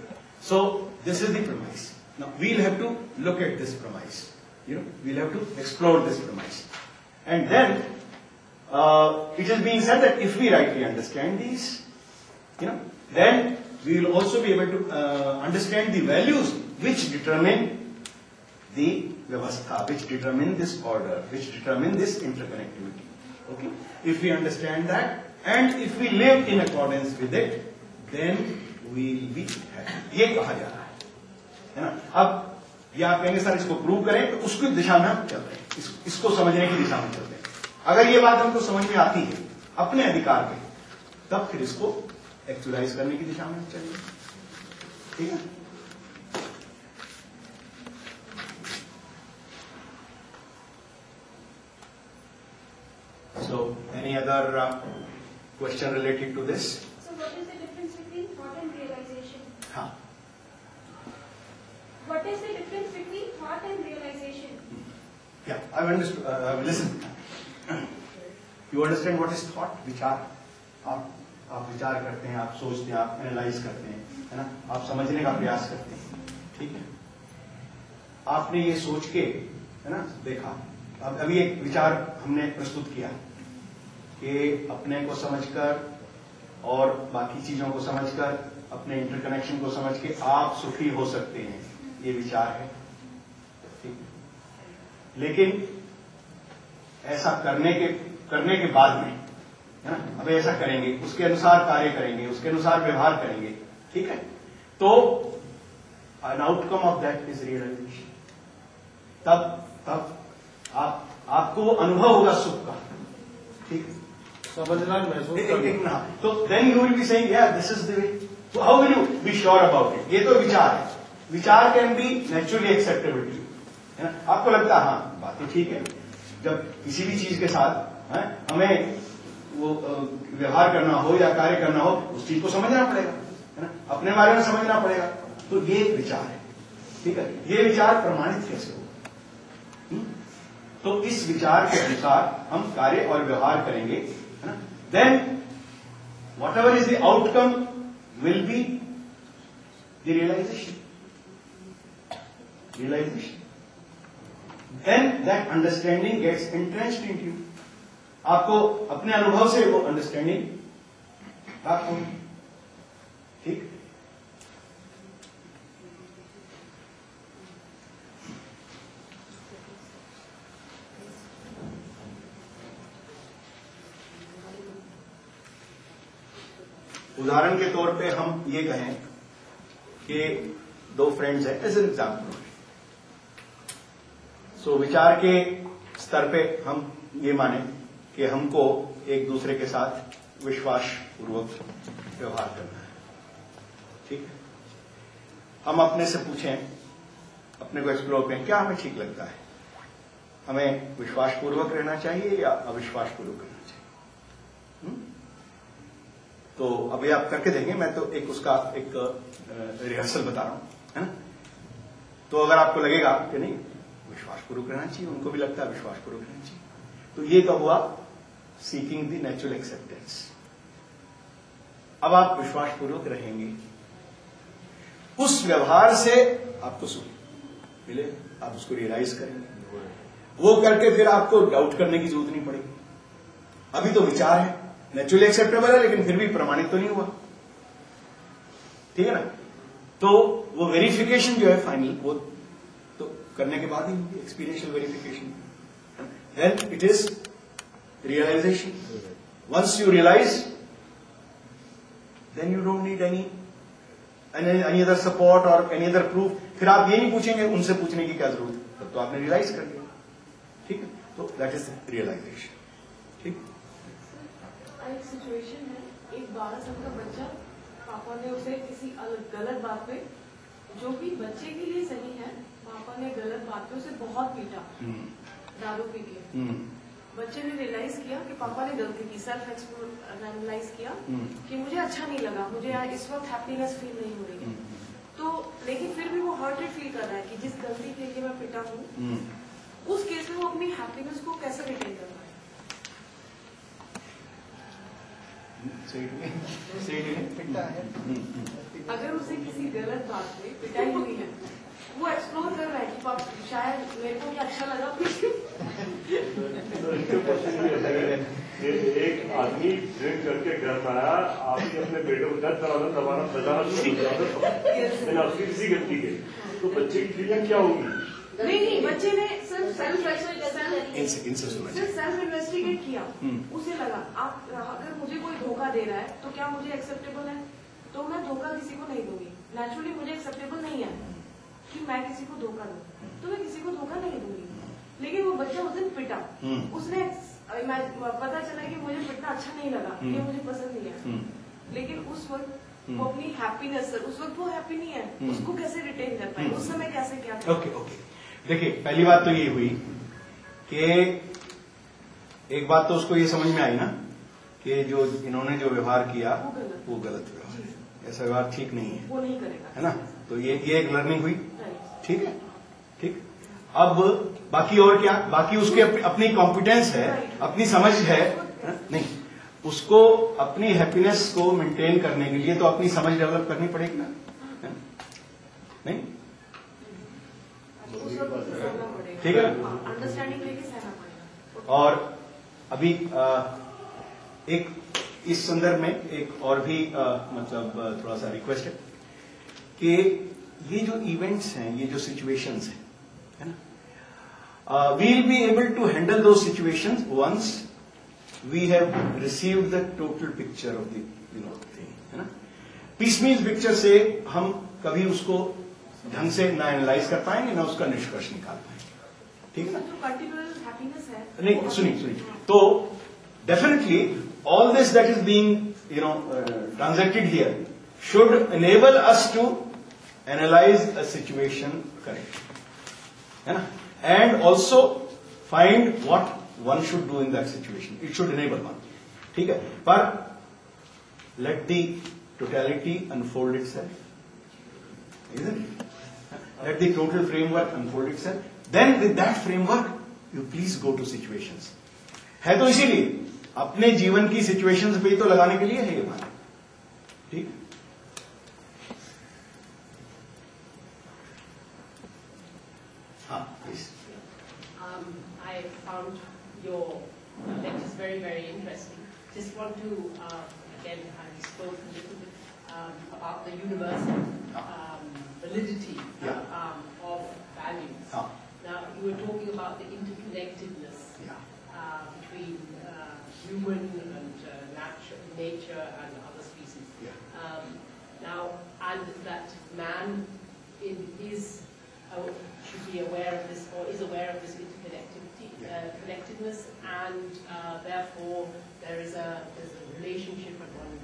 So, this is the premise. Now, we'll have to look at this premise. We'll have to explore this premise. And then, it is being said that if we rightly understand these, then we will also be able to understand the values which determine the vyavastha, which determine this order, which determine this interconnectivity. Okay? If we understand that, and if we live in accordance with it, then we will be happy. ये कहा जा रहा है ना। अब ये आप कहेंगे सर इसको प्रूव करें, तो उसकी दिशा में हम चल रहे हैं, इसको समझने की दिशा में चलते हैं। अगर ये बात हमको समझ में आती है अपने अधिकार पे, तब फिर इसको एक्चुअलाइज करने की दिशा में चलेंगे, ठीक है। So, any other question related to this? So, what is the difference between thought and realization? Huh. What is the difference between thought and realization? Yeah, I've understood. Listen, you understand what is thought? विचार, आप विचार करते हैं, आप सोचते हैं, आप analyse करते हैं, है ना? आप समझने का प्रयास करते हैं, ठीक है? आपने ये सोच के, है ना, देखा। अब अभी एक विचार हमने प्रस्तुत किया कि अपने को समझकर और बाकी चीजों को समझकर, अपने इंटरकनेक्शन को समझ के आप सुखी हो सकते हैं, ये विचार है, ठीक। लेकिन ऐसा करने के बाद में, है ना, अब ऐसा करेंगे, उसके अनुसार कार्य करेंगे, उसके अनुसार व्यवहार करेंगे, ठीक है, तो an outcome of that is realization. तब आपको अनुभव होगा सुख का, ठीक है, समझना महसूस करना। तो then you will be saying, yeah, this is the way. So how will you be sure about it? ये तो विचार है, विचार can be naturally acceptable to you, है ना। आपको लगता है हाँ बातें ठीक है, जब किसी भी चीज के साथ हमें वो व्यवहार करना हो या कार्य करना हो, उस चीज को समझना पड़ेगा, है ना, अपने बारे में समझना पड़ेगा, तो ये विचार है, ठीक है। ये विचार प्रमाणित कैसे होगा? तो इस विचार के अनुसार हम कार्य और व्यवहार करेंगे, है ना। Then whatever is the outcome will be the realisation. Then that understanding gets entrenched into you. आपको अपने अनुभव से वो अंडरस्टैंडिंग प्राप्त होगी, ठीक। उदाहरण के तौर पे हम ये कहें कि दो फ्रेंड्स हैं, एज एन एग्जाम्पल। सो विचार के स्तर पे हम ये माने कि हमको एक दूसरे के साथ विश्वास पूर्वक व्यवहार करना है, ठीक है। हम अपने से पूछें, अपने को एक्सप्लोर करें, क्या हमें ठीक लगता है, हमें विश्वास पूर्वक रहना चाहिए या अविश्वास पूर्वक रहना चाहिए? तो अभी आप करके देंगे, मैं तो उसका एक रिहर्सल बता रहा हूं, है ना। तो अगर आपको लगेगा कि नहीं विश्वास पूर्वक रहना चाहिए, उनको भी लगता है विश्वास पूर्वक रहना चाहिए, तो ये तो हुआ सीकिंग द नेचुरल एक्सेप्टेंस। अब आप विश्वास पूर्वक रहेंगे, उस व्यवहार से आपको सुख मिले, आप उसको रियलाइज करेंगे, वो करके फिर आपको डाउट करने की जरूरत नहीं पड़ेगी। अभी तो विचार है, नेचुरली एक्सेप्टेबल है, लेकिन फिर भी प्रमाणित तो नहीं हुआ, ठीक है ना। तो वो वेरिफिकेशन जो है फाइनल, वो तो करने के बाद ही होगी experiential verification. Then it is realization. Once you realize, then you don't need any other support or any other proof. फिर आप ये नहीं पूछेंगे, उनसे पूछने की क्या जरूरत है, तब तो आपने रियलाइज कर लिया. ठीक है, तो दैट इज रियलाइजेशन. ठीक. एक सिचुएशन है, एक 12 साल का बच्चा, पापा ने उसे किसी गलत बात पे, जो कि बच्चे के लिए सही है, पापा ने गलत बात पे उसे बहुत पीटा, दारू पी के. बच्चे ने रियलाइज किया कि पापा ने गलती की, सेल्फ एनालाइज किया कि मुझे अच्छा नहीं लगा, मुझे इस वक्त हैप्पीनेस फील नहीं हो रही है. तो लेकिन फिर भी वो हर्टेड फील कर रहा है कि जिस गलती के लिए मैं पिटा हूँ, उस केस में वो अपनी हैप्पीनेस को कैसे रिटेन कर रहा है? अगर उसे किसी गलत बात पे पिटाई हुई है, वो एक्सप्लोर कर रहा है कि शायद मेरे को क्या अच्छा लगा. एक आदमी ड्रिंक करके घर में आया, आप ही अपने बेटे को दबाना बिना उसकी किसी गलती के, तो बच्चे की फीलिंग क्या होगी? नहीं, बच्चे ने सिर्फ सेल्फ इन्वेस्टिगेट किया. उसे लगा अगर मुझे कोई धोखा दे रहा है तो क्या मुझे एक्सेप्टेबल है, तो मैं धोखा किसी को नहीं दूंगी. नेचुरली मुझे एक्सेप्टेबल नहीं है कि मैं किसी को धोखा दूं, तो मैं किसी को धोखा नहीं दूंगी. लेकिन वो बच्चा उस दिन पिटा, उसने पता चला कि मुझे पिटना अच्छा नहीं लगा, ये मुझे पसंद नहीं है. लेकिन उस वक्त वो अपनी हैप्पीनेस, उस वक्त वो हैप्पी नहीं है, उसको कैसे रिटेन कर पाए, उस समय कैसे क्या? ओके. देखिए, पहली बात तो ये हुई कि एक बात तो उसको ये समझ में आई ना कि जो इन्होंने जो व्यवहार किया वो गलत व्यवहार है, ऐसा व्यवहार ठीक नहीं है, वो नहीं करेगा, है ना. तो ये एक लर्निंग हुई. ठीक है, ठीक. अब बाकी और क्या, बाकी उसके अपनी कॉम्पिटेंस है, अपनी समझ है. नहीं, उसको अपनी हैप्पीनेस को मेंटेन करने के लिए तो अपनी समझ डेवलप करनी पड़ेगी ना. नहीं, ठीक है. अंडरस्टैंडिंग लेके सहना पड़ेगा. और अभी एक इस संदर्भ में एक और भी मतलब थोड़ा सा रिक्वेस्ट है कि ये जो इवेंट्स हैं, ये जो सिचुएशंस हैं, है ना, we will be able to handle those situations once we have received the total picture of the thing, है ना. पीसमील पिक्चर से हम कभी उसको ढंग से ना एनालाइज कर पाएंगे, ना उसका निष्कर्ष निकाल पाएंगे. ठीक है ना. जो पर्टिकुलर हैप्पीनेस है, नहीं, सुनिए. तो definitely all this that is being transacted here should enable us to analyze a situation correctly, है ना, and also find what one should do in that situation. It should enable one. ठीक है. पर let the totality unfold itself, isn't it? Let the total framework unfold itself. Then with that framework you please go to situations. है तो इसीलिए अपने जीवन की situations पे तो लगाने के लिए है ये बात. ठीक. हाँ, please. I found your lectures very, very interesting. Just want to again, I spoke a little bit about the universal validity of values. Now you were talking about the interconnectedness between human and nature and other species. Now, and that man should be aware of this, or is aware of this connectedness, and therefore there is a relationship, and one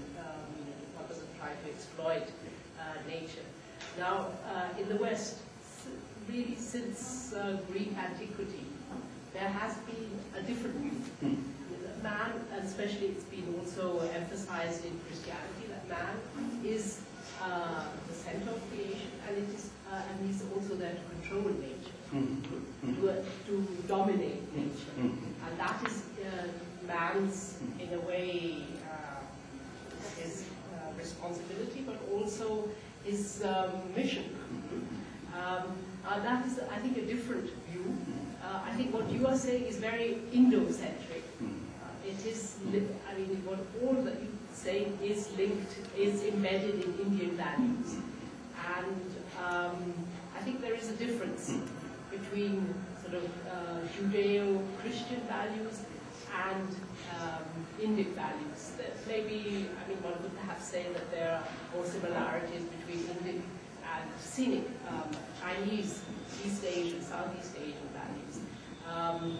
doesn't try to exploit nature. Now, in the West, really since Greek antiquity, there has been a different view. Man, and especially it's been also emphasized in Christianity, that man is the center of creation, and he's also there to control nature, to dominate nature, and that is man's, in a way, his responsibility, but also his mission. That is, I think, a different view. I think what you are saying is very Indo-centric. It is, I mean, what all that you say is linked, is embedded in Indian values. And I think there is a difference. between sort of Judeo-Christian values and Indic values. Maybe, I mean, one would perhaps say that there are more similarities between Indic and Sinic, Chinese, East Asian, Southeast Asian values. And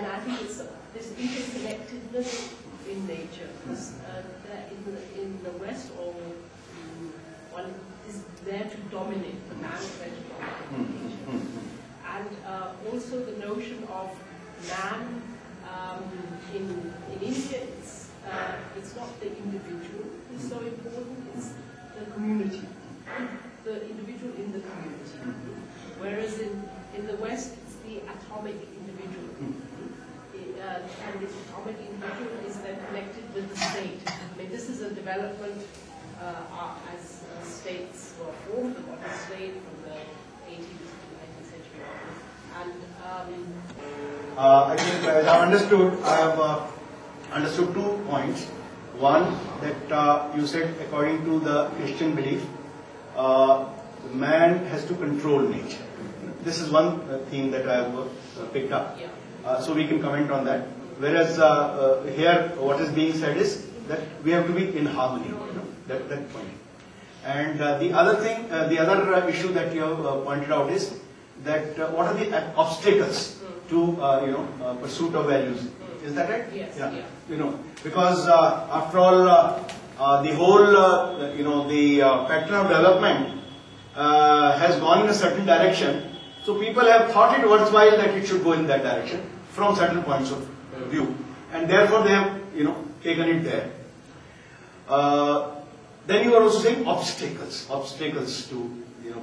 I think it's this interconnectedness in nature. In the West, one is there to dominate, the man is there to dominate nature. And also the notion of man in India, it's not the individual who's so important, it's the community, the individual in the community. Whereas in the West, it's the atomic individual. And this atomic individual is then connected with the state. I mean, this is a development as states were formed, the modern state from the 18th to the 19th century onwards. And I think as I have understood 2 points. One, that you said according to the Christian belief, man has to control nature. This is one theme that I have picked up. So we can comment on that. Whereas here what is being said is that we have to be in harmony, that point. And the other thing, the other issue that you have pointed out is that what are the obstacles to pursuit of values? Is that right? Yes. Yeah. Because after all, the whole the pattern of development has gone in a certain direction. So people have thought it worthwhile that it should go in that direction from certain points of view, and therefore they have taken it there. Then you are also saying obstacles to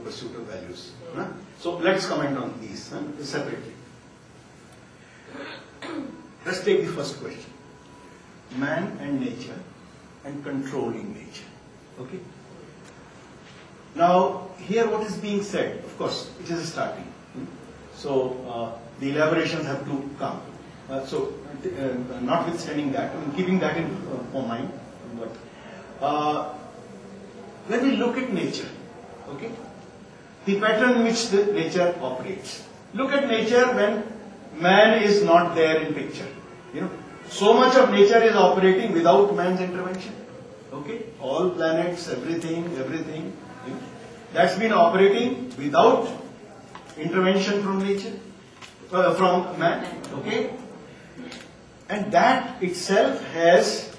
pursuit of values. So let's comment on these separately. Let's take the first question: man and nature, and controlling nature. Okay. Now here, what is being said? Of course, it is a starting. So the elaborations have to come. Notwithstanding that, keeping that in mind, when we look at nature, okay, the pattern in which the nature operates. Look at nature when man is not there in picture. So much of nature is operating without man's intervention. Okay, all planets, everything, that's been operating without intervention from nature, from man. Okay, and that itself has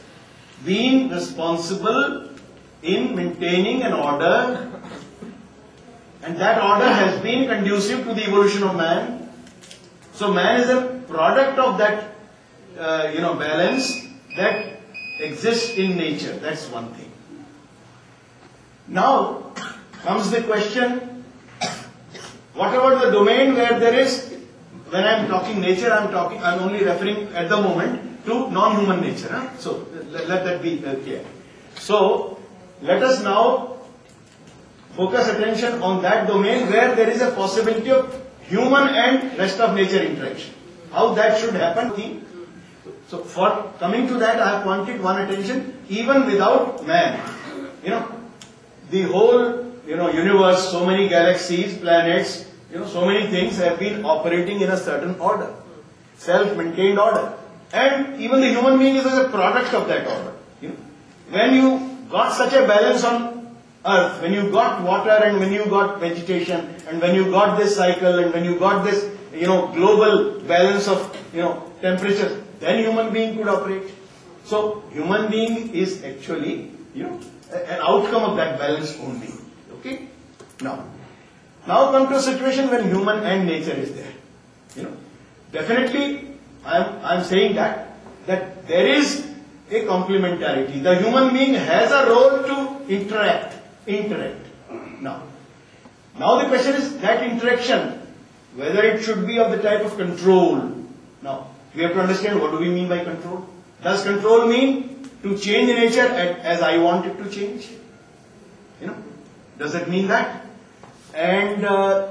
been responsible in maintaining an order, and that order has been conducive to the evolution of man. So man is a product of that balance that exists in nature. That's one thing. Now comes the question, what about the domain where there is, when I am talking nature, I am only referring at the moment to non-human nature. So let that be clear. So let us now focus attention on that domain where there is a possibility of human and rest of nature interaction. How that should happen. So for coming to that, I have pointed one attention, even without man. The whole universe, so many galaxies, planets, so many things have been operating in a certain order, self-maintained order. And even the human being is a product of that order. When you got such a balance on earth, when you got water and when you got vegetation, and when you got this cycle, and when you got this, global balance of, temperature, then human being could operate. So human being is actually, an outcome of that balance only. Okay? Now come to a situation when human and nature is there. Definitely, I am saying that there is a complementarity. The human being has a role to interact. Now the question is that interaction, whether it should be of the type of control. Now, we have to understand what do we mean by control. Does control mean to change nature as I want it to change? Does it mean that? And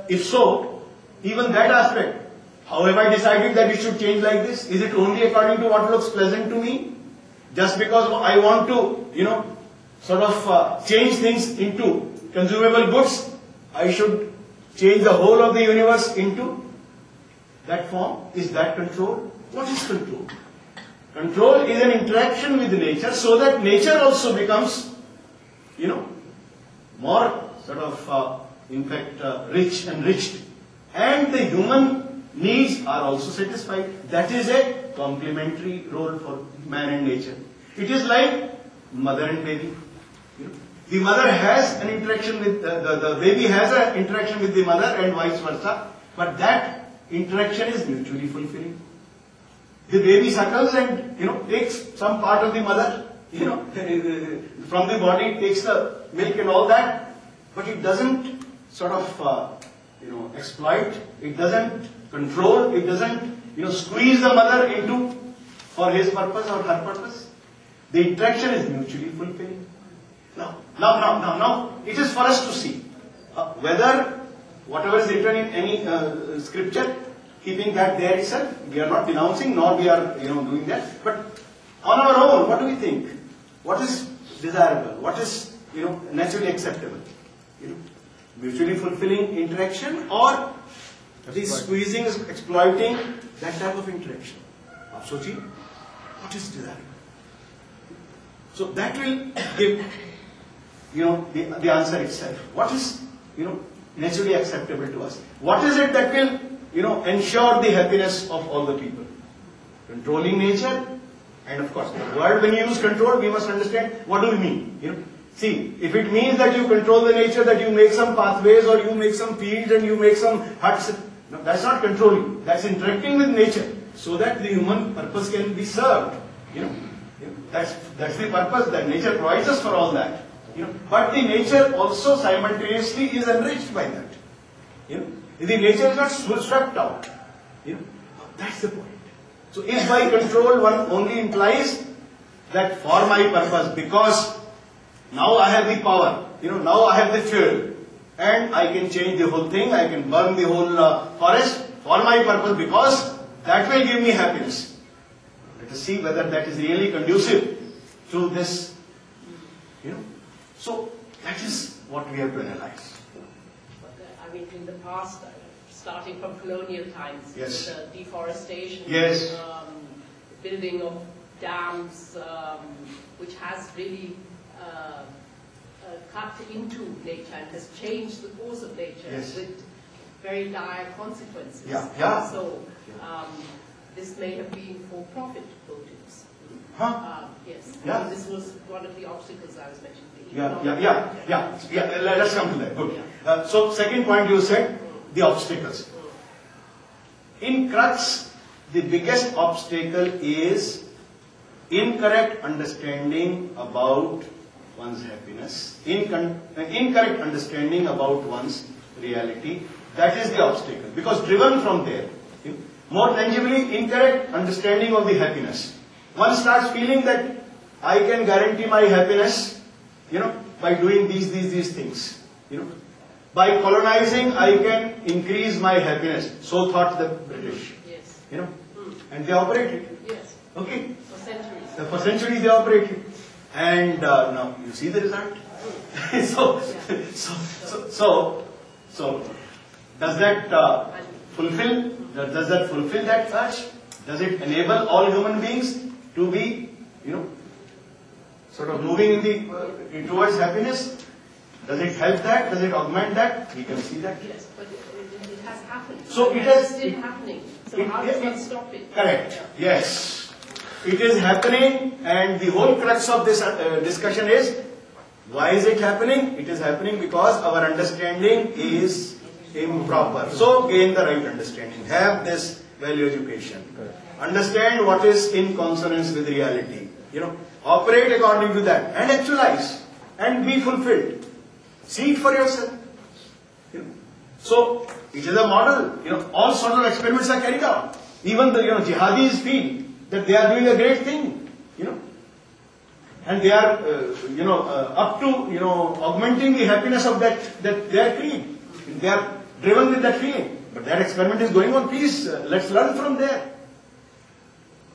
if so, even that aspect, how have I decided that it should change like this? Is it only according to what looks pleasant to me? Just because I want to, change things into consumable goods, I should change the whole of the universe into that form. Is that control? What is control? Control is an interaction with nature so that nature also becomes, more sort of, in fact, rich, enriched. And the human needs are also satisfied. That is a complementary role for man and nature. It is like mother and baby. The mother has an interaction with, the baby has an interaction with the mother and vice versa. But that interaction is mutually fulfilling. The baby suckles and, takes some part of the mother, from the body, takes the milk and all that. But it doesn't sort of, exploit. It doesn't control. It doesn't, squeeze the mother into for his purpose or her purpose. The interaction is mutually fulfilling. Now, it is for us to see whether whatever is written in any scripture, keeping that there itself, we are not denouncing, nor we are, doing that. But on our own, what do we think? What is desirable? What is, naturally acceptable? Mutually fulfilling interaction, or the squeezing, exploiting that type of interaction? Aap sochiye, what is desirable? So that will give, the answer itself. What is, naturally acceptable to us? What is it that will, ensure the happiness of all the people? Controlling nature, and of course, the word when you use control, we must understand what do we mean. See, if it means that you control the nature, that you make some pathways or you make some fields and you make some huts, no, that's not controlling. That's interacting with nature so that the human purpose can be served. That's the purpose that nature provides us for all that. But the nature also simultaneously is enriched by that. The nature is not swept out. That's the point. So if by control one only implies that for my purpose, because now I have the power, now I have the fuel, and I can change the whole thing, I can burn the whole forest for my purpose, because that will give me happiness. Let us see whether that is really conducive to this, So that is what we have to analyze. I mean, in the past, starting from colonial times, yes, with deforestation, yes, building of dams, which has really cut into nature and has changed the course of nature, yes, with very dire consequences. Yeah. So this may have been for profit motives. Yes. Yeah. This was one of the obstacles I was mentioning. Yeah. Let's come to that. Good. So second point you said, the obstacles. In crux, the biggest obstacle is incorrect understanding about one's happiness, incorrect understanding about one's reality. That is the obstacle. Because driven from there, more tangibly, incorrect understanding of the happiness. One starts feeling that I can guarantee my happiness, by doing these things. By colonizing, I can increase my happiness. So thought the British. Yes. And they operated. Yes. Okay. For centuries. For centuries they operated. And now you see the result. So does that fulfill? Does that fulfill that urge? Does it enable all human beings to be, sort of moving towards happiness? Does it help that? Does it augment that? We can see that. Yes, but it has happened. So it is still happening. So how does one stop it? Correct. Yes. It is happening, and the whole crux of this discussion is, why is it happening? It is happening because our understanding is improper. So gain the right understanding. Have this value education. Understand what is in consonance with reality. Operate according to that and actualize and be fulfilled. See it for yourself. So it is a model. All sorts of experiments are carried out. Even the jihadis feel that they are doing a great thing. And they are up to augmenting the happiness of that their creed. They are driven with that feeling. But that experiment is going on. Please let's learn from there.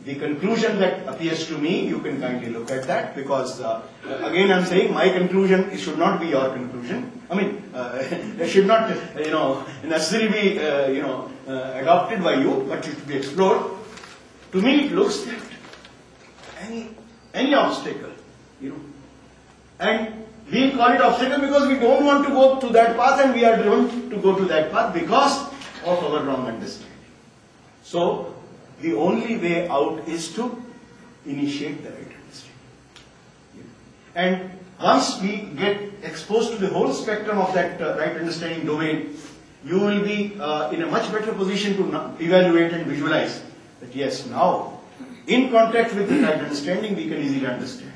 the conclusion that appears to me, you can kindly look at that, because again I'm saying my conclusion, it should not be your conclusion. I mean, it should not, necessarily be, adopted by you, but it should be explored. To me, it looks that any obstacle, and we call it obstacle because we don't want to go to that path, and we are driven to go to that path because of our wrong understanding. So, the only way out is to initiate the right understanding. And once we get exposed to the whole spectrum of that right understanding domain, you will be in a much better position to evaluate and visualize that yes, now, in contact with the right understanding, we can easily understand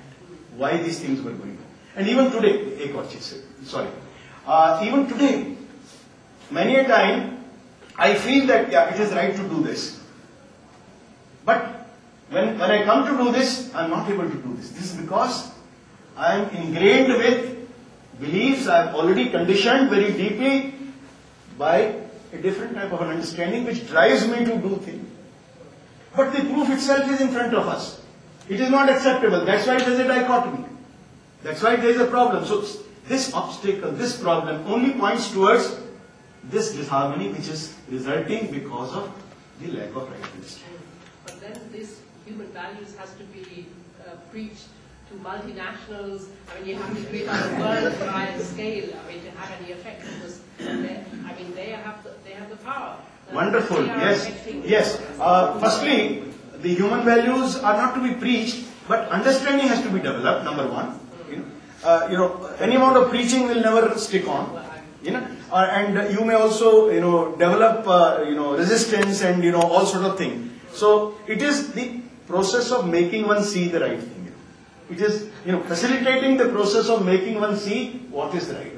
why these things were going on. And even today, even today, many a time, I feel that yeah, it is right to do this. But when I come to do this, I am not able to do this. This is because I am ingrained with beliefs I have already conditioned very deeply by a different type of an understanding which drives me to do things. But the proof itself is in front of us. It is not acceptable. That's why there is a dichotomy. That's why there is a problem. So this obstacle, this problem only points towards this disharmony which is resulting because of the lack of right understanding. But then this human values has to be preached to multinationals. I mean, you have to create on a worldwide scale. I mean, to have any effect, because they have the power. Wonderful. Yes. Firstly, the human values are not to be preached, but understanding has to be developed. Number one, any amount of preaching will never stick on. And you may also, develop, resistance and all sort of things. So it is the process of making one see the right thing. It is, facilitating the process of making one see what is right.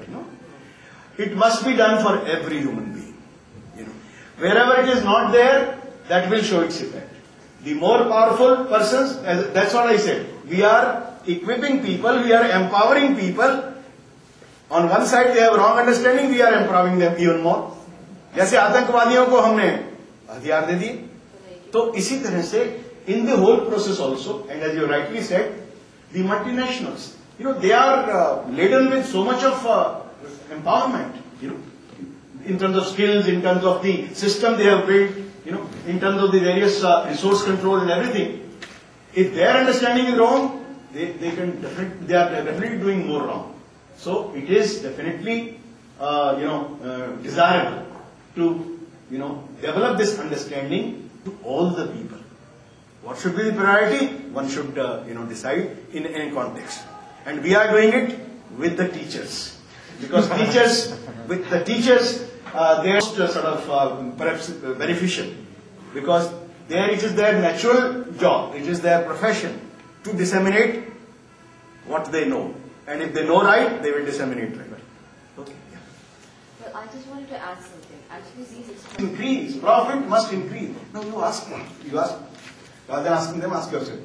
It must be done for every human being. Wherever it is not there, that will show its effect. The more powerful persons, that's what I said. We are equipping people, we are empowering people. On one side they have wrong understanding, we are empowering them even more. जैसे आतंकवादियों को हमने हथियार दे दिए, तो इसी तरह से in the whole process also, and as you rightly said, the multinationals, they are laden with so much of empowerment, in terms of skills, in terms of the system they have built, in terms of the various resource control and everything. If their understanding is wrong, they are definitely doing more wrong. So it is definitely desirable to develop this understanding to all the people. What should be the priority? One should decide in any context, and we are doing it with the teachers, because with the teachers they are sort of perhaps beneficial, because it is their natural job, it is their profession to disseminate what they know, and if they know right, they will disseminate right. Okay. Yeah. Well, I just wanted to add something. Actually, these increase, profit must increase. No, you ask them. Rather than asking them, ask yourself.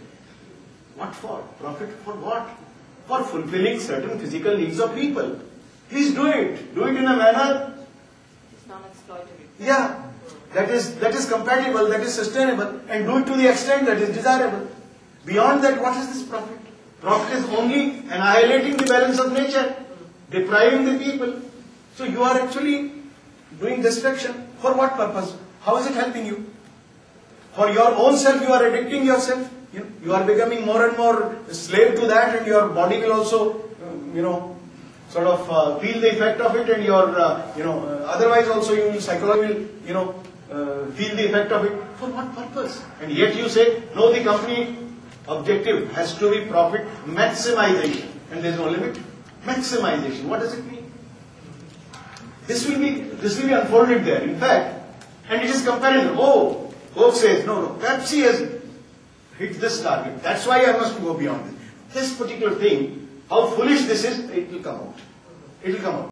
What for? Profit for what? For fulfilling certain physical needs of people. Please do it. Do it in a manner. It's non-exploitative. Yeah. That is compatible, that is sustainable, and do it to the extent that is desirable. Beyond that, what is this profit? Profit is only annihilating the balance of nature, depriving the people. So you are actually doing destruction. For what purpose? How is it helping you? For your own self, you are addicting yourself. You are becoming more and more a slave to that, and your body will also, sort of feel the effect of it, and your, otherwise also you will psychologically, feel the effect of it. For what purpose? And yet you say, no, the company objective has to be profit maximization, and there is no limit. Maximization. What does it mean? This will be unfolded there. In fact, and it is comparison. Oh, Coke says, no, Pepsi has hit this target. That's why I must go beyond this. This particular thing, how foolish this is, it will come out. It will come out.